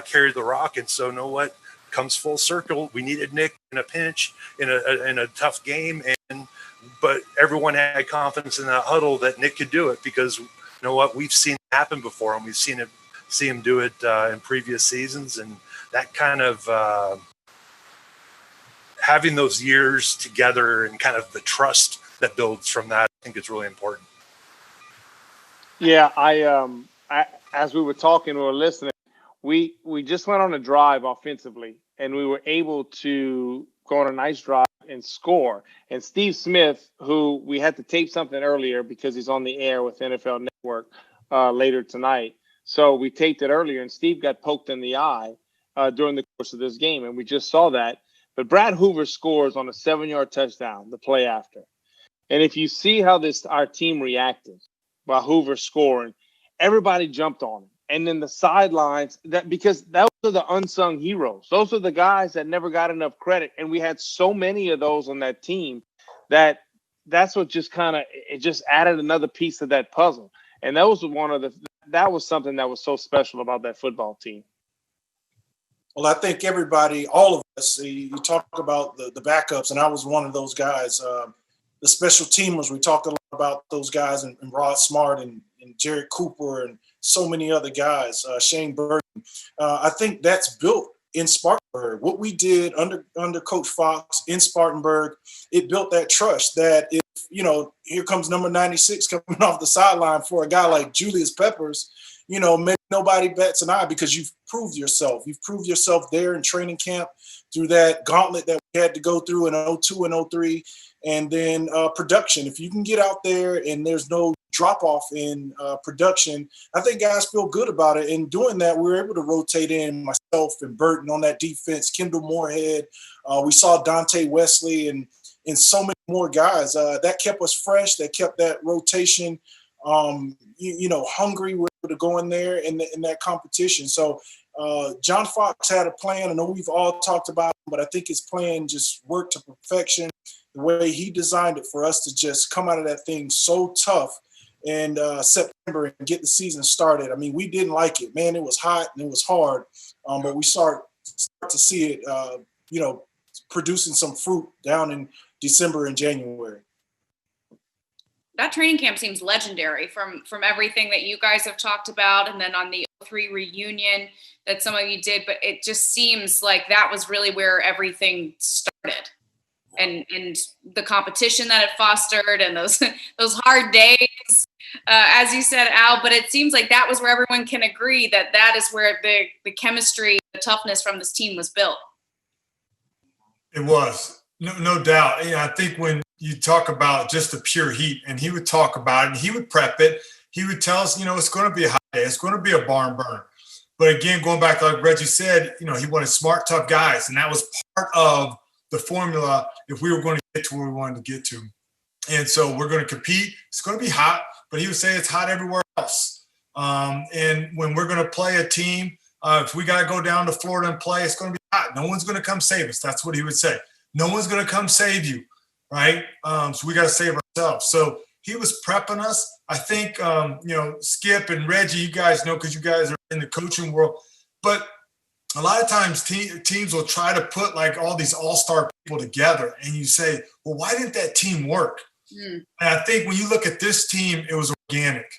S11: carry the rock. And so, comes full circle. We needed Nick in a pinch, in a tough game, but everyone had confidence in that huddle that Nick could do it because we've seen it happen before, and we've seen him do it in previous seasons, and that kind of having those years together and kind of the trust that builds from that, I think is really important.
S2: Yeah, I as we were talking, we were listening. We just went on a drive offensively, and we were able to go on a nice drive and score. And Steve Smith, who we had to tape something earlier because he's on the air with NFL Network later tonight. So we taped it earlier, and Steve got poked in the eye during the course of this game, and we just saw that. But Brad Hoover scores on a 7-yard touchdown the play after. And if you see how our team reacted by Hoover scoring, everybody jumped on him. And then the sidelines, because those are the unsung heroes. Those are the guys that never got enough credit. And we had so many of those on that team that's what just it just added another piece of that puzzle. And that was that was something that was so special about that football team.
S12: Well, I think everybody, all of us, you talk about the backups, and I was one of those guys. The special teamers, we talked a lot about those guys, and Rod Smart and Jared Cooper and so many other guys, Shane Burton. I think that's built in Spartanburg. What we did under Coach Fox in Spartanburg, it built that trust that if, here comes number 96 coming off the sideline for a guy like Julius Peppers, maybe nobody bats an eye because you've proved yourself. You've proved yourself there in training camp through that gauntlet that we had to go through in 02 and 03. And then production. If you can get out there and there's no drop-off in production, I think guys feel good about it. And doing that, we were able to rotate in myself and Burton on that defense, Kendall Moorhead. We saw Dante Wesley and so many more guys. That kept us fresh. That kept that rotation, hungry. We're able to go in there in that competition. So John Fox had a plan. I know we've all talked about it, but I think his plan just worked to perfection. The way he designed it for us to just come out of that thing so tough in September and get the season started. I mean, we didn't like it, man. It was hot and it was hard, but we start to see it, producing some fruit down in December and January.
S3: That training camp seems legendary from everything that you guys have talked about, and then on the 03 reunion that some of you did. But it just seems like that was really where everything started. And the competition that it fostered and those hard days, as you said, Al, but it seems like that was where everyone can agree that is where the chemistry, the toughness from this team was built.
S13: It was, no doubt. I think when you talk about just the pure heat, and he would talk about it, and he would prep it, he would tell us, it's going to be a hot day. It's going to be a barn burner. But again, going back to like Reggie said, he wanted smart, tough guys, and that was part of the formula if we were going to get to where we wanted to get to. And so we're going to compete. It's going to be hot, but he would say it's hot everywhere else. And when we're going to play a team, if we got to go down to Florida and play, it's going to be hot. No one's going to come save us. That's what he would say. No one's going to come save you, right? So we got to save ourselves. So he was prepping us. I think, Skip and Reggie, you guys know because you guys are in the coaching world. But a lot of times teams will try to put like all these all-star people together, and you say, well, why didn't that team work? And I think when you look at this team, it was organic.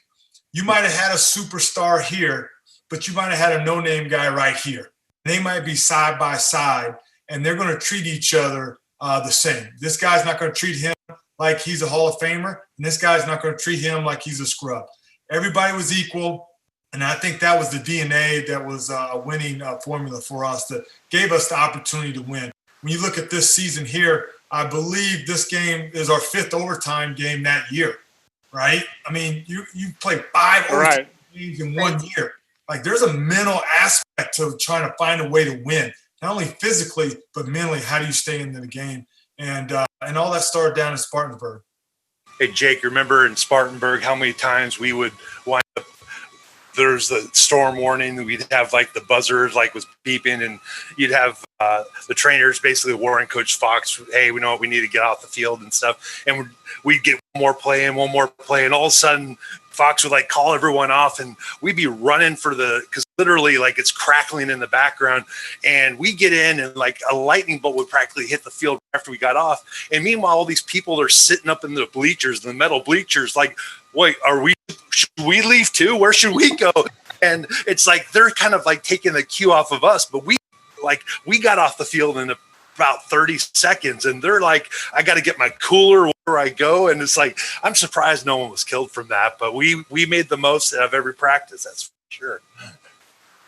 S13: You might have had a superstar here, but you might have had a no-name guy right here. They might be side by side, and they're going to treat each other the same. This guy's not going to treat him like he's a Hall of Famer, and this guy's not going to treat him like he's a scrub. Everybody was equal. And I think that was the DNA that was a winning formula for us that gave us the opportunity to win. When you look at this season here, I believe this game is our 5th overtime game that year, right? I mean, you played 5 overtime games in 1 year. Like, there's a mental aspect to trying to find a way to win. not only physically, but mentally, how do you stay in the game? And all that started down in Spartanburg.
S11: Hey, Jake, remember in Spartanburg how many times we would wind up, there's the storm warning, we'd have like the buzzers like was beeping, and you'd have the trainers basically warning Coach Fox, hey, we know what, we need to get off the field and stuff. And we'd get one more play, and all of a sudden Fox would like call everyone off, and we'd be running for because literally like it's crackling in the background, and we get in and like a lightning bolt would practically hit the field after we got off. And meanwhile, all these people are sitting up in the bleachers, the metal bleachers, like, wait, should we leave too? Where should we go? And it's like they're kind of like taking the cue off of us, but we got off the field in about 30 seconds, and they're like, I got to get my cooler where I go. And it's like, I'm surprised no one was killed from that, but we made the most of every practice. That's for sure.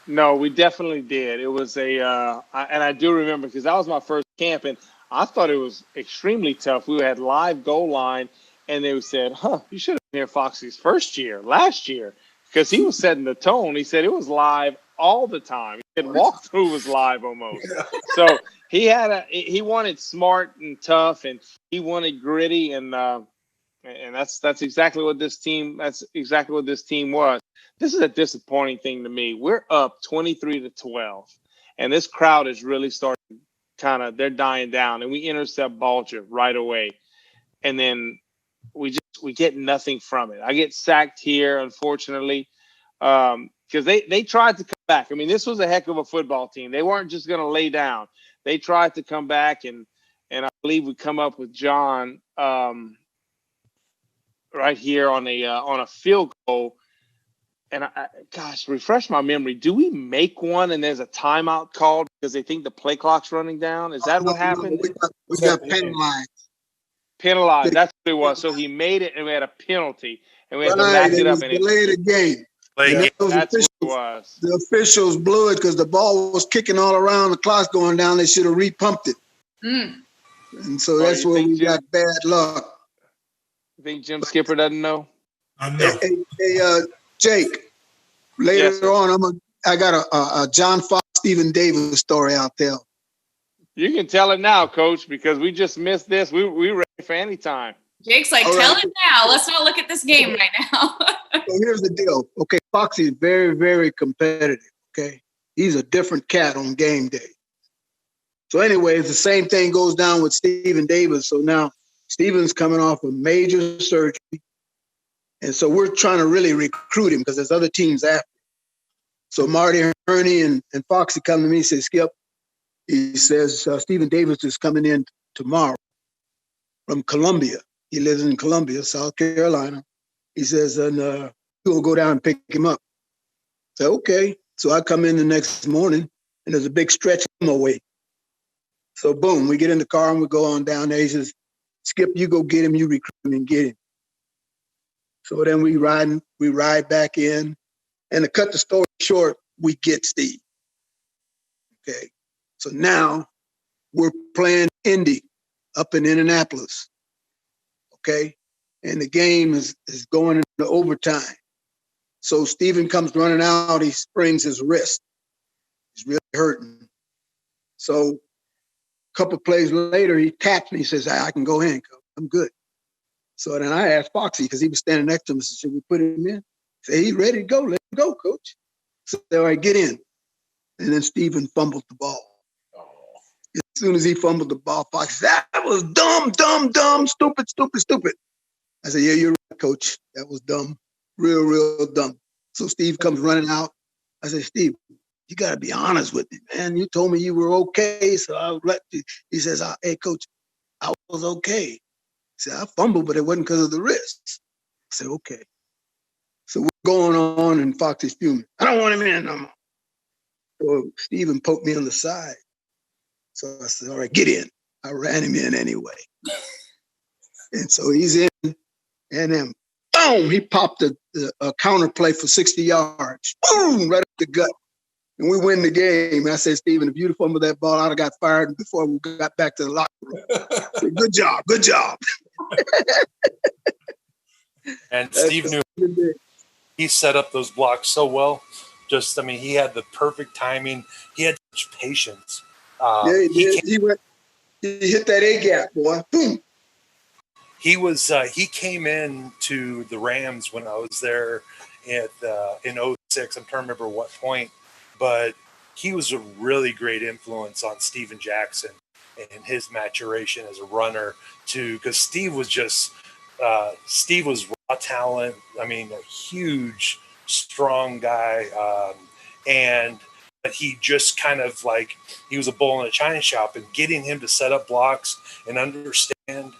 S2: No, we definitely did. It was and I do remember because that was my first camp, and I thought it was extremely tough. We had live goal line, and they said, you should have been here Foxy's last year, because he was setting the tone. He said it was live all the time. He said walkthrough was live almost. So he wanted smart and tough, and he wanted gritty, and that's exactly what this team was. This is a disappointing thing to me. We're up 23-12, and this crowd is really starting they're dying down, and we intercept Balcher right away, and then we get nothing from it. I get sacked here, unfortunately, because they tried to come back. I mean, this was a heck of a football team. They weren't just going to lay down. They tried to come back, and I believe we come up with John right here on a field goal. And refresh my memory. Do we make one and there's a timeout called because they think the play clock's running down? Is that what happened?
S7: We got penalized.
S2: Penalized. That's what it was. So he made it, and we had a penalty, and we had to back it up. And
S7: delayed the game.
S2: That's what it was.
S7: The officials blew it because the ball was kicking all around. The clock's going down. They should have repumped it. And so that's where we got bad luck.
S2: You think Jim Skipper doesn't know?
S13: I know.
S7: Hey, Jake, later on, I got a John Fox, Stephen Davis story I'll tell.
S2: You can tell it now, Coach, because we just missed this. We ready for any time.
S3: Jake's like, tell it now. Let's not look at this game right now.
S7: So here's the deal. Okay, Foxy is very, very competitive. Okay, he's a different cat on game day. So anyways, the same thing goes down with Stephen Davis. So now Stephen's coming off a major surgery. And so we're trying to really recruit him because there's other teams after. So Marty Herney and Foxy come to me and say, Skip, he says, Stephen Davis is coming in tomorrow from Columbia. He lives in Columbia, South Carolina. He says, and we'll go down and pick him up. I said, okay. So I come in the next morning, and there's a big stretch in my way. So boom, we get in the car and we go on down there. He says, Skip, you go get him, you recruit him and get him. So then we ride back in, and to cut the story short, we get Steve. Okay. So now we're playing Indy up in Indianapolis. Okay. And the game is going into overtime. So Steven comes running out. He springs his wrist. He's really hurting. So a couple plays later, he taps me. He says, I can go in. I'm good. So then I asked Foxy, because he was standing next to him, said, should we put him in? Say, he's ready to go. Let him go, Coach. So all right, get in. And then Steven fumbled the ball. As soon as he fumbled the ball, Foxy said, that was dumb, stupid. I said, yeah, you're right, Coach. That was dumb. Real dumb. So Steve comes running out. I said, Steve, you got to be honest with me, man. You told me you were okay, so I'll let you. He says, hey, Coach, I was okay. He said, I fumbled, but it wasn't because of the wrist. I said, okay. So we're going on, and Foxy's fuming. I don't want him in no more. So Steven poked me on the side. So I said, all right, get in. I ran him in anyway. And so he's in, and then, boom, he popped a counter play for 60 yards. Boom, right up the gut. And we win the game. And I said, Steven, if you'd have fumbled that ball, I'd have got fired before we got back to the locker room. Said, good job.
S11: And Steve knew he set up those blocks so well. He had the perfect timing. He had such patience.
S7: He hit that A gap, boy. Boom.
S11: He came in to the Rams when I was there in 06. I'm trying to remember what point, but he was a really great influence on Steven Jackson and his maturation as a runner too, because Steve was raw talent. I mean, a huge, strong guy, but he just kind of like he was a bull in a china shop, and getting him to set up blocks and understand.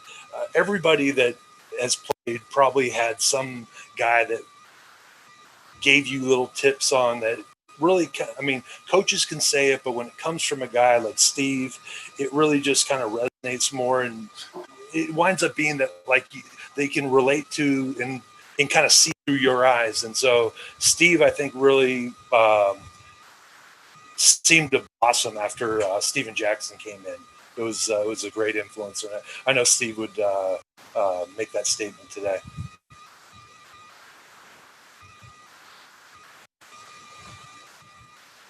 S11: Everybody that has played probably had some guy that gave you little tips on that. Really, I mean, coaches can say it, but when it comes from a guy like Steve, it really just kind of resonates more, and it winds up being that like they can relate to and kind of see through your eyes. And so Steve, I think, really seemed to blossom after Steven Jackson came in. It was a great influence, and I know Steve would make that statement today.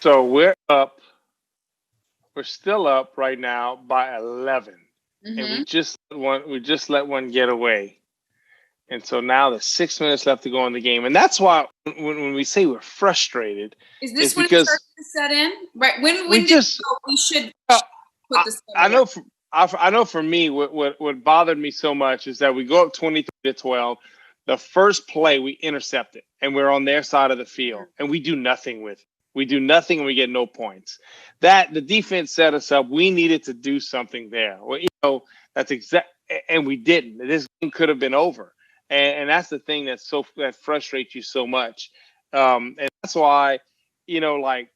S2: So we're still up right now by 11, and we just let one get away, and so now there's 6 minutes left to go in the game, and that's why when we say we're frustrated,
S3: is this when it starts to set in? Right when we should.
S2: I know for me, what bothered me so much is that we go up 23-12. The first play we intercept it, and we're on their side of the field, and we do nothing with it. We do nothing, and we get no points. That the defense set us up. We needed to do something there. Well, that's exact, and we didn't. This game could have been over, and that's the thing that frustrates you so much, and that's why, like.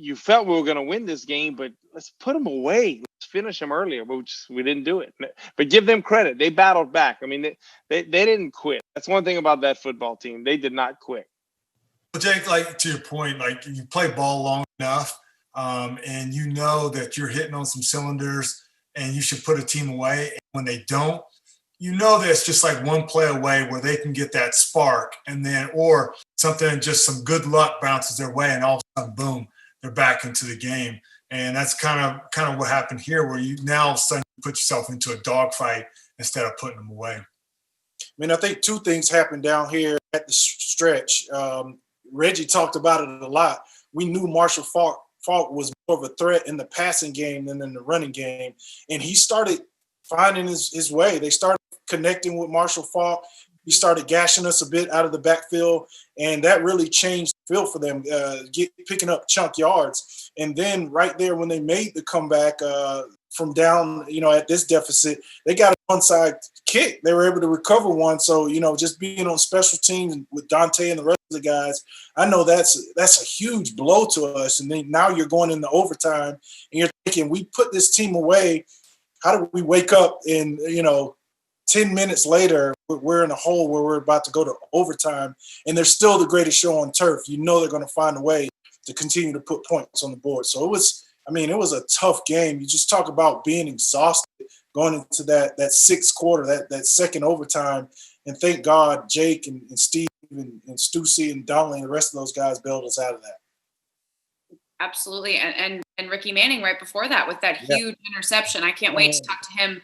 S2: You felt we were going to win this game, but let's put them away. Let's finish them earlier, but we didn't do it. But give them credit. They battled back. I mean, they didn't quit. That's one thing about that football team. They did not quit.
S13: Well, Jake, like to your point, like you play ball long enough and you know that you're hitting on some cylinders and you should put a team away. And when they don't, you know that it's just like one play away where they can get that spark and then or something, just some good luck bounces their way and all of a sudden, boom, they're back into the game. And that's kind of what happened here, where you now all of a sudden put yourself into a dogfight instead of putting them away.
S12: I mean, I think two things happened down here at the stretch. Reggie talked about it a lot. We knew Marshall Faulk was more of a threat in the passing game than in the running game. And he started finding his way. They started connecting with Marshall Faulk. He started gashing us a bit out of the backfield, and that really changed the field for them, picking up chunk yards. And then right there when they made the comeback from down, at this deficit, they got a onside kick. They were able to recover one. So, just being on special teams with Dante and the rest of the guys, I know that's a huge blow to us. And then now you're going into overtime, and you're thinking, we put this team away. How do we wake up and, 10 minutes later, we're in a hole where we're about to go to overtime, and they're still the greatest show on turf. They're going to find a way to continue to put points on the board. So it was a tough game. You just talk about being exhausted going into that sixth quarter, that second overtime, and thank God Jake and Steve and Stussy and Donnelly and the rest of those guys bailed us out of that.
S3: Absolutely. And Ricky Manning right before that with that huge interception. I can't wait to talk to him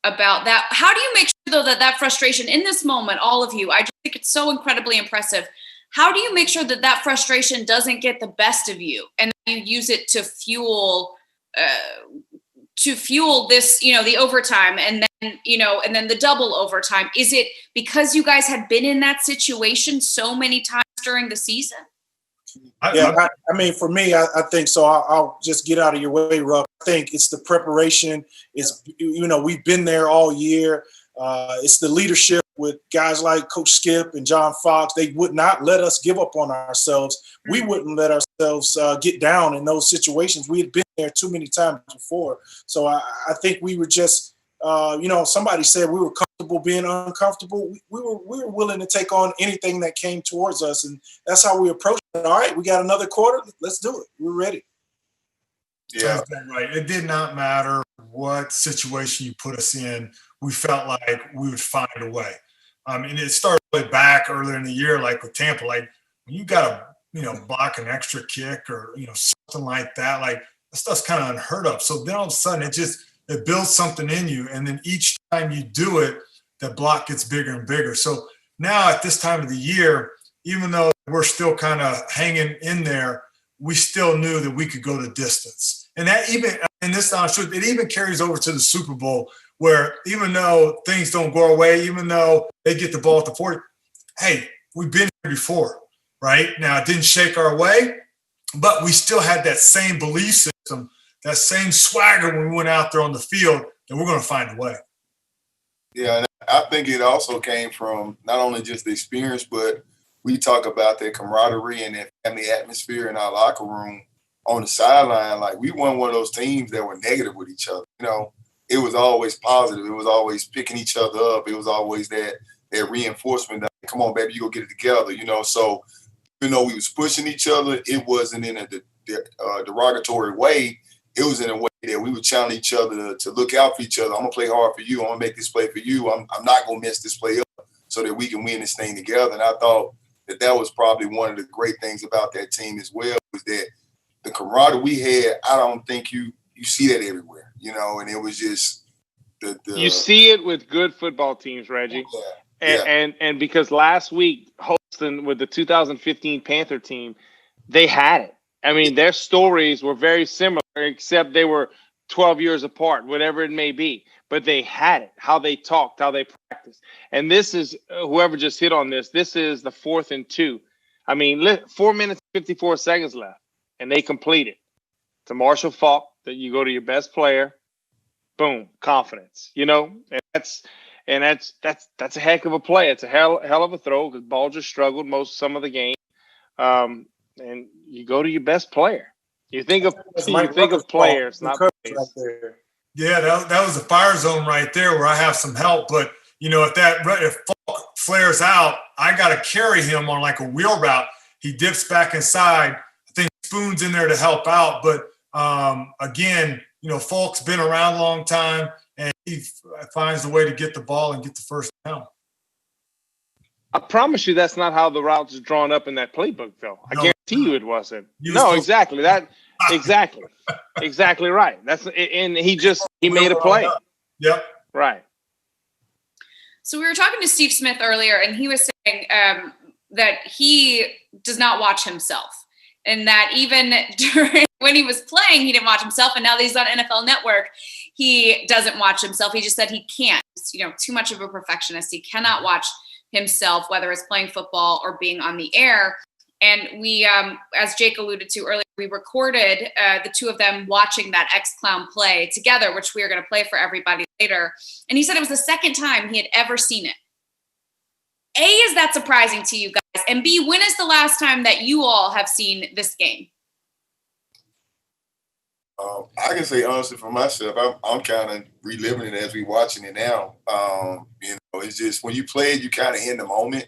S3: about that. How do you make sure, though, that frustration in this moment, all of you, I just think it's so incredibly impressive. How do you make sure that frustration doesn't get the best of you and you use it to fuel this, the overtime and then the double overtime? Is it because you guys had been in that situation so many times during the season?
S12: For me, I think so. I'll just get out of your way, Ruff. I think it's the preparation. It's, we've been there all year. It's the leadership with guys like Coach Skip and John Fox. They would not let us give up on ourselves. We wouldn't let ourselves get down in those situations. We had been there too many times before. So I think we were just, somebody said we were comfortable being uncomfortable. We were willing to take on anything that came towards us, and that's how we approached it. All right, we got another quarter. Let's do it. We're ready.
S13: Yeah, right. It did not matter what situation you put us in. We felt like we would find a way. And it started way back earlier in the year, like with Tampa. Like when you got to, block an extra kick or something like that. Like stuff's kind of unheard of. So then all of a sudden it builds something in you. And then each time you do it, the block gets bigger and bigger. So now at this time of the year, even though we're still kind of hanging in there, we still knew that we could go the distance. And that even, and this now, it even carries over to the Super Bowl, where even though things don't go our way, even though they get the ball at the 40, hey, we've been here before, right? Now, it didn't shake our way, but we still had that same belief system, that same swagger when we went out there on the field, and we're going to find a way.
S9: Yeah, and I think it also came from not only just the experience, but we talk about that camaraderie and that family atmosphere in our locker room on the sideline. Like, we weren't one of those teams that were negative with each other. You know, it was always positive. It was always picking each other up. It was always that reinforcement that, come on, baby, you go get it together, you know. So, even though we was pushing each other, it wasn't in a derogatory way. It was in a way that we would challenge each other to look out for each other. I'm going to play hard for you. I'm going to make this play for you. I'm not going to mess this play up so that we can win this thing together. And I thought that was probably one of the great things about that team as well, was that the camaraderie we had, I don't think you see that everywhere, you know, and it was just
S2: you see it with good football teams, Reggie.
S9: Yeah.
S2: And because last week, hosting with the 2015 Panther team, they had it. I mean, their stories were very similar, except they were 12 years apart, whatever it may be. But they had it, how they talked, how they practiced. And this is, whoever just hit on this is the 4th and 2. I mean, 4 minutes, 54 seconds left, and they complete it. To Marshall Faulk, that you go to your best player, boom, confidence, you know? And that's a heck of a play. It's a hell of a throw, because ball just struggled some of the game. And you go to your best player. You think of players, not plays.
S6: Right there.
S13: Yeah, that was a fire zone right there where I have some help. But, you know, if Falk flares out, I got to carry him on like a wheel route. He dips back inside. I think Spoon's in there to help out. But, again, you know, Falk's been around a long time, and he finds a way to get the ball and get the first down.
S2: I promise you that's not how the routes is drawn up in that playbook, though. I guarantee you it wasn't. No, exactly. Exactly right. And he made a play.
S13: Yep.
S2: Right.
S3: So we were talking to Steve Smith earlier, and he was saying that he does not watch himself, and that even when he was playing, he didn't watch himself, and now that he's on NFL Network, he doesn't watch himself. He just said he can't. He's, you know, too much of a perfectionist. He cannot watch himself, whether it's playing football or being on the air. And we, as Jake alluded to earlier, we recorded the two of them watching that X-Clown play together, which we are going to play for everybody later. And he said it was the second time he had ever seen it. A, is that surprising to you guys? And B, when is the last time that you all have seen this game?
S9: I can say honestly for myself, I'm kind of reliving it as we watching it now. You know, it's just when you play it, you kind of in the moment.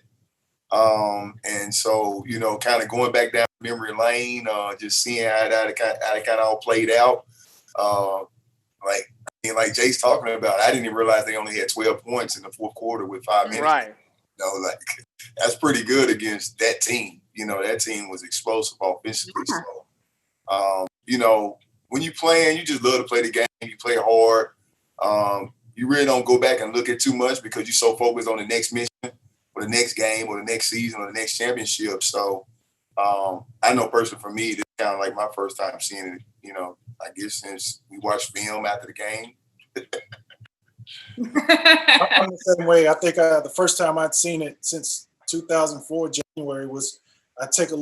S9: And so, you know, kind of going back down memory lane, just seeing how it kind of all played out. Like Jay's talking about, I didn't even realize they only had 12 points in the fourth quarter with 5 minutes.
S2: Right.
S9: You know, like, that's pretty good against that team. You know, that team was explosive offensively.
S3: Yeah.
S9: So, you know, when you're playing, you just love to play the game. You play hard. You really don't go back and look at too much because you're so focused on the next mission or the next game or the next season or the next championship. So I know personally for me, this is kind of like my first time seeing it, you know, I guess since we watched film after the game.
S12: I'm the same way. I think the first time I'd seen it since 2004 January was I took a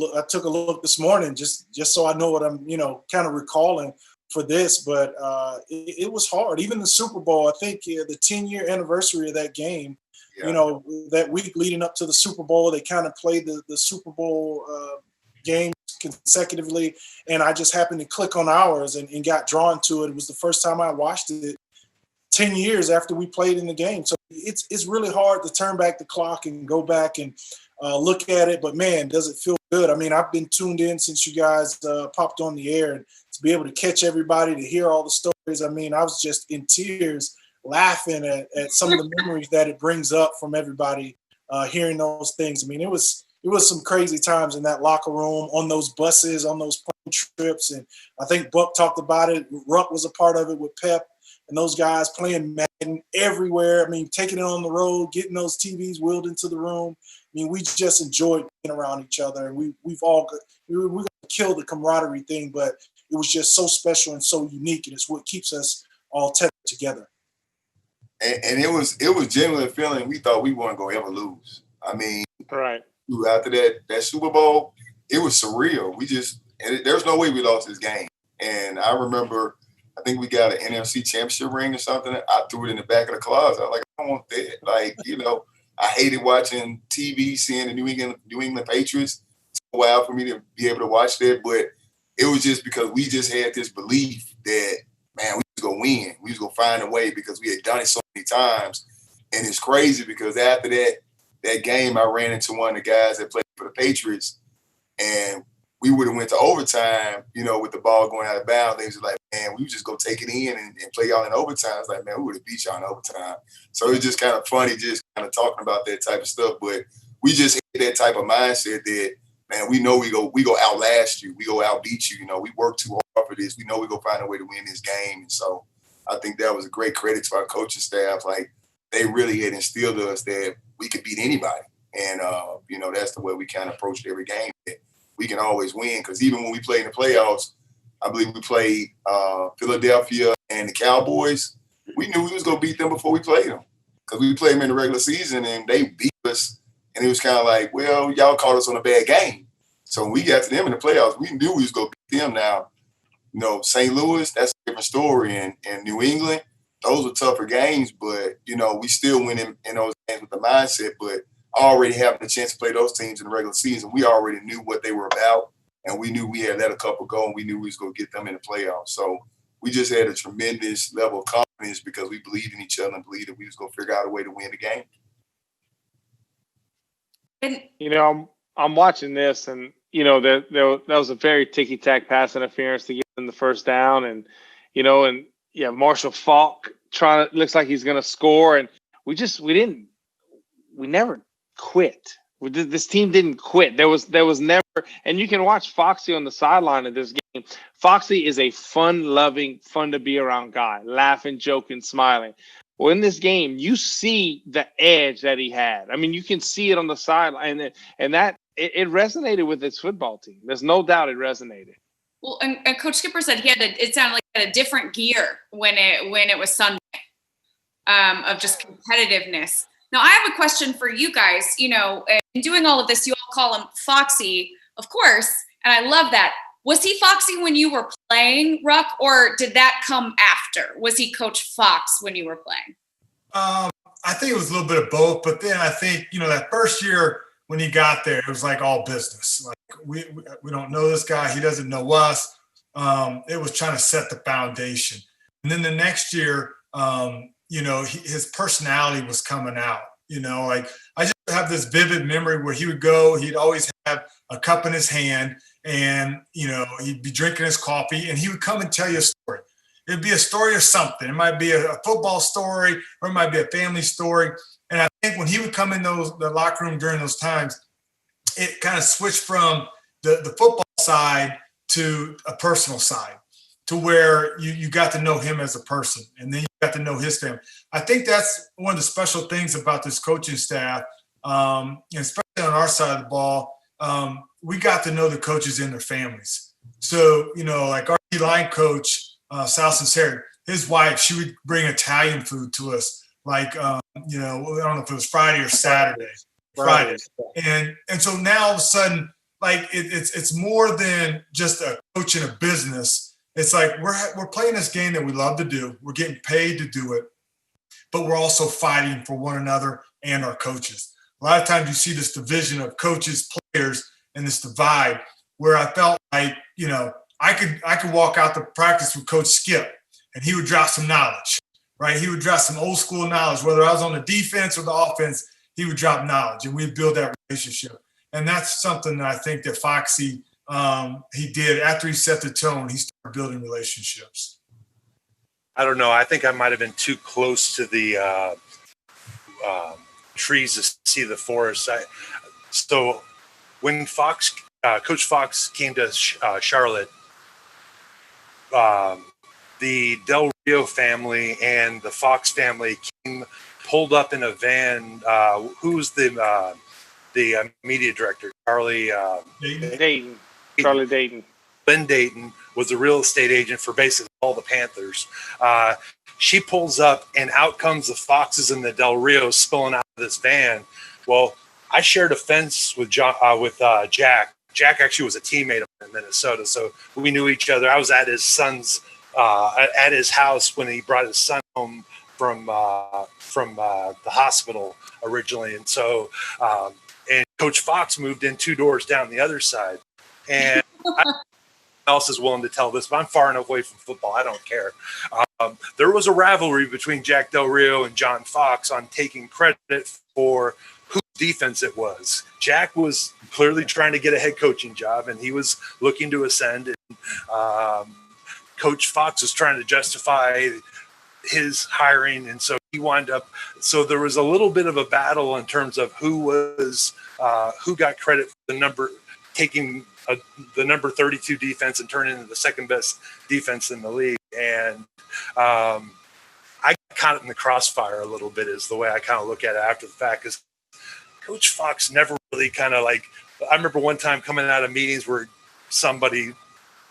S12: look this morning just so I know what I'm, you know, kind of recalling for this. But it was hard. Even the Super Bowl, I think the 10-year anniversary of that game, you know, that week leading up to the Super Bowl, they kind of played the Super Bowl games consecutively. And I just happened to click on ours and got drawn to it. It was the first time I watched it 10 years after we played in the game. So it's really hard to turn back the clock and go back and look at it. But, man, does it feel good. I mean, I've been tuned in since you guys popped on the air, and to be able to catch everybody, to hear all the stories. I mean, I was just in tears laughing at some of the memories that it brings up from everybody hearing those things. I mean, it was some crazy times in that locker room, on those buses, on those trips. And I think Buck talked about it. Ruck was a part of it with Pep and those guys playing Madden everywhere. I mean, taking it on the road, getting those TVs wheeled into the room. I mean, we just enjoyed being around each other. And we were going to kill the camaraderie thing, but it was just so special and so unique. And it's what keeps us all tethered together.
S9: And it was genuinely a feeling we thought we weren't going to ever lose. I mean,
S2: right
S9: after that Super Bowl, it was surreal. There's no way we lost this game. And I remember, I think we got an NFC Championship ring or something. I threw it in the back of the closet. I was like, I don't want that. Like, I hated watching TV, seeing the New England Patriots. It's a while for me to be able to watch that, but it was just because we just had this belief that, man, we was going to win. We was going to find a way because we had done it so many times. And it's crazy because after that game, I ran into one of the guys that played for the Patriots, and we would have went to overtime, with the ball going out of bounds. They was like, man, we would just go take it in and play y'all in overtime. It's like, man, we would have beat y'all in overtime. So it's just kind of funny just kind of talking about that type of stuff. But we just had that type of mindset that, man, we know we go outlast you. We go outbeat you. We work too hard for this. We know we go find a way to win this game. And so I think that was a great credit to our coaching staff. Like, they really had instilled in us that we could beat anybody. And, that's the way we kind of approached every game. We can always win, because even when we played in the playoffs, I believe we played Philadelphia and the Cowboys. We knew we was going to beat them before we played them, because we played them in the regular season and they beat us. And it was kind of like, well, y'all caught us on a bad game. So when we got to them in the playoffs, we knew we was going to beat them. Now, St. Louis, that's a different story. And New England, those were tougher games, but, we still went in those games with the mindset. But already having a chance to play those teams in the regular season, we already knew what they were about, and we knew we had let a couple go, and we knew we was going to get them in the playoffs. So we just had a tremendous level of confidence because we believed in each other and believed that we was going to figure out a way to win the game.
S2: And, I'm watching this, and, that was a very ticky-tack pass interference to get in the first down, and, Marshall Faulk looks like he's going to score, and we never quit. This team didn't quit. There was never, and you can watch Foxy on the sideline of this game. Foxy is a fun-loving, fun to be around guy, laughing, joking, smiling. Well, in this game, you see the edge that he had. I mean, you can see it on the sideline, and that it resonated with his football team. There's no doubt it resonated.
S3: Well, and Coach Skipper said it sounded like he had a different gear when it was Sunday, of just competitiveness. Now, I have a question for you guys. In doing all of this, you all call him Foxy, of course, and I love that. Was he Foxy when you were playing, Ruck, or did that come after? Was he Coach Fox when you were playing?
S13: I think it was a little bit of both, but then I think, that first year when he got there, it was like all business. Like we don't know this guy. He doesn't know us. It was trying to set the foundation. And then the next year, his personality was coming out. Like I just have this vivid memory where he would go, he'd always have a cup in his hand, and, he'd be drinking his coffee, and he would come and tell you a story. It'd be a story of something. It might be a football story, or it might be a family story. And I think when he would come in the locker room during those times, it kind of switched from the football side to a personal side, to where you got to know him as a person, and then you got to know his family. I think that's one of the special things about this coaching staff, especially on our side of the ball. We got to know the coaches and their families. So, like our line coach, Sal Sinceri, his wife, she would bring Italian food to us. Like, I don't know if it was Friday or Saturday. Friday. And so now all of a sudden, like it's more than just a coach in a business. It's like we're playing this game that we love to do. We're getting paid to do it, but we're also fighting for one another and our coaches. A lot of times you see this division of coaches, players, and this divide where I felt like, I could walk out to practice with Coach Skip, and he would drop some knowledge, right? He would drop some old school knowledge, whether I was on the defense or the offense, he would drop knowledge, and we'd build that relationship. And that's something that I think that Foxy, he did after he set the tone. He started building relationships.
S11: I don't know. I think I might have been too close to the trees to see the forest. So when Fox Coach Fox came to Charlotte, the Del Rio family and the Fox family pulled up in a van. Who's the media director? Charlie
S2: Dayton. Charlie Dayton.
S11: Lynn Dayton was a real estate agent for basically all the Panthers. She pulls up, and out comes the Foxes and the Del Rio spilling out of this van. Well, I shared a fence with Jack. Jack actually was a teammate of mine in Minnesota, so we knew each other. I was at his son's at his house when he brought his son home from the hospital originally, and so and Coach Fox moved in 2 doors down the other side, and. Else is willing to tell this, but I'm far enough away from football. I don't care. There was a rivalry between Jack Del Rio and John Fox on taking credit for whose defense it was. Jack was clearly trying to get a head coaching job, and he was looking to ascend. And Coach Fox was trying to justify his hiring, and so he wound up. So there was a little bit of a battle in terms of who got credit for the number taking. The number 32 defense and turn into the second best defense in the league. And I caught it in the crossfire a little bit is the way I kind of look at it after the fact, because Coach Fox never really kind of like, I remember one time coming out of meetings where somebody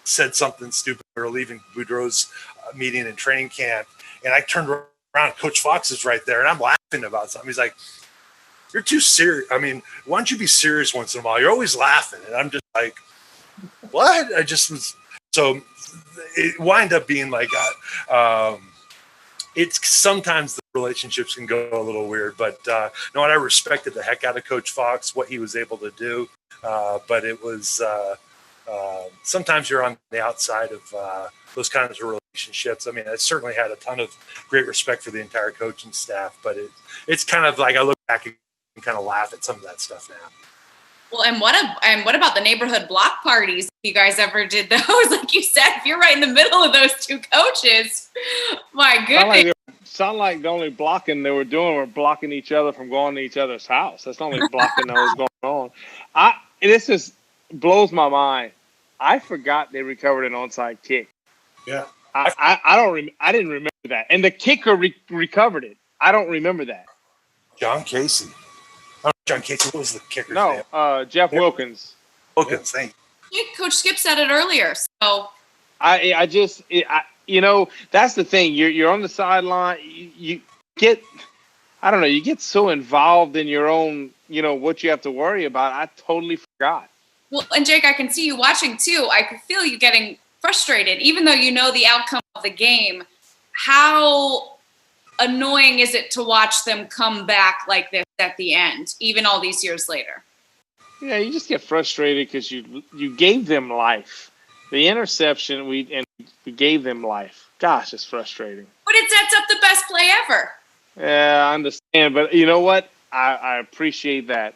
S11: said something stupid. We were leaving Boudreaux's meeting in training camp, and I turned around, Coach Fox is right there, and I'm laughing about something. He's like, "You're too serious. I mean, why don't you be serious once in a while? You're always laughing." And I'm just like, what? I just was. So it wind up being like, it's sometimes the relationships can go a little weird, but no, I respected the heck out of Coach Fox, what he was able to do. But it was, sometimes you're on the outside of those kinds of relationships. I mean, I certainly had a ton of great respect for the entire coaching staff, but it's kind of like I look back and kind of laugh at some of that stuff now.
S3: Well, and what about the neighborhood block parties? You guys ever did those? Like you said, if you're right in the middle of those two coaches, my goodness.
S2: Sound like the only blocking they were doing were blocking each other from going to each other's house. That's the only blocking that was going on. This just blows my mind. I forgot they recovered an onside kick.
S12: Yeah.
S2: I didn't remember that. And the kicker recovered it. I don't remember that.
S11: John Casey. John Casey, what was the kicker?
S2: No, Jeff Wilkins.
S11: Wilkins, thank
S3: you. Coach Skip said it earlier. So
S2: you know, that's the thing. You're on the sideline. You get so involved in your own, what you have to worry about. I totally forgot.
S3: Well, and Jake, I can see you watching too. I can feel you getting frustrated, even though you know the outcome of the game. How annoying is it to watch them come back like this at the end, even all these years later?
S2: Yeah, you just get frustrated because you gave them life. The interception, we gave them life. Gosh, it's frustrating.
S3: But it sets up the best play ever.
S2: Yeah, I understand. But you know what? I appreciate that.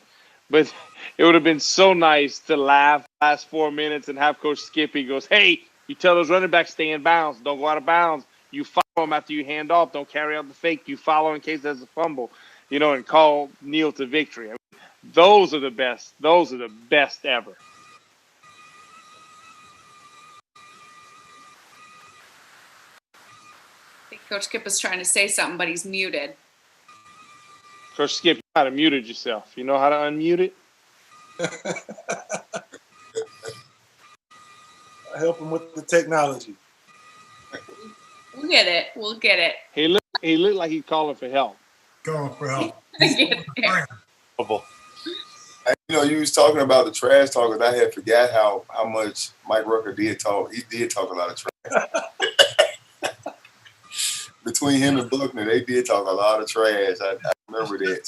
S2: But it would have been so nice to laugh last 4 minutes and have Coach Skippy goes, "Hey, you tell those running backs stay in bounds. Don't go out of bounds. You follow them after you hand off. Don't carry out the fake. You follow in case there's a fumble, and call kneel to victory." I mean, those are the best. Those are the best ever.
S3: I think Coach Skip is trying to say something, but he's muted.
S2: Coach Skip, you know how to mute yourself. You know how to unmute it?
S12: I help him with the technology.
S3: We'll get it. We'll get it.
S2: He looked like he's calling for help.
S13: Going for help.
S9: You was talking about the trash talkers. I had forgot how much Mike Rucker did talk. He did talk a lot of trash. Between him and Buckner, they did talk a lot of trash. I remember that.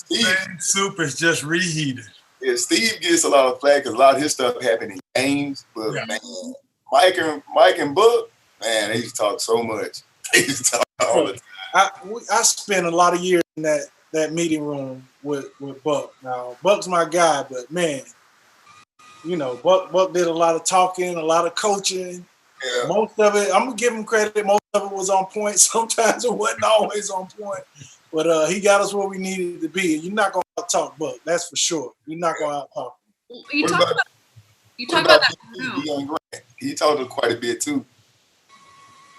S13: Soup is just reheated.
S9: Yeah, Steve gets a lot of flack because a lot of his stuff happened in games. But man, Mike and Buck, man, they used to talk so much. They used to talk all the time.
S12: I spent a lot of years in that meeting room with Buck. Now, Buck's my guy, but man, Buck did a lot of talking, a lot of coaching. Yeah. Most of it, I'm gonna give him credit. Most of it was on point. Sometimes it wasn't always on point, but he got us where we needed to be. You're not gonna out talk Buck, that's for sure. You're not gonna out talk him.
S3: You talk about that room.
S9: Young Grant. He talked quite a bit too.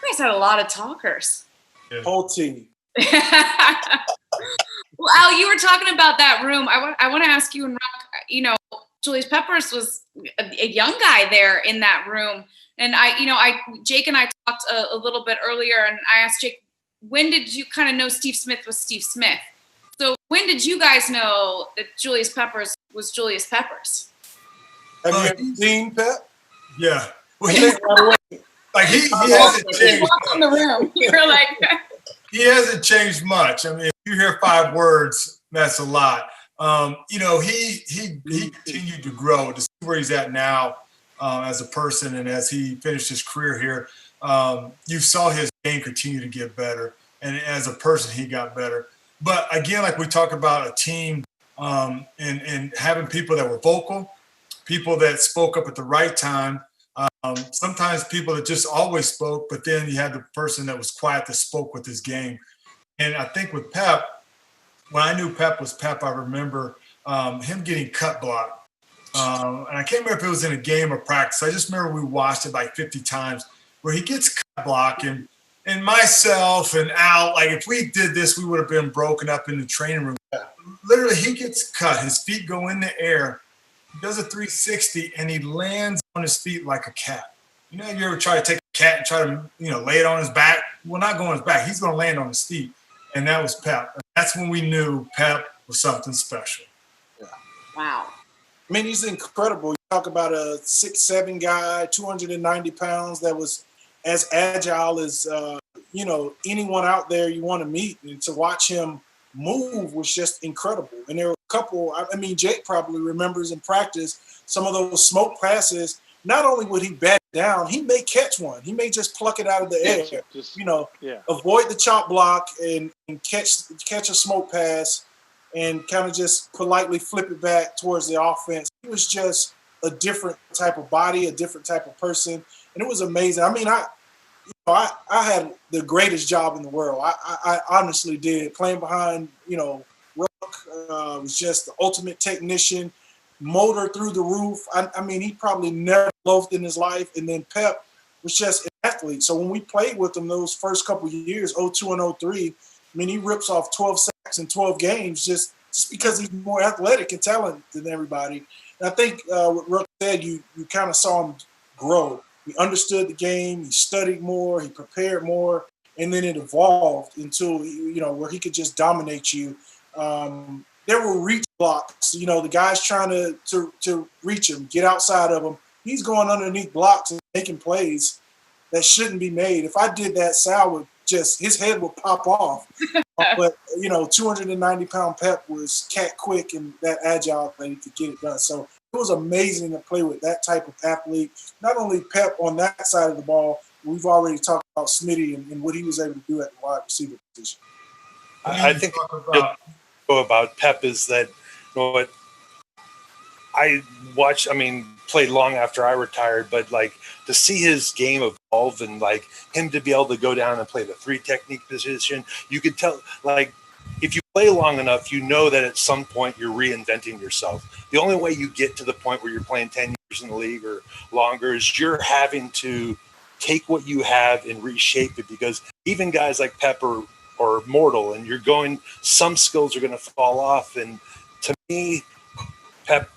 S3: You guys had a lot of talkers.
S12: Whole team.
S3: Well, Al, you were talking about that room. I want to ask you and Rock, you know, Julius Peppers was a young guy there in that room. And Jake and I talked a little bit earlier, and I asked Jake, when did you kind of know Steve Smith was Steve Smith? So when did you guys know that Julius Peppers was Julius Peppers?
S12: Have you ever seen Pep?
S13: Yeah. Well, he hasn't changed.
S3: Walked in the room. You're like,
S13: he hasn't changed much. I mean, if you hear 5 words, that's a lot. He continued to grow to see where he's at now as a person, and as he finished his career here, you saw his game continue to get better, and as a person, he got better. But again, like we talk about a team and having people that were vocal, people that spoke up at the right time. Sometimes people that just always spoke, but then you had the person that was quiet that spoke with his game. And I think with Pep, when I knew Pep was Pep, I remember him getting cut blocked. And I can't remember if it was in a game or practice. I just remember we watched it like 50 times where he gets cut blocked. And myself and Al, like if we did this, we would have been broken up in the training room. Literally, he gets cut. His feet go in the air. He does a 360, and he lands on his feet like a cat. You know, you ever try to take a cat and try to, lay it on his back? Well, not go on his back. He's going to land on his feet. And that was Pep. And that's when we knew Pep was something special.
S12: Yeah.
S3: Wow.
S12: I mean, he's incredible. You talk about a 6'7" guy, 290 pounds that was as agile as, anyone out there you want to meet. And to watch him move was just incredible. And there were a couple, Jake probably remembers in practice some of those smoke passes. Not only would he bat down, he may catch one. He may just pluck it out of the air, avoid the chop block and catch a smoke pass and kind of just politely flip it back towards the offense. He was just a different type of body, a different type of person. And it was amazing. I mean, I had the greatest job in the world. I honestly did. Playing behind, Rook was just the ultimate technician, motor through the roof. I mean, he probably never loafed in his life. And then Pep was just an athlete. So when we played with him those first couple of years, 02 and 03, I mean, he rips off 12 sacks in 12 games just because he's more athletic and talented than everybody. And I think what Rook said, you kind of saw him grow. He understood the game. He studied more. He prepared more. And then it evolved until, where he could just dominate you. There were reach blocks. The guys trying to reach him, get outside of him. He's going underneath blocks and making plays that shouldn't be made. If I did that, Sal would his head would pop off. But, 290-pound Pep was cat quick and that agile thing to get it done. So it was amazing to play with that type of athlete. Not only Pep on that side of the ball, we've already talked about Smitty and what he was able to do at the wide receiver position.
S11: I think about Pep is that, what I watched, played long after I retired, but to see his game evolve and him to be able to go down and play the 3 technique position, you could tell, if you play long enough, that at some point you're reinventing yourself. The only way you get to the point where you're playing 10 years in the league or longer is you're having to take what you have and reshape it, because even guys like Pep are mortal, and some skills are going to fall off. And to me, Pep,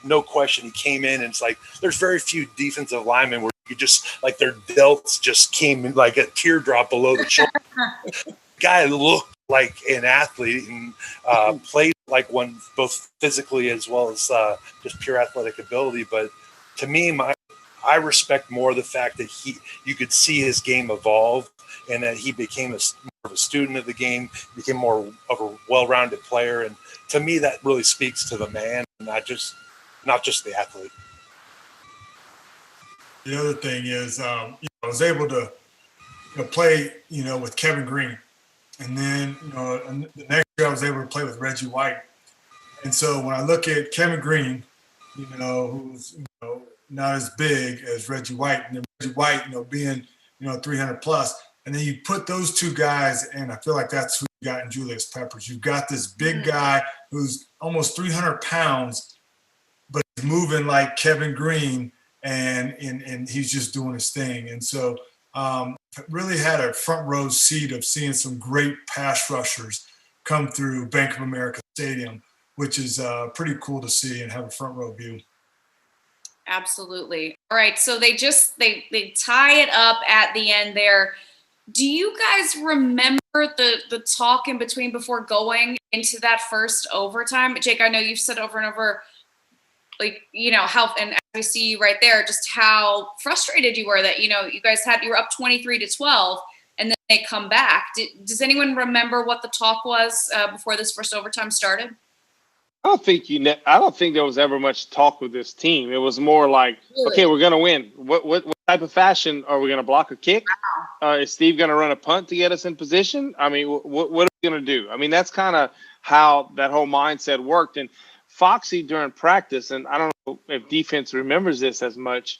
S11: no question, he came in and it's there's very few defensive linemen where you just their delts just came in like a teardrop below the shoulder. Guy looked like an athlete and played like one, both physically as well as just pure athletic ability. But to me, I respect more the fact that you could see his game evolve, and that he became more of a student of the game, became more of a well-rounded player. And to me, that really speaks to the man, not just the athlete.
S13: The other thing is, I was able to play, with Kevin Green. And then, the next year I was able to play with Reggie White. And so when I look at Kevin Green, who's, not as big as Reggie White, and then Reggie White, being, 300 plus, and then you put those two guys, and I feel like that's who you got in Julius Peppers. You've got this big guy who's almost 300 pounds, but moving like Kevin Green, and he's just doing his thing. And so really had a front row seat of seeing some great pass rushers come through Bank of America Stadium, which is pretty cool to see and have a front row view.
S3: Absolutely. All right. So they tie it up at the end there. Do you guys remember the talk in between before going into that first overtime? Jake, I know you've said over and over, like, how, and I see you right there, just how frustrated you were that, you guys you were up 23-12 and then they come back. Does anyone remember what the talk was before this first overtime started?
S2: I don't think there was ever much talk with this team. It was more like, really? Okay, we're going to win. What type of fashion are we going to block a kick? Wow. Is Steve going to run a punt to get us in position? I mean, what are we going to do? I mean, that's kind of how that whole mindset worked. And Foxy during practice, and I don't know if defense remembers this as much,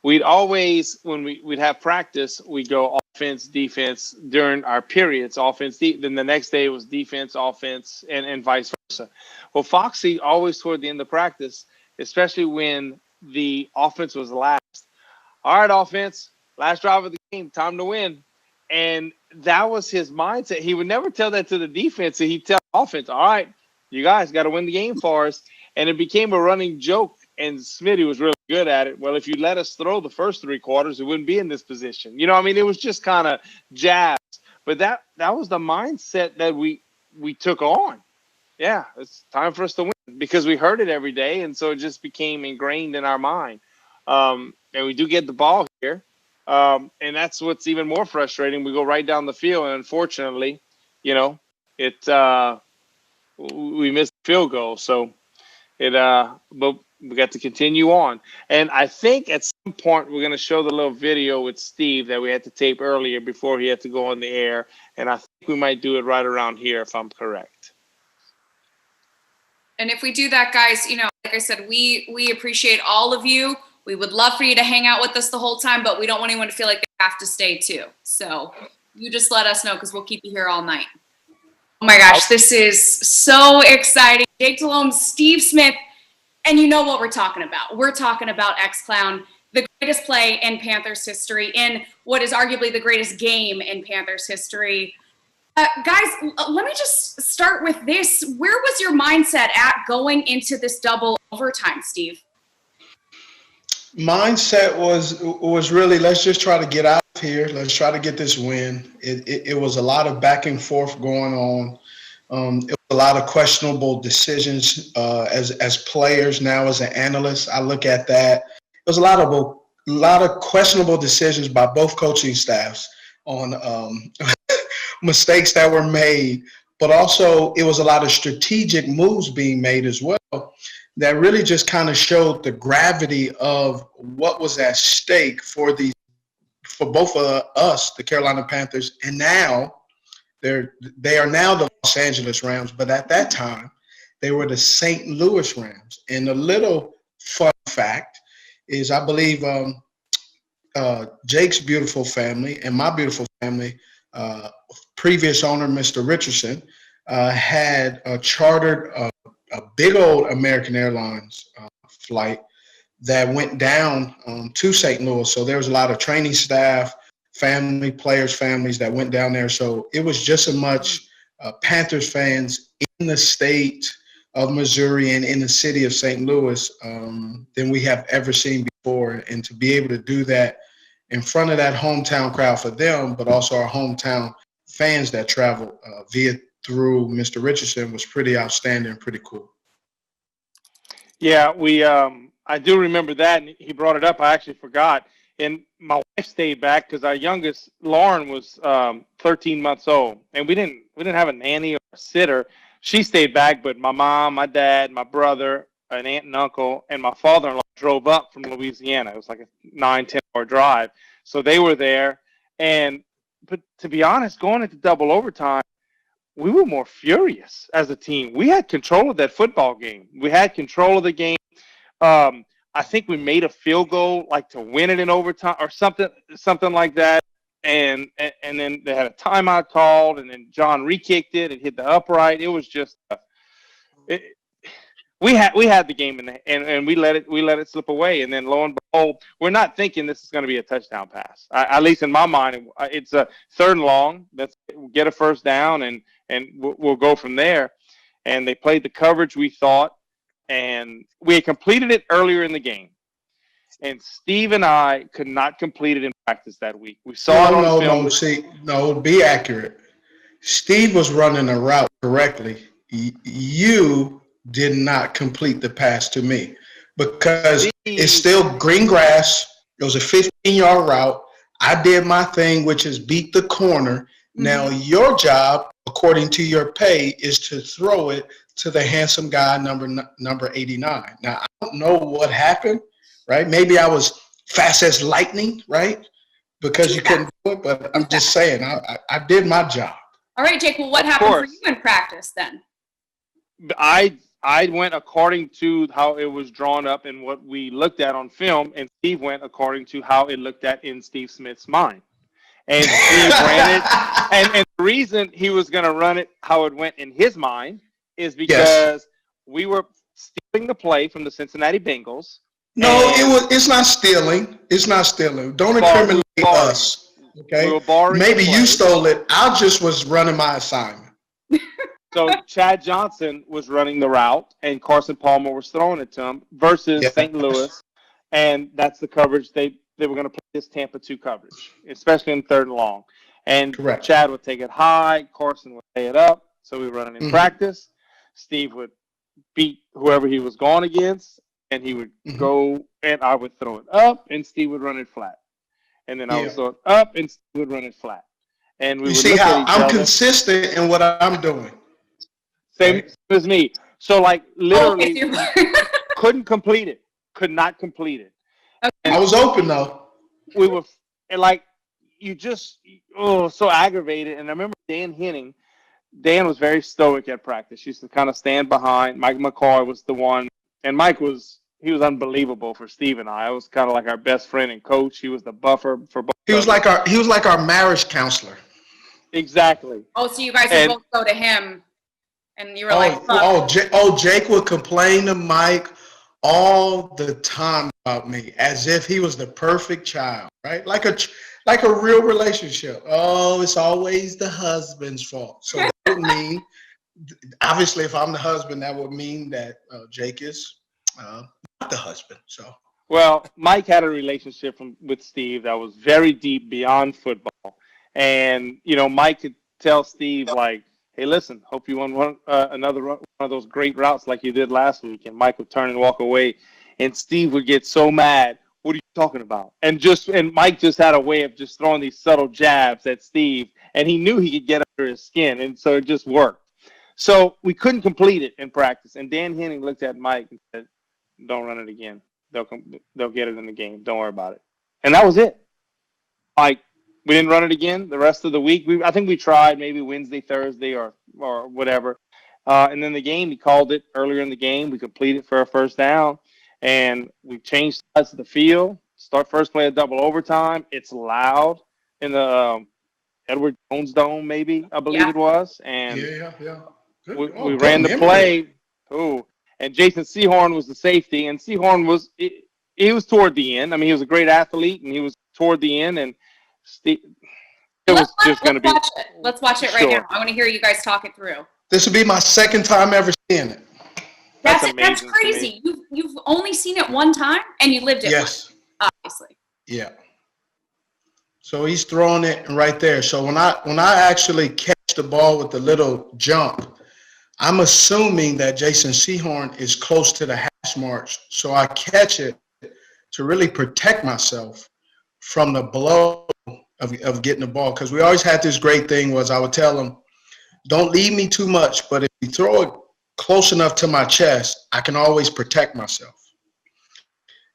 S2: we'd always, when we'd have practice, we'd go offense, defense during our periods, offense, then the next day it was defense, offense, and vice versa. Well, Foxy always toward the end of practice, especially when the offense was last. All right, offense, last drive of the game, time to win. And that was his mindset. He would never tell that to the defense. He'd tell the offense, all right, you guys got to win the game for us. And it became a running joke. And Smitty was really good at it. Well, if you let us throw the first three quarters, we wouldn't be in this position. I mean, it was just kind of jabs. But that was the mindset that we took on. Yeah, it's time for us to win because we heard it every day. And so it just became ingrained in our mind. And we do get the ball here. And that's what's even more frustrating. We go right down the field. And unfortunately, we missed the field goal. So but we got to continue on. And I think at some point we're going to show the little video with Steve that we had to tape earlier before he had to go on the air. And I think we might do it right around here if I'm correct.
S3: And if we do that, guys, like I said, we appreciate all of you. We would love for you to hang out with us the whole time, but we don't want anyone to feel like they have to stay too. So you just let us know because we'll keep you here all night. Oh my gosh, this is so exciting. Jake Delhomme, Steve Smith, and you know what we're talking about. We're talking about X-Clown, the greatest play in Panthers history, in what is arguably the greatest game in Panthers history. Guys, let me just start with this. Where was your mindset at going into this double overtime, Steve?
S4: Mindset was really, let's just try to get out of here. Let's try to get this win. It was a lot of back and forth going on. It was a lot of questionable decisions as players. Now as an analyst, I look at that. It was a lot of questionable decisions by both coaching staffs on mistakes that were made, but also it was a lot of strategic moves being made as well that really just kind of showed the gravity of what was at stake for both of us, the Carolina Panthers, and now they are now the Los Angeles Rams, but at that time they were the St. Louis Rams. And a little fun fact is I believe Jake's beautiful family and my beautiful family, previous owner, Mr. Richardson, had chartered a big old American Airlines flight that went down to St. Louis. So there was a lot of training staff, players' families that went down there. So it was just as much Panthers fans in the state of Missouri and in the city of St. Louis than we have ever seen before. And to be able to do that in front of that hometown crowd for them, but also our hometown fans that traveled through Mr. Richardson was pretty outstanding, pretty cool.
S2: Yeah, I do remember that, and he brought it up. I actually forgot. And my wife stayed back because our youngest, Lauren, was 13 months old, and we didn't have a nanny or a sitter. She stayed back, but my mom, my dad, my brother, an aunt and uncle, and my father-in-law drove up from Louisiana. It was like a 9-10 hour drive, so they were there. But to be honest, going into double overtime, we were more furious as a team. We had control of that football game. We had control of the game. I think we made a field goal, like to win it in overtime or something like that. And then they had a timeout called, and then John re-kicked it and hit the upright. It was just when We had the game and we let it slip away, and then lo and behold, we're not thinking this is going to be a touchdown pass. At least in my mind, it's a 3rd and long. Let's get a first down and we'll go from there. And they played the coverage we thought, and we had completed it earlier in the game. And Steve and I could not complete it in practice that week. We saw it on film.
S4: No, be accurate. Steve was running a route correctly. You did not complete the pass to me because it's still green grass. It was a 15-yard route. I did my thing, which is beat the corner. Mm-hmm. Now your job, according to your pay, is to throw it to the handsome guy, number 89. Now, I don't know what happened, right? Maybe I was fast as lightning, right? Because you couldn't do it, but I'm just saying, I did my job.
S3: All right, Jake, well, what happened for you in practice then?
S2: I went according to how it was drawn up and what we looked at on film, and Steve went according to how it looked at in Steve Smith's mind. And Steve ran it. And the reason he was going to run it how it went in his mind is because we were stealing the play from the Cincinnati Bengals.
S4: No, it's not stealing. It's not stealing. Don't incriminate us. Okay? Maybe you stole it. I just was running my assignment.
S2: So Chad Johnson was running the route, and Carson Palmer was throwing it to him versus St. Louis, and that's the coverage they were going to play this Tampa 2 coverage, especially in 3rd and long. And Chad would take it high, Carson would lay it up, so we run it in practice. Steve would beat whoever he was going against, and he would go, and I would throw it up, and Steve would run it flat. And then I would throw it up, and Steve would run it flat. And we
S4: would see how I'm consistent in what I'm doing.
S2: Same as me. So, like, literally couldn't complete it. Could not complete it.
S4: I was open, though.
S2: We were, and like, you just, so aggravated. And I remember Dan Henning. Dan was very stoic at practice. He used to kind of stand behind. Mike McCoy was the one. And Mike was unbelievable for Steve and I. I was kind of like our best friend and coach. He was the buffer for both.
S4: He was like our marriage counselor.
S2: Exactly.
S3: Oh, so you guys would both go to him. And you were
S4: Jake would complain to Mike all the time about me as if he was the perfect child, right? Like a real relationship. Oh, it's always the husband's fault. So that would mean, obviously, if I'm the husband, that would mean that Jake is not the husband. So.
S2: Well, Mike had a relationship with Steve that was very deep beyond football. And, Mike could tell Steve, like, hey, listen, hope you won another one of those great routes like you did last week. And Mike would turn and walk away. And Steve would get so mad. What are you talking about? And Mike just had a way of just throwing these subtle jabs at Steve. And he knew he could get under his skin. And so it just worked. So we couldn't complete it in practice. And Dan Henning looked at Mike and said, don't run it again. They'll get it in the game. Don't worry about it. And that was it. Like, we didn't run it again the rest of the week. I think we tried maybe Wednesday, Thursday, or whatever. And then the game, he called it earlier in the game. We completed for a first down, and we changed sides of the field. Start first play of double overtime. It's loud in the Edward Jones Dome, maybe I believe it was. And we ran the play. And Jason Sehorn was the safety, and Sehorn he was toward the end. I mean, he was a great athlete, and he was toward the end, and Steve,
S3: let's watch it right now. I want to hear you guys talk it through.
S4: This will be my second time ever seeing it.
S3: That's crazy. You've only seen it one time, and you lived it.
S4: Yes,
S3: obviously.
S4: Yeah. So he's throwing it right there. So when I actually catch the ball with the little jump, I'm assuming that Jason Sehorn is close to the hash marks. So I catch it to really protect myself from the blow of getting the ball, because we always had this great thing was I would tell him, don't leave me too much, but if you throw it close enough to my chest, I can always protect myself.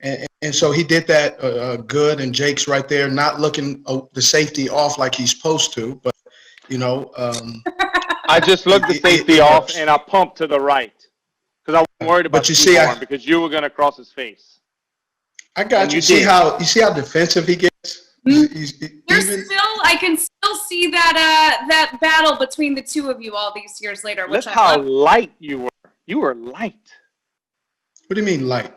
S4: And so he did that good, and Jake's right there, not looking the safety off like he's supposed to, but
S2: I just looked the safety off, and I pumped to the right because I wasn't worried about because you were going to cross his face.
S4: I got you. You see how defensive he gets?
S3: I can still see that battle between the two of you all these years later.
S2: Look how light you were. You were light.
S4: What do you mean light?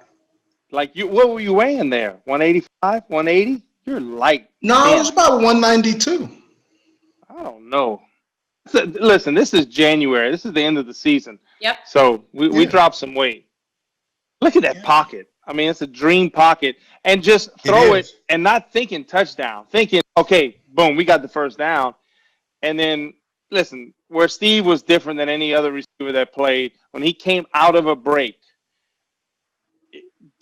S2: Like what were you weighing there? 185, 180? You're light.
S4: No, it was about 192.
S2: I don't know. Listen, this is January. This is the end of the season.
S3: Yep.
S2: So we dropped some weight. Look at that pocket. I mean, it's a dream pocket. And just throw it and not thinking touchdown. Thinking, okay, boom, we got the first down. And then, listen, where Steve was different than any other receiver that played, when he came out of a break,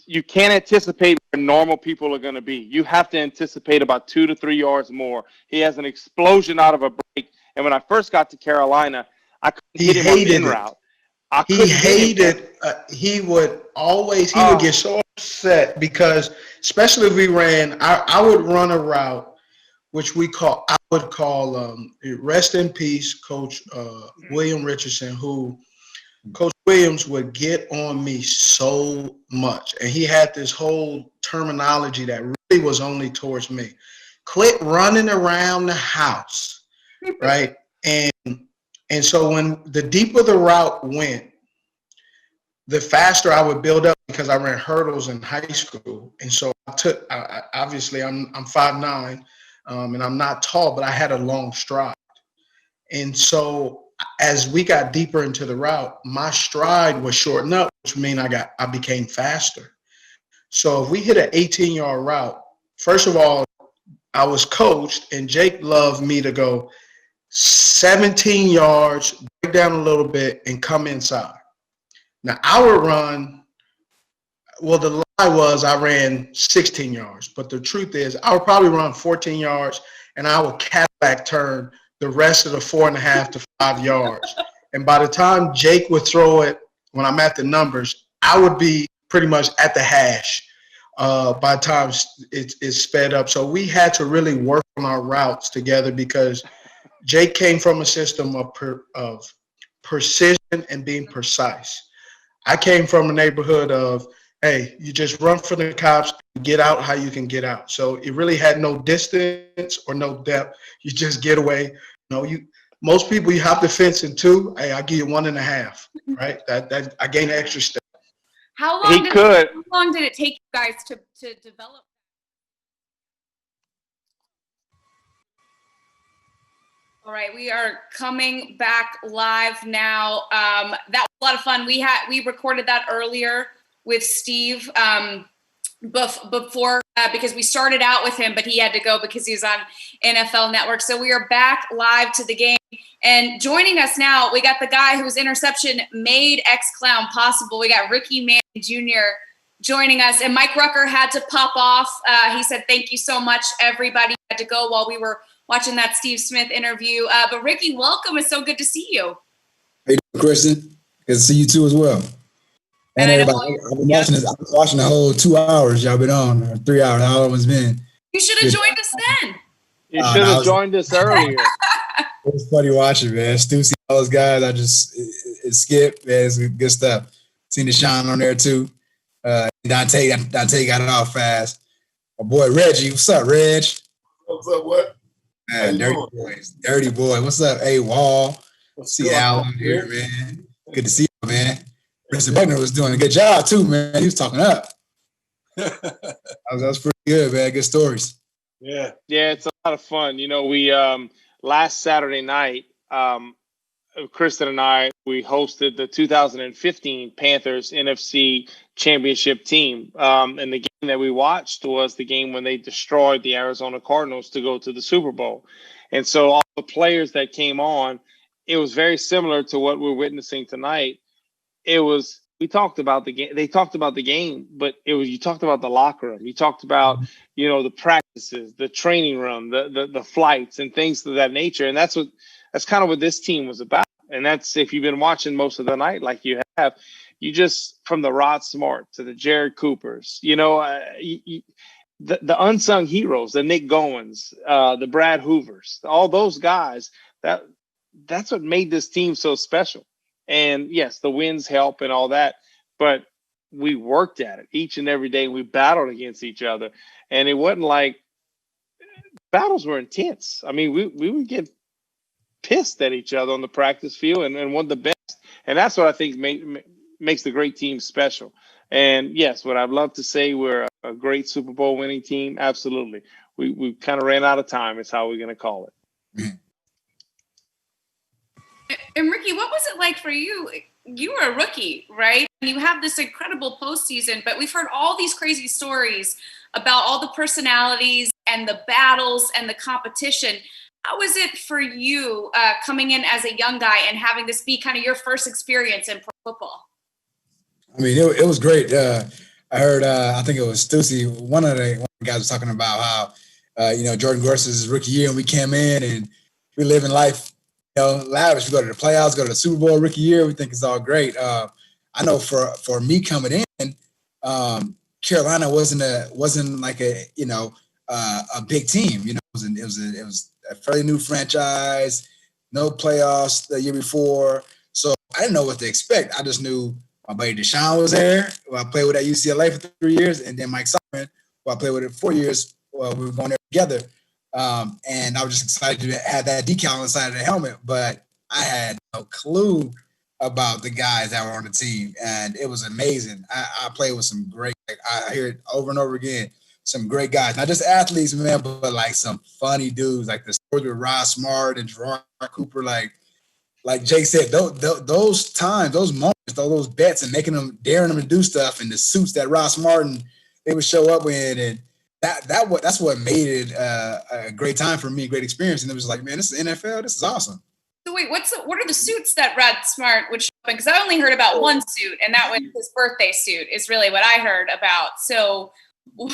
S2: you can't anticipate where normal people are going to be. You have to anticipate about 2 to 3 yards more. He has an explosion out of a break. And when I first got to Carolina, I couldn't hit him on the in route.
S4: He hated. He would get so upset because, especially if we ran, I would run a route, which I would call rest in peace, Coach William Richardson, who Coach Williams would get on me so much, and he had this whole terminology that really was only towards me. Quit running around the house, right? And so when the deeper the route went, the faster I would build up because I ran hurdles in high school. And so obviously I'm 5'9", and I'm not tall, but I had a long stride. And so as we got deeper into the route, my stride was shortened up, which means I became faster. So if we hit an 18-yard route, first of all, I was coached, and Jake loved me to go 17 yards, break down a little bit, and come inside. Now, I would run, well, the lie was I ran 16 yards, but the truth is I would probably run 14 yards, and I would Cadillac turn the rest of the 4.5 to 5 yards. And by the time Jake would throw it, when I'm at the numbers, I would be pretty much at the hash by the time it's sped up. So we had to really work on our routes together because Jake came from a system of precision and being precise. I came from a neighborhood of, hey, you just run for the cops, get out how you can get out. So it really had no distance or no depth. You just get away. Most people, you hop the fence in 2. Hey, I'll give you 1.5, right? That I gain an extra step.
S3: How long did it take you guys to develop? All right, we are coming back live now. That was a lot of fun. We recorded that earlier with Steve before because we started out with him, but he had to go because he was on NFL Network. So we are back live to the game. And joining us now, we got the guy whose interception made X-Clown possible. We got Ricky Manning Jr. joining us. And Mike Rucker had to pop off. He said, thank you so much, everybody. Had to go while we were watching that Steve Smith interview. But Ricky, welcome. It's so good to see you.
S14: Hey, Kristen. Good to see you too as well. And everybody, I've been watching the whole 2 hours y'all been on, or 3 hours, how long it's been.
S3: You should have joined us then.
S2: You should have joined us earlier.
S14: It was funny watching, man. Stu, see all those guys. It skipped, man. It's good stuff. Seen the shine on there too. Dante got it off fast. My boy Reggie, what's up, Reg?
S9: What's up, what?
S14: Man, dirty boy. What's up, Wall? See Alan here, man. Good to see you, man. Mr. Buckner was doing a good job too, man. He was talking up. that was pretty good, man. Good stories.
S2: Yeah, it's a lot of fun. We last Saturday night, Kristen and I, we hosted the 2015 Panthers NFC Championship team. And the game that we watched was the game when they destroyed the Arizona Cardinals to go to the Super Bowl. And so all the players that came on, it was very similar to what we're witnessing tonight. We talked about the game. They talked about the game, but you talked about the locker room. You talked about, the practices, the training room, the flights and things of that nature. And that's kind of what this team was about. And that's, if you've been watching most of the night, like you have, you just, from the Rod Smart to the Jared Coopers, the unsung heroes, the Nick Goins, the Brad Hoovers, all those guys, that's what made this team so special. And yes, the wins help and all that, but we worked at it each and every day. We battled against each other, and it wasn't like battles were intense. I mean, we would get pissed at each other on the practice field and one of the best. And that's what I think makes the great team special. And yes, would I love to say we're a great Super Bowl winning team? Absolutely. We kind of ran out of time is how we're going to call it.
S3: And Ricky, what was it like for you? You were a rookie, right? And you have this incredible postseason, but we've heard all these crazy stories about all the personalities and the battles and the competition. How was it for you coming in as a young guy and having this be kind of your first experience in pro football?
S14: I mean, it was great. I heard, I think it was Stussy, one of the guys was talking about how, Jordan Gorsuch's rookie year, and we came in and we living life, lavish. We go to the playoffs, go to the Super Bowl rookie year. We think it's all great. I know for me coming in, Carolina wasn't like a big team. It was a fairly new franchise, no playoffs the year before, so I didn't know what to expect. I just knew my buddy Deshaun was there, who I played with at UCLA for 3 years, and then Mike Simon, who I played with for 4 years. Well, we were going there together, and I was just excited to have that decal on the side of the helmet, but I had no clue about the guys that were on the team, and it was amazing. I played with some great, I hear it over and over again, some great guys, not just athletes, man, but like some funny dudes, like the stories with Ross Smart and Gerard Cooper, like Jake said, those times, those moments, those bets, and daring them to do stuff, and the suits that Ross Martin they would show up in, and that's what made it a great time for me, a great experience. And it was like, man, this is NFL, this is awesome.
S3: So wait, what are the suits that Rod Smart would show up in? Because I only heard about one suit, and that was his birthday suit is really what I heard about. So
S14: a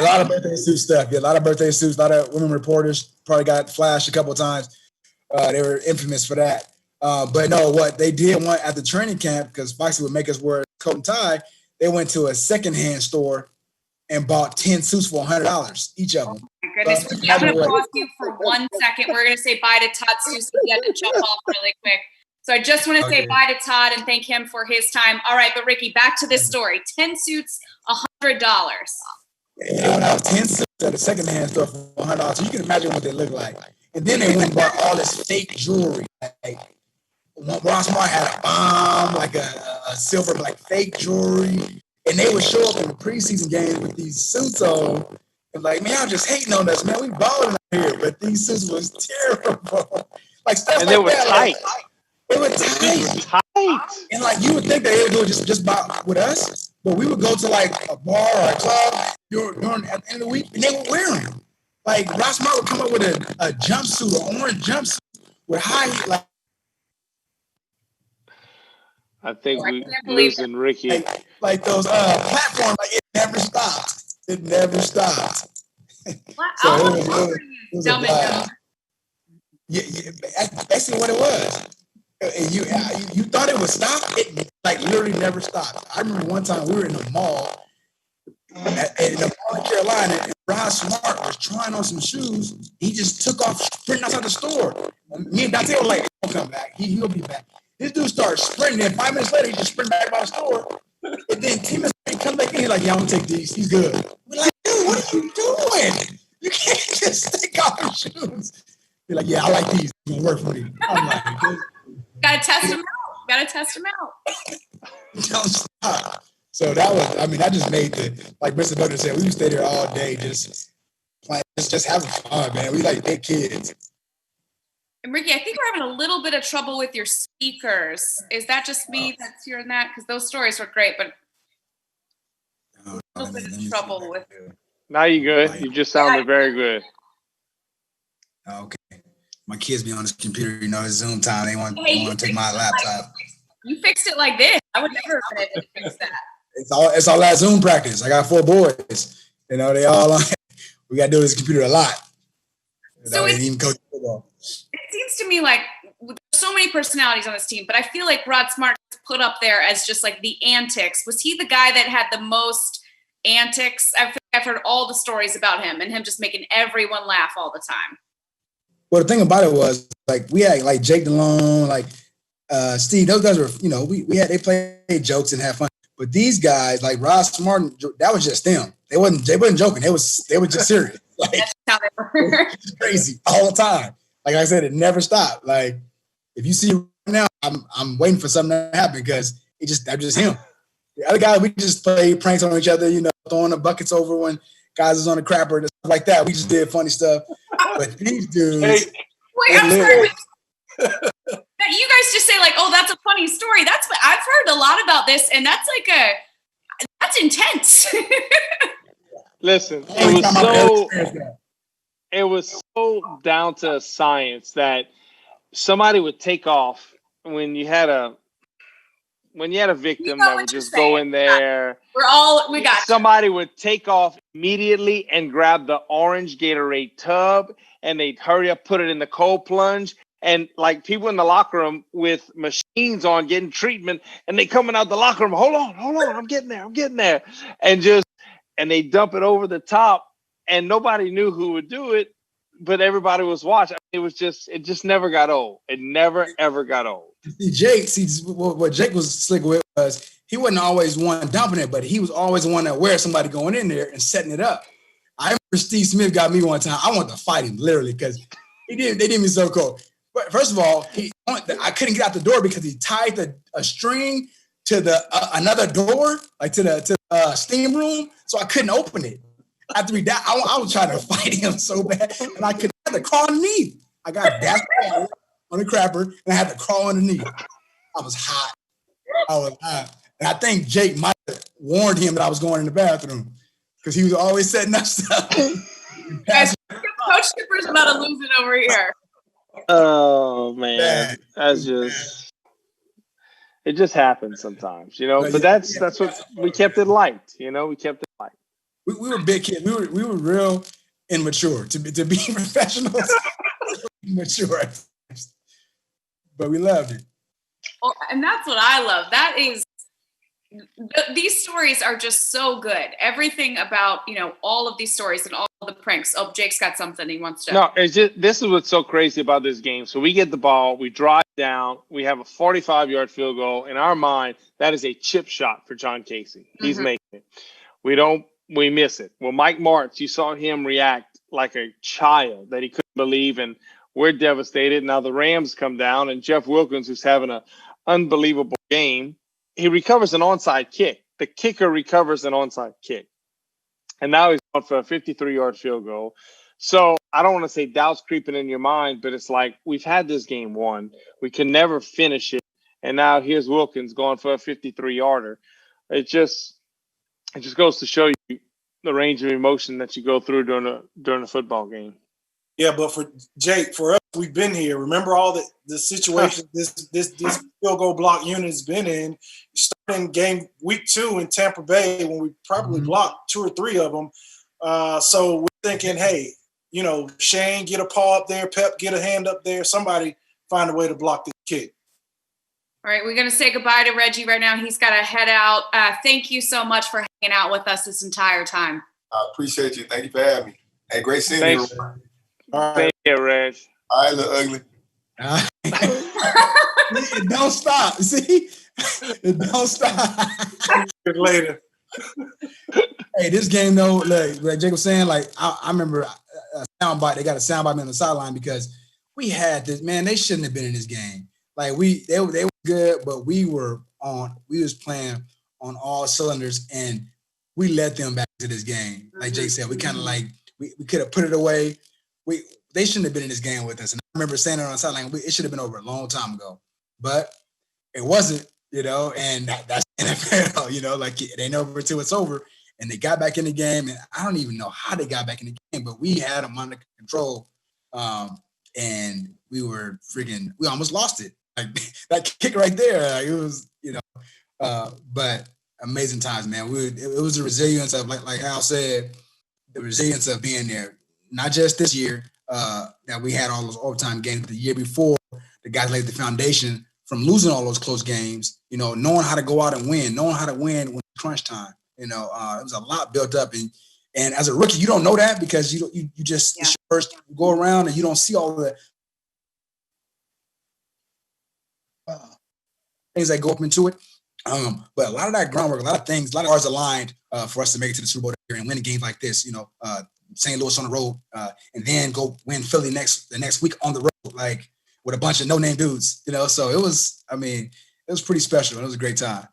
S14: lot of birthday suit stuff. Yeah, a lot of birthday suits. A lot of women reporters probably got flashed a couple of times. They were infamous for that. But no, what they did want at the training camp, because Foxy would make us wear a coat and tie, they went to a secondhand store and bought 10 suits for $100 each of them.
S3: Oh my goodness. Ricky, I'm going to pause you for 1 second. We're going to say bye to Todd Susie. He had to jump off really quick. So I just want to say bye to Todd and thank him for his time. All right, but Ricky, back to this story. 10 suits, $100.
S14: They went out 10 suits at a secondhand store for $100. So you can imagine what they look like. And then they went and bought all this fake jewelry. Like, Ross Smart had a bomb, like a silver, like fake jewelry. And they would show up in the preseason games with these suits on. And like, man, y'all just hating on us, man. We balling out here. But these suits was terrible. Like stuff and like
S2: they were
S14: that.
S2: tight.
S14: They were tight. And like you would think that they would do it just about with us. But we would go to like a bar or a club during at the end of the week, and they would wear them. Like Ross Smart would come up with a jumpsuit, an orange jumpsuit with high heat, like.
S2: I think we're losing Ricky.
S14: Like those platforms, like it never stopped. It never stopped.
S3: So
S14: it was basically what it was. And you thought it would stop. It like literally never stopped. I remember one time we were in the mall in the mall in Carolina, and Rod Smart was trying on some shoes. He just took off sprinting outside the store. Me and Dante were like, "He'll come back. He'll be back." This dude starts sprinting, and 5 minutes later, he just sprint back by the store. And then 10 minutes later, he comes back in, he's like, yeah, I'm going to take these. He's good. We're like, dude, what are you doing? You can't just take off your shoes. He's like, yeah, I like these. It's going to work for me. I'm like,
S3: got to test them out.
S14: Don't stop. So that was, I just made like Mr. Butler said, we would stay there all day just playing, just having fun, man. We like big kids.
S3: And Ricky, I think we're having a little bit of trouble with your speakers. Is that just me that's hearing that? Because those stories were great, but a little bit of trouble with.
S2: Now you're good. You just sounded very good.
S14: Okay. My kids be on this computer, it's Zoom time. They want to take my laptop.
S3: You fixed it like this. I would never have been able to fix that.
S14: It's all that Zoom practice. I got 4 boys. They all on. We got to do this computer a lot.
S3: So
S14: they even coach football.
S3: It seems to me like there's so many personalities on this team, but I feel like Rod Smart is put up there as just like the antics. Was he the guy that had the most antics? I've heard all the stories about him and him just making everyone laugh all the time.
S14: Well, the thing about it was like we had like Jake Delhomme, like Steve. Those guys were, they played jokes and had fun. But these guys, like Rod Smart, that was just them. They wasn't joking. They were just serious. Like,
S3: that's how they were.
S14: Crazy all the time. Like I said, it never stopped. Like if you see right now, I'm waiting for something to happen because that's just him. The other guys, we just played pranks on each other, throwing the buckets over when guys was on the crapper and stuff like that. We just did funny stuff. But these dudes.
S3: Wait, I'm sorry. You guys just say like, "Oh, that's a funny story." That's what I've heard a lot about this, and that's intense.
S2: Listen, it was so down to science that somebody would take off when you had a victim that would just go in there.
S3: We got
S2: somebody would take off immediately and grab the orange Gatorade tub, and they'd hurry up, put it in the cold plunge. And like people in the locker room with machines on getting treatment, and they coming out the locker room, hold on, I'm getting there. And they dump it over the top, and nobody knew who would do it, but everybody was watching. It just never got old. It never, ever got old.
S14: What Jake was slick with was he wasn't always one dumping it, but he was always the one that aware somebody going in there and setting it up. I remember Steve Smith got me one time. I wanted to fight him literally because they did me so cool. But first of all, I couldn't get out the door because he tied a string to the another door, like to the steam room, so I couldn't open it. After he died, I was trying to fight him so bad, and I had to crawl underneath. I got dashed on the crapper, and I had to crawl underneath. I was hot. And I think Jake might have warned him that I was going in the bathroom because he was always setting up stuff.
S3: Guys, Coach Skipper's about to lose it over here.
S2: Oh man, it just happens sometimes, But that's what we kept it light, We kept it light.
S14: We were big kids. We were real immature to be professionals. Mature, but we loved it.
S3: Well, and that's what I love. That is, these stories are just so good. Everything about all of these stories and all of the pranks. Oh, Jake's got something he wants to.
S2: No, this is what's so crazy about this game. So we get the ball, we drive down, we have a 45-yard field goal. In our mind, that is a chip shot for John Casey. He's making it. We miss it. Well, Mike Martz, you saw him react like a child that he couldn't believe, and we're devastated. Now the Rams come down, and Jeff Wilkins, who's having an unbelievable game, he recovers an onside kick. The kicker recovers an onside kick. And now he's going for a 53-yard field goal. So I don't want to say doubt's creeping in your mind, but it's like we've had this game won. We can never finish it. And now here's Wilkins going for a 53-yarder. It just goes to show you the range of emotion that you go through during a football game.
S12: Yeah, but for Jake, for us, we've been here. Remember all the situations this field goal block unit has been in. Starting game week 2 in Tampa Bay when we probably blocked 2 or 3 of them. So we're thinking, hey, Shane, get a paw up there. Pep, get a hand up there. Somebody find a way to block this kick.
S3: All right, we're going to say goodbye to Reggie right now. He's got to head out. Thank you so much for hanging out with us this entire time.
S9: I appreciate you. Thank you for having me. Hey, great seeing you.
S2: All right. Thank you, Reg.
S9: All right, little ugly.
S14: It don't stop. See? It don't stop.
S12: Later.
S14: Hey, this game though, like Jake was saying, like I remember a soundbite. They got a soundbite on the sideline because we had this, man. They shouldn't have been in this game. Like they were good, but we was playing on all cylinders, and we led them back to this game. Like Jake said, we kind of like we could have put it away. They shouldn't have been in this game with us. And I remember saying it on the sideline, it should have been over a long time ago, but it wasn't. And that's NFL. Like it ain't over until it's over. And they got back in the game, and I don't even know how they got back in the game, but we had them under control, and we almost lost it. Like that kick right there, it was, but amazing times, man. It was the resilience of, like Hal said, the resilience of being there. Not just this year that we had all those overtime games, but the year before, the guys laid the foundation from losing all those close games, knowing how to go out and win, knowing how to win when it's crunch time. It was a lot built up. And as a rookie, you don't know that because you just it's your first go around and you don't see all the things that go up into it. But a lot of that groundwork, a lot of stars aligned for us to make it to the Super Bowl and win a game like this, St. Louis on the road, and then go win Philly the next week on the road, like with a bunch of no-name dudes, So it was pretty special. It was a great time.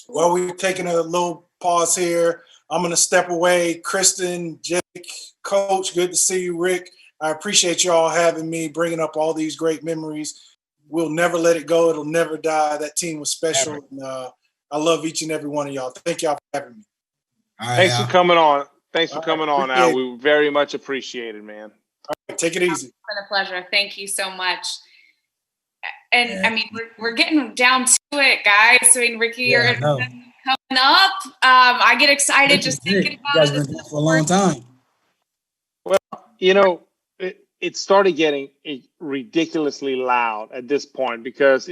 S12: Well, we're taking a little pause here. I'm going to step away. Kristen, Jake, Coach, good to see you. Rick, I appreciate you all having me, bringing up all these great memories. We'll never let it go. It'll never die. That team was special. And, I love each and every one of y'all. Thank y'all for having me.
S2: Thanks for coming on. Thanks for coming on, Al. We very much appreciate it, man.
S12: All right, take it easy.
S3: It's been a pleasure. Thank you so much. And I mean, we're getting down to it, guys. I mean, Ricky, you're coming up. I get excited just thinking about it.
S14: You guys been there for a long time.
S2: Well, you know, it started getting ridiculously loud at this point because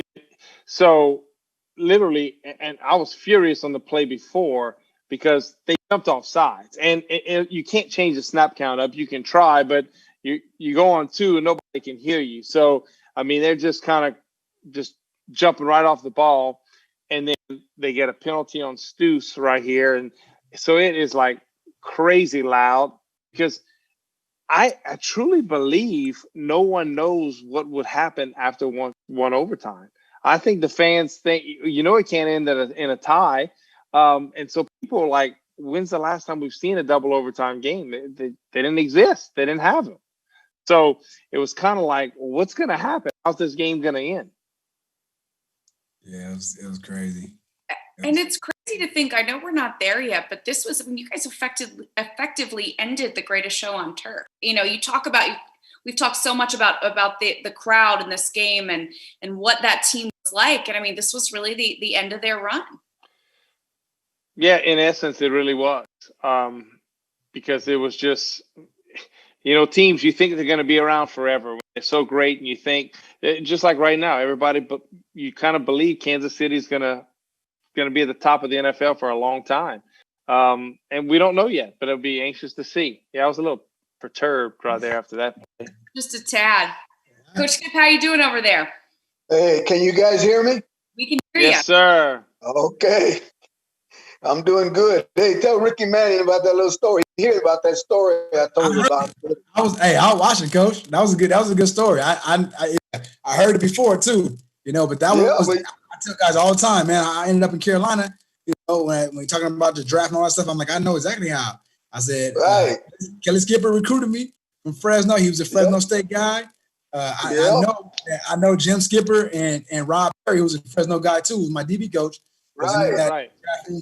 S2: literally, and I was furious on the play before because they jumped off sides, and you can't change the snap count up. You can try, but you go on 2 and nobody can hear you. So I mean, they're just kind of just jumping right off the ball, and then they get a penalty on Stoos right here, and so it is like crazy loud because I truly believe no one knows what would happen after one overtime. I think the fans think, it can't end in a tie. And so people are like, when's the last time we've seen a double overtime game? They didn't exist. They didn't have them. So it was kind of like, what's going to happen? How's this game going to end?
S14: Yeah, it was crazy.
S3: And it's crazy to think, I know we're not there yet, but this was when you guys effectively ended the greatest show on turf. You talk about, we've talked so much about the crowd in this game and what that team was like. And I mean, this was really the end of their run.
S2: Yeah, in essence, it really was. Because it was just, teams, you think they're going to be around forever. They're so great. And you think, just like right now, but you kind of believe Kansas City is going to be at the top of the NFL for a long time. And we don't know yet, but it'll be anxious to see. Yeah, I was a little perturbed right there after that.
S3: Just a tad. Coach Skip, how you doing over there?
S7: Hey, can you guys hear me?
S3: We can hear you.
S2: Yes, sir.
S7: Okay. I'm doing good. Hey, tell Ricky Manning about that little story. You hear about that story I told you about?
S14: I was watching, Coach. That was a good story. I heard it before too, but that was I tell guys all the time, man. I ended up in Carolina, when you're talking about the draft and all that stuff. I'm like, I know exactly how. I said, Kelly Skipper recruited me from Fresno. He was a Fresno State guy. I know Jim Skipper and Rob Perry, who was a Fresno guy too, was my DB coach.
S7: Right.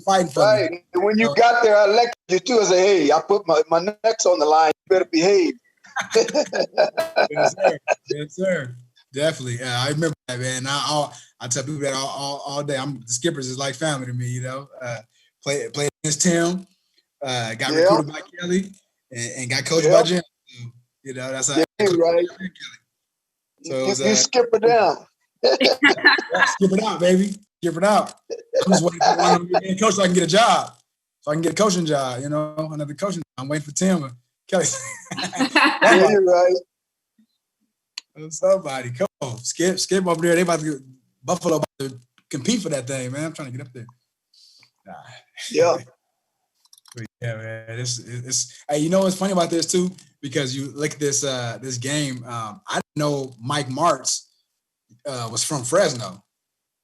S14: Fighting for me.
S7: And when you got there, I elected you too. I said, hey, I put my neck's on the line. You better behave.
S14: Yes, sir. Definitely. Yeah, I remember that, man. I tell people that all day. The Skippers is like family to me, Played against Tim, got recruited by Kelly, and got coached by Jim. That's how.
S7: Right.
S14: So
S7: you skip it down.
S14: Skip it out, baby. Skip it out. I'm just waiting for one of them to be a coach so I can get a job. So I can get a coaching job, another coaching job. I'm waiting for Tim or Kelly.
S7: You're right.
S14: Somebody, come on. Skip over there. They about to Buffalo about to compete for that thing, man. I'm trying to get up there.
S7: Yeah.
S14: Yeah, man. It's hey, what's funny about this too? Because you look at this game. I didn't know Mike Martz was from Fresno.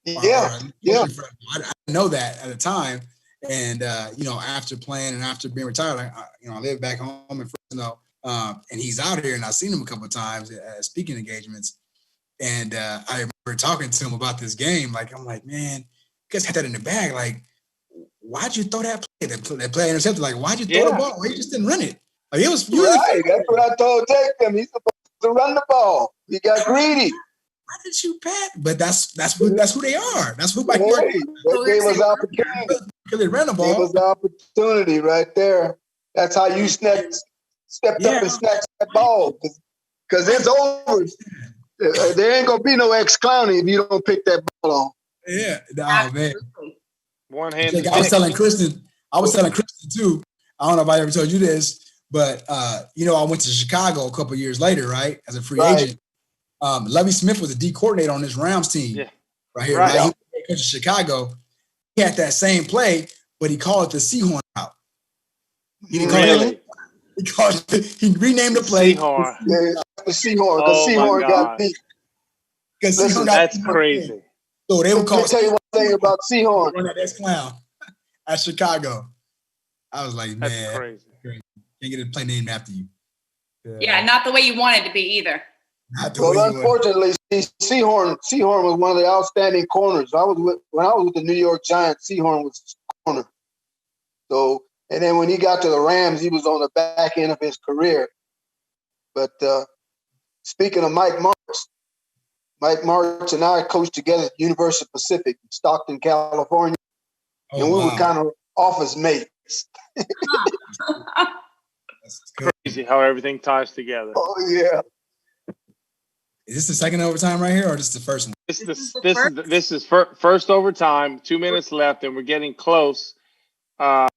S7: Yeah.
S14: I didn't know that at the time. And after playing and after being retired, I live back home in Fresno. And he's out here, and I've seen him a couple of times at speaking engagements. And I remember talking to him about this game. Like, I'm like, man, you guys had that in the bag. Like, why'd you throw that play? That play intercepted. Like, why'd you throw the ball? Why you just didn't run it? Like, it was
S7: right. That's what I told Jacob. He's supposed to run the ball. He got greedy.
S14: Why did you pat? But that's who they are. That's who Mike
S7: Martz. That gave us opportunity.
S14: They ran the ball.
S7: Gave us opportunity right there. That's how you stepped up and snatched that ball. Because it's over. There ain't gonna be no ex-Clowney if you don't pick that ball on.
S14: Yeah. Oh man.
S2: One hand.
S14: I was telling Kristen too. I don't know if I ever told you this, but I went to Chicago a couple of years later, right, as a free agent. Lovie Smith was a D coordinator on this Rams team, right here. Right. He was coach of Chicago. He had that same play, but he called it the Seahorn route. He didn't call it. He renamed the play.
S7: Seahorn. The Seahorn, because Seahorn got beat.
S2: That's crazy.
S14: So they would call.
S7: Let me tell you one thing about Seahorn.
S14: That ex-clown at Chicago. I was like, man,
S2: that's crazy.
S14: Can't get a play named after you.
S3: Yeah, not the way you want it to be either.
S7: Well, unfortunately, Seahorn was one of the outstanding corners. When I was with the New York Giants, Seahorn was corner. So, and then when he got to the Rams, he was on the back end of his career. But speaking of Mike Martz and I coached together at University of Pacific in Stockton, California. And we were kind of office mates.
S2: Crazy how everything ties together.
S7: Oh, yeah.
S14: Is this the second overtime right here, or just the first one?
S2: This is first overtime. 2 minutes left, and we're getting close to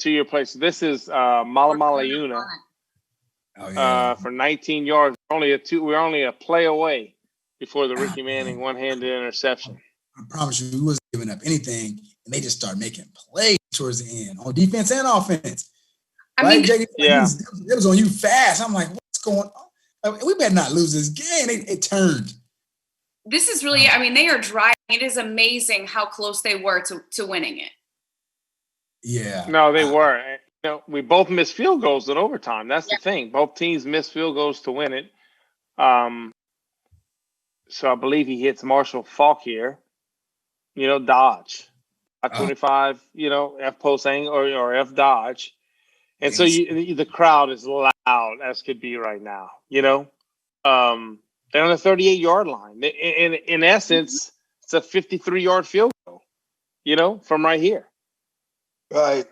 S2: your place. This is Malamalayuna for 19 yards. We're only a play away before the Ricky Manning one-handed interception.
S14: I promise you, we wasn't giving up anything, and they just started making plays towards the end on defense and offense. It was on you fast. I'm like, what's going on? We better not lose this game. It turned.
S3: This is really, they are driving. It is amazing how close they were to winning it.
S14: Yeah.
S2: No, they were. We both missed field goals in overtime. That's the thing. Both teams missed field goals to win it. So I believe he hits Marshall Falk here. Dodge. 25, F post angle or F dodge. And so the crowd is loud as could be right now, They're on the 38-yard line. In essence, it's a 53-yard field goal, from right here.
S7: Right.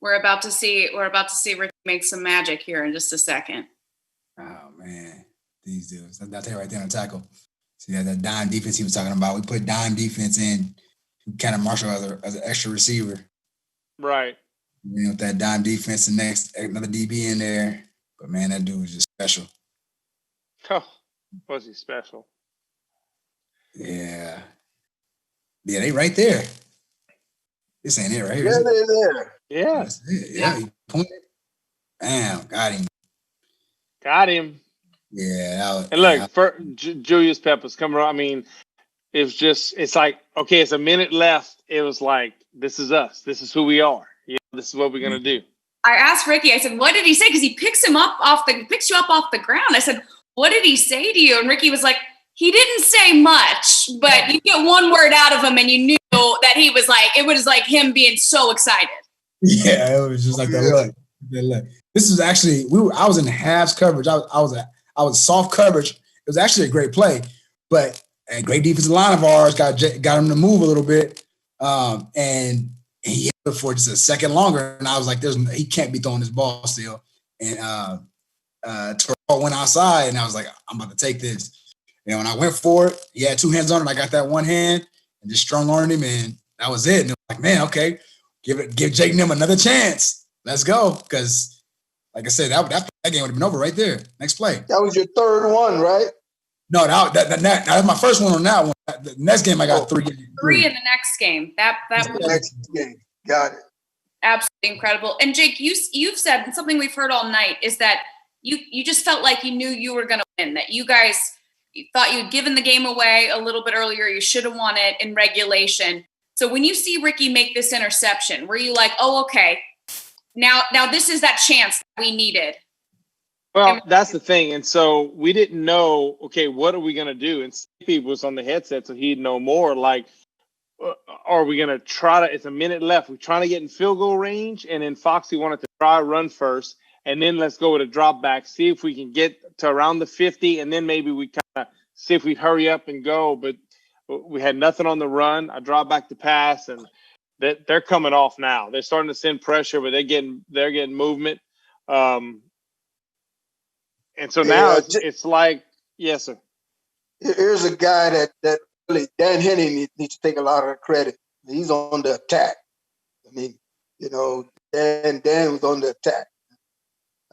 S3: We're about to see Rick make some magic here in just a second.
S14: Oh, man. These dudes. I'll tell you right there on the tackle. See, that dime defense he was talking about. We put dime defense in, kind of Marshall as an extra receiver.
S2: Right.
S14: With that dime defense and another DB in there. But, man, that dude was just special.
S2: Oh, was he special?
S14: Yeah. Yeah, they right there. This ain't it right here.
S7: Yeah, they're there.
S2: Yeah.
S14: Yeah, he pointed. Bam, got him. Yeah.
S2: And look, Julius Peppers coming around. It's like, okay, it's a minute left. It was like, this is us. This is who we are. This is what we're going to do.
S3: I asked Ricky, I said, what did he say? Because he picks you up off the ground. I said, what did he say to you? And Ricky was like, he didn't say much, but you get one word out of him and you knew that he was like, it was like him being so excited.
S14: Yeah, it was just like that look. This was actually, I was in halves coverage. I was soft coverage. It was actually a great play, but a great defensive line of ours got him to move a little bit. And he hit it for just a second longer. And I was like, he can't be throwing this ball still. And Terrell went outside and I was like, I'm about to take this. When I went for it, he had two hands on him. I got that one hand and just strung on him, and that was it. And it was like, man, okay, give Jake and him another chance. Let's go. Because, like I said, that game would have been over right there. Next play.
S7: That was your third one, right?
S14: No, that was my first one on that one. The next game I got three.
S3: Three in the next game. That was
S7: the next game. Got it.
S3: Absolutely incredible. And Jake, you've said, and something we've heard all night is that you just felt like you knew you were going to win. That you guys thought you'd given the game away a little bit earlier. You should have won it in regulation. So when you see Ricky make this interception, were you like, oh, okay, now this is that chance that we needed?
S2: Well, that's the thing. And so we didn't know, okay, what are we going to do? And Steve was on the headset, so he'd know more. Like, are we going to try to – it's a minute left. We're trying to get in field goal range, and then Foxy wanted to try run first, and then let's go with a drop back, see if we can get to around the 50, and then maybe we kind of see if we'd hurry up and go. But we had nothing on the run. I dropped back the pass, and they're coming off now. They're starting to send pressure, but they're getting movement. And so now it's like, yes, sir.
S7: Here's a guy that really, Dan Henney needs to take a lot of the credit. He's on the attack. I mean, Dan was on the attack.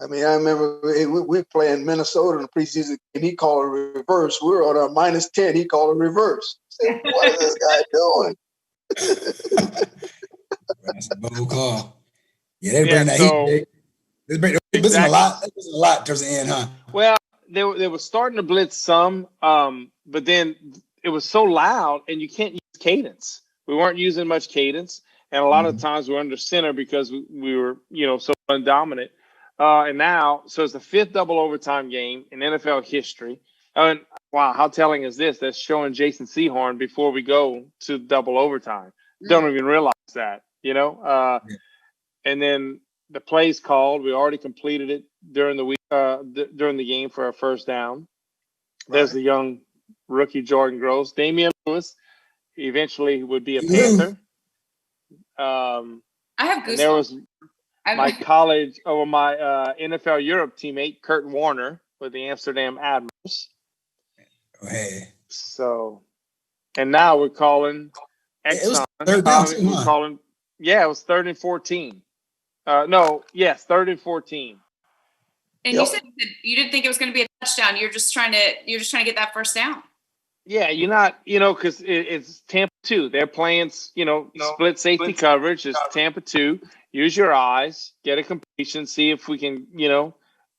S7: I mean, I remember we were playing Minnesota in the preseason, and he called a reverse. We were on our -10. He called a reverse. I said, what is this guy doing?
S14: That's a bold call. Yeah, they bring that heat. This is a lot. This is a lot towards the end, huh?
S2: Well, they were starting to blitz some, but then it was so loud, and you can't use cadence We weren't using much cadence, and a lot of times we're under center because we were, so undominant. And now, so it's the 5th double overtime game in NFL history. And wow, how telling is this? That's showing Jason Sehorn before we go to double overtime. Don't even realize that, And then the play's called. We already completed it during the week, during the game for our first down. There's the young rookie Jordan Gross. Damian Lewis eventually would be a Panther.
S3: I have goosebumps.
S2: And there was my NFL Europe teammate, Kurt Warner, with the Amsterdam Admirals.
S14: Hey.
S2: So, and now we're calling Exxon.
S14: It was
S2: it was 3rd and 14. 3rd and 14.
S3: And you said you didn't think it was going to be a touchdown. You're just trying to get that first down.
S2: Yeah, you're not, because it's Tampa 2. They're playing, split safety coverage. It's Tampa 2. Use your eyes, get a completion, see if we can,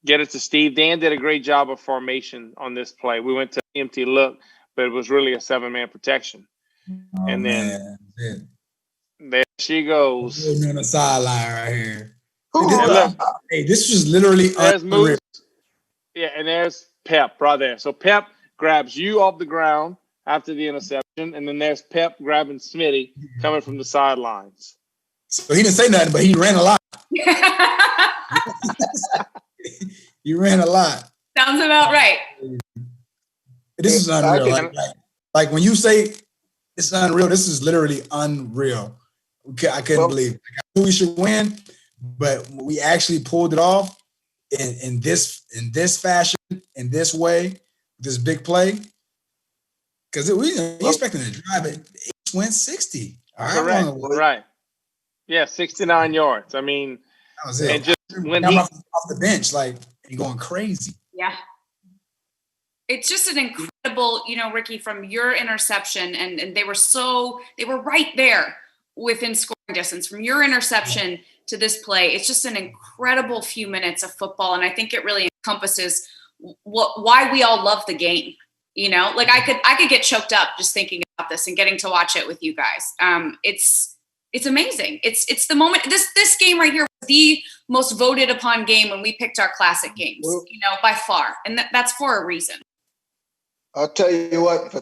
S2: get it to Steve. Dan did a great job of formation on this play. We went to empty look, but it was really a 7-man protection. And then there she goes.
S14: On the sideline right here. Hey, this was literally unreal.
S2: Yeah, and there's Pep right there. So Pep grabs you off the ground after the interception, and then there's Pep grabbing Smitty coming from the sidelines.
S14: So he didn't say nothing, but he ran a lot. He ran a lot.
S3: Sounds about right.
S14: This is unreal. Like when you say it's unreal, this is literally unreal. I couldn't believe it. I knew we should win, but we actually pulled it off in this fashion, in this way, this big play. Because we expecting to drive it. It went 60.
S2: Correct. Right. Yeah, 69 yards. I mean,
S14: that was it.
S2: And just when
S14: off the bench, like he going crazy.
S3: Yeah. It's just an incredible, Ricky, from your interception, and they were right there within scoring distance from your interception to this play. It's just an incredible few minutes of football, and I think it really encompasses why we all love the game. Like I could get choked up just thinking about this and getting to watch it with you guys. It's amazing. It's the moment. This game right here was the most voted upon game when we picked our classic games, by far, and that's for a reason.
S7: I'll tell you what,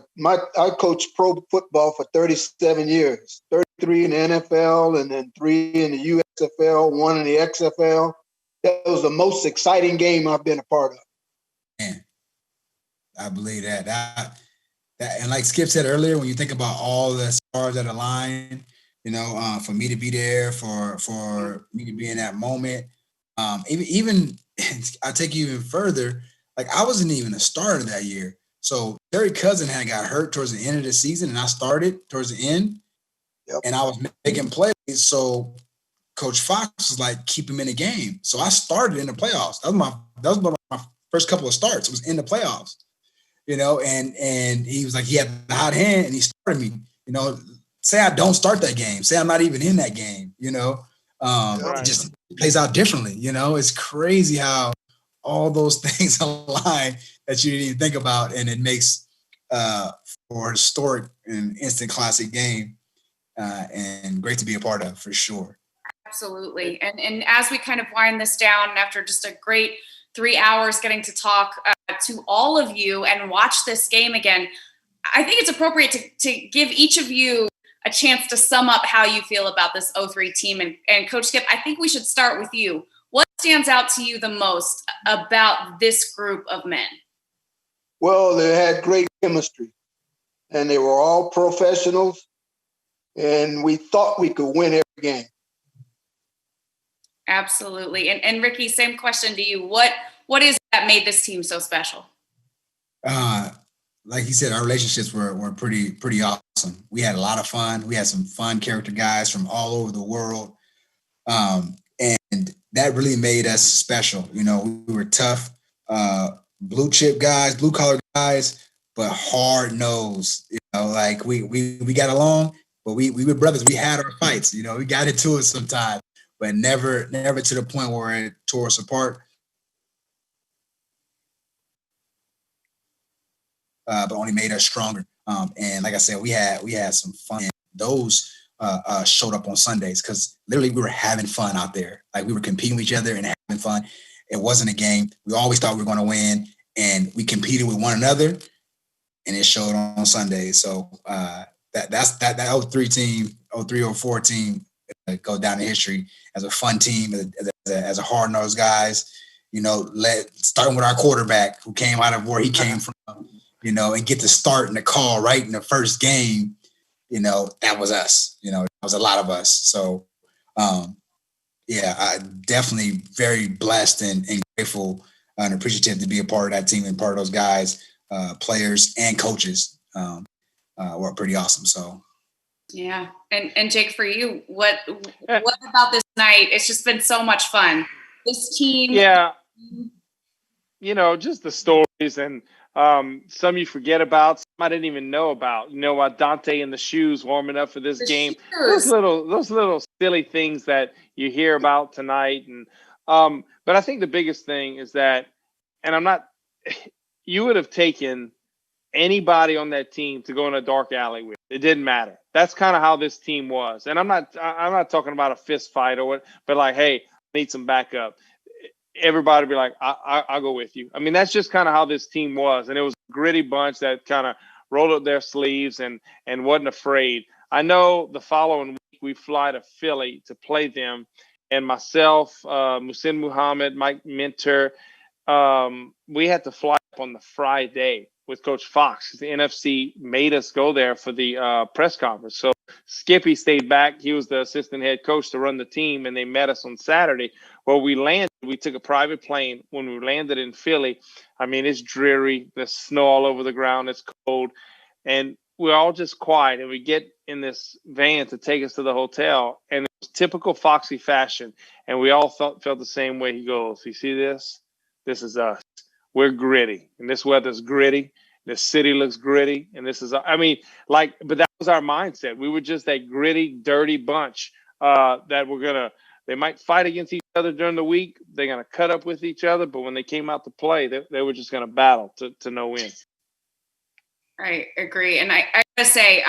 S7: I coached pro football for 37 years, 33 in the NFL and then 3 in the USFL, 1 in the XFL. That was the most exciting game I've been a part of.
S14: Man, I believe that and like Skip said earlier, when you think about all the stars that align, for me to be there, for me to be in that moment, even I'll take you even further. Like I wasn't even a starter that year. So Terry Cousin had got hurt towards the end of the season, and I started towards the end, and I was making plays. So Coach Fox was like, keep him in the game. So I started in the playoffs. That was my first couple of starts. It was in the playoffs, and he was like, he had the hot hand, and he started me. Say I don't start that game. Say I'm not even in that game. It just plays out differently. It's crazy how all those things align that you didn't even think about, and it makes for a historic and instant classic game, and great to be a part of for sure.
S3: Absolutely. And as we kind of wind this down after just a great 3 hours getting to talk to all of you and watch this game again, I think it's appropriate to give each of you a chance to sum up how you feel about this 03 team. And Coach Skip, I think we should start with you. What stands out to you the most about this group of men?
S7: Well, they had great chemistry, and they were all professionals, and we thought we could win every game.
S3: Absolutely. And Ricky, same question to you. What is it that made this team so special?
S14: Like you said, our relationships were pretty awesome. We had a lot of fun. We had some fun character guys from all over the world. And that really made us special. We were tough, blue chip guys, blue collar guys, but hard nosed. Like we got along, but we were brothers. We had our fights. We got into it sometimes, but never to the point where it tore us apart. But only made us stronger. And like I said, we had some fun. those showed up on Sundays, because literally we were having fun out there. Like, we were competing with each other and having fun. It wasn't a game. We always thought we were going to win, and we competed with one another, and it showed on Sundays. So that 03 team, 04 team, go down in history as a fun team, as a hard-nosed guys, starting with our quarterback who came out of where he came from, and get to start in the call right in the first game. That was us. That was a lot of us. So, I definitely very blessed and grateful and appreciative to be a part of that team and part of those guys, players and coaches. Were pretty awesome. So,
S3: yeah. And Jake, for you, what about this night? It's just been so much fun. This team.
S2: Yeah. Just the stories, and some you forget about, some I didn't even know about. Dante in the shoes warming up for this game. Those little silly things that you hear about tonight. And but I think the biggest thing is that, and you would have taken anybody on that team to go in a dark alley with. It didn't matter. That's kind of how this team was. And I'm not talking about a fist fight or what, but like, hey, I need some backup. Everybody be like, I'll go with you. I mean, that's just kind of how this team was. And it was a gritty bunch that kind of rolled up their sleeves and wasn't afraid. I know the following week we fly to Philly to play them. And myself, Muhsin Muhammad, Mike Minter, we had to fly up on the Friday with Coach Fox. The NFC made us go there for the press conference. So Skippy stayed back. He was the assistant head coach to run the team, and they met us on Saturday. Well, we landed. We took a private plane. When we landed in Philly, I mean, it's dreary. There's snow all over the ground. It's cold. And we're all just quiet. And we get in this van to take us to the hotel. And it was typical Foxy fashion. And we all felt the same way. He goes, you see this? This is us. We're gritty. And this weather's gritty. The city looks gritty. And this is, but that was our mindset. We were just that gritty, dirty bunch that they might fight against each other during the week. They're going to cut up with each other. But when they came out to play, they were just going to battle to no end.
S3: I agree. And I got to say,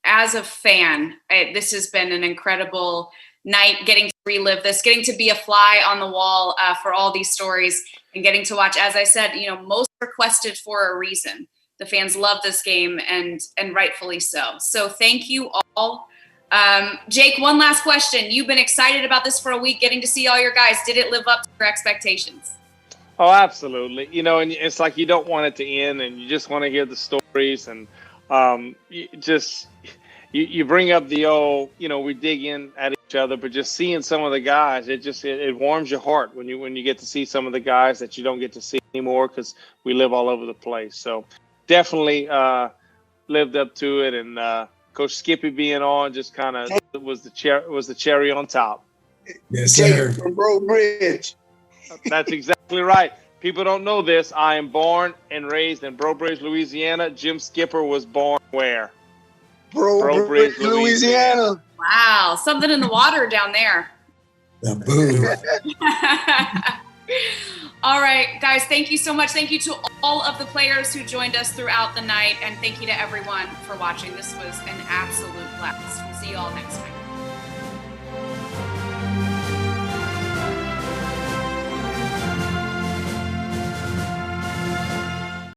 S3: as a fan, this has been an incredible night, getting to relive this, getting to be a fly on the wall for all these stories, and getting to watch, as I said, most requested for a reason. The fans love this game, and rightfully so. So thank you all. Jake, one last question. You've been excited about this for a week, getting to see all your guys. Did it live up to your expectations?
S2: Oh, absolutely. And it's like you don't want it to end, and you just want to hear the stories. And you bring up the old, we dig in at each other, but just seeing some of the guys, it warms your heart when you get to see some of the guys that you don't get to see anymore, because we live all over the place. So definitely lived up to it. And Coach Skippy being on just kind of was the cherry on top.
S14: Yes, sir.
S7: From Bro Bridge.
S2: That's exactly right. People don't know this. I am born and raised in Bro Bridge, Louisiana. Jim Skipper was born where?
S7: Bro Bridge, Louisiana.
S3: Wow, something in the water down there. All right, guys, thank you so much. Thank you to all of the players who joined us throughout the night, and thank you to everyone for watching. This was an absolute blast. We'll see you all next time.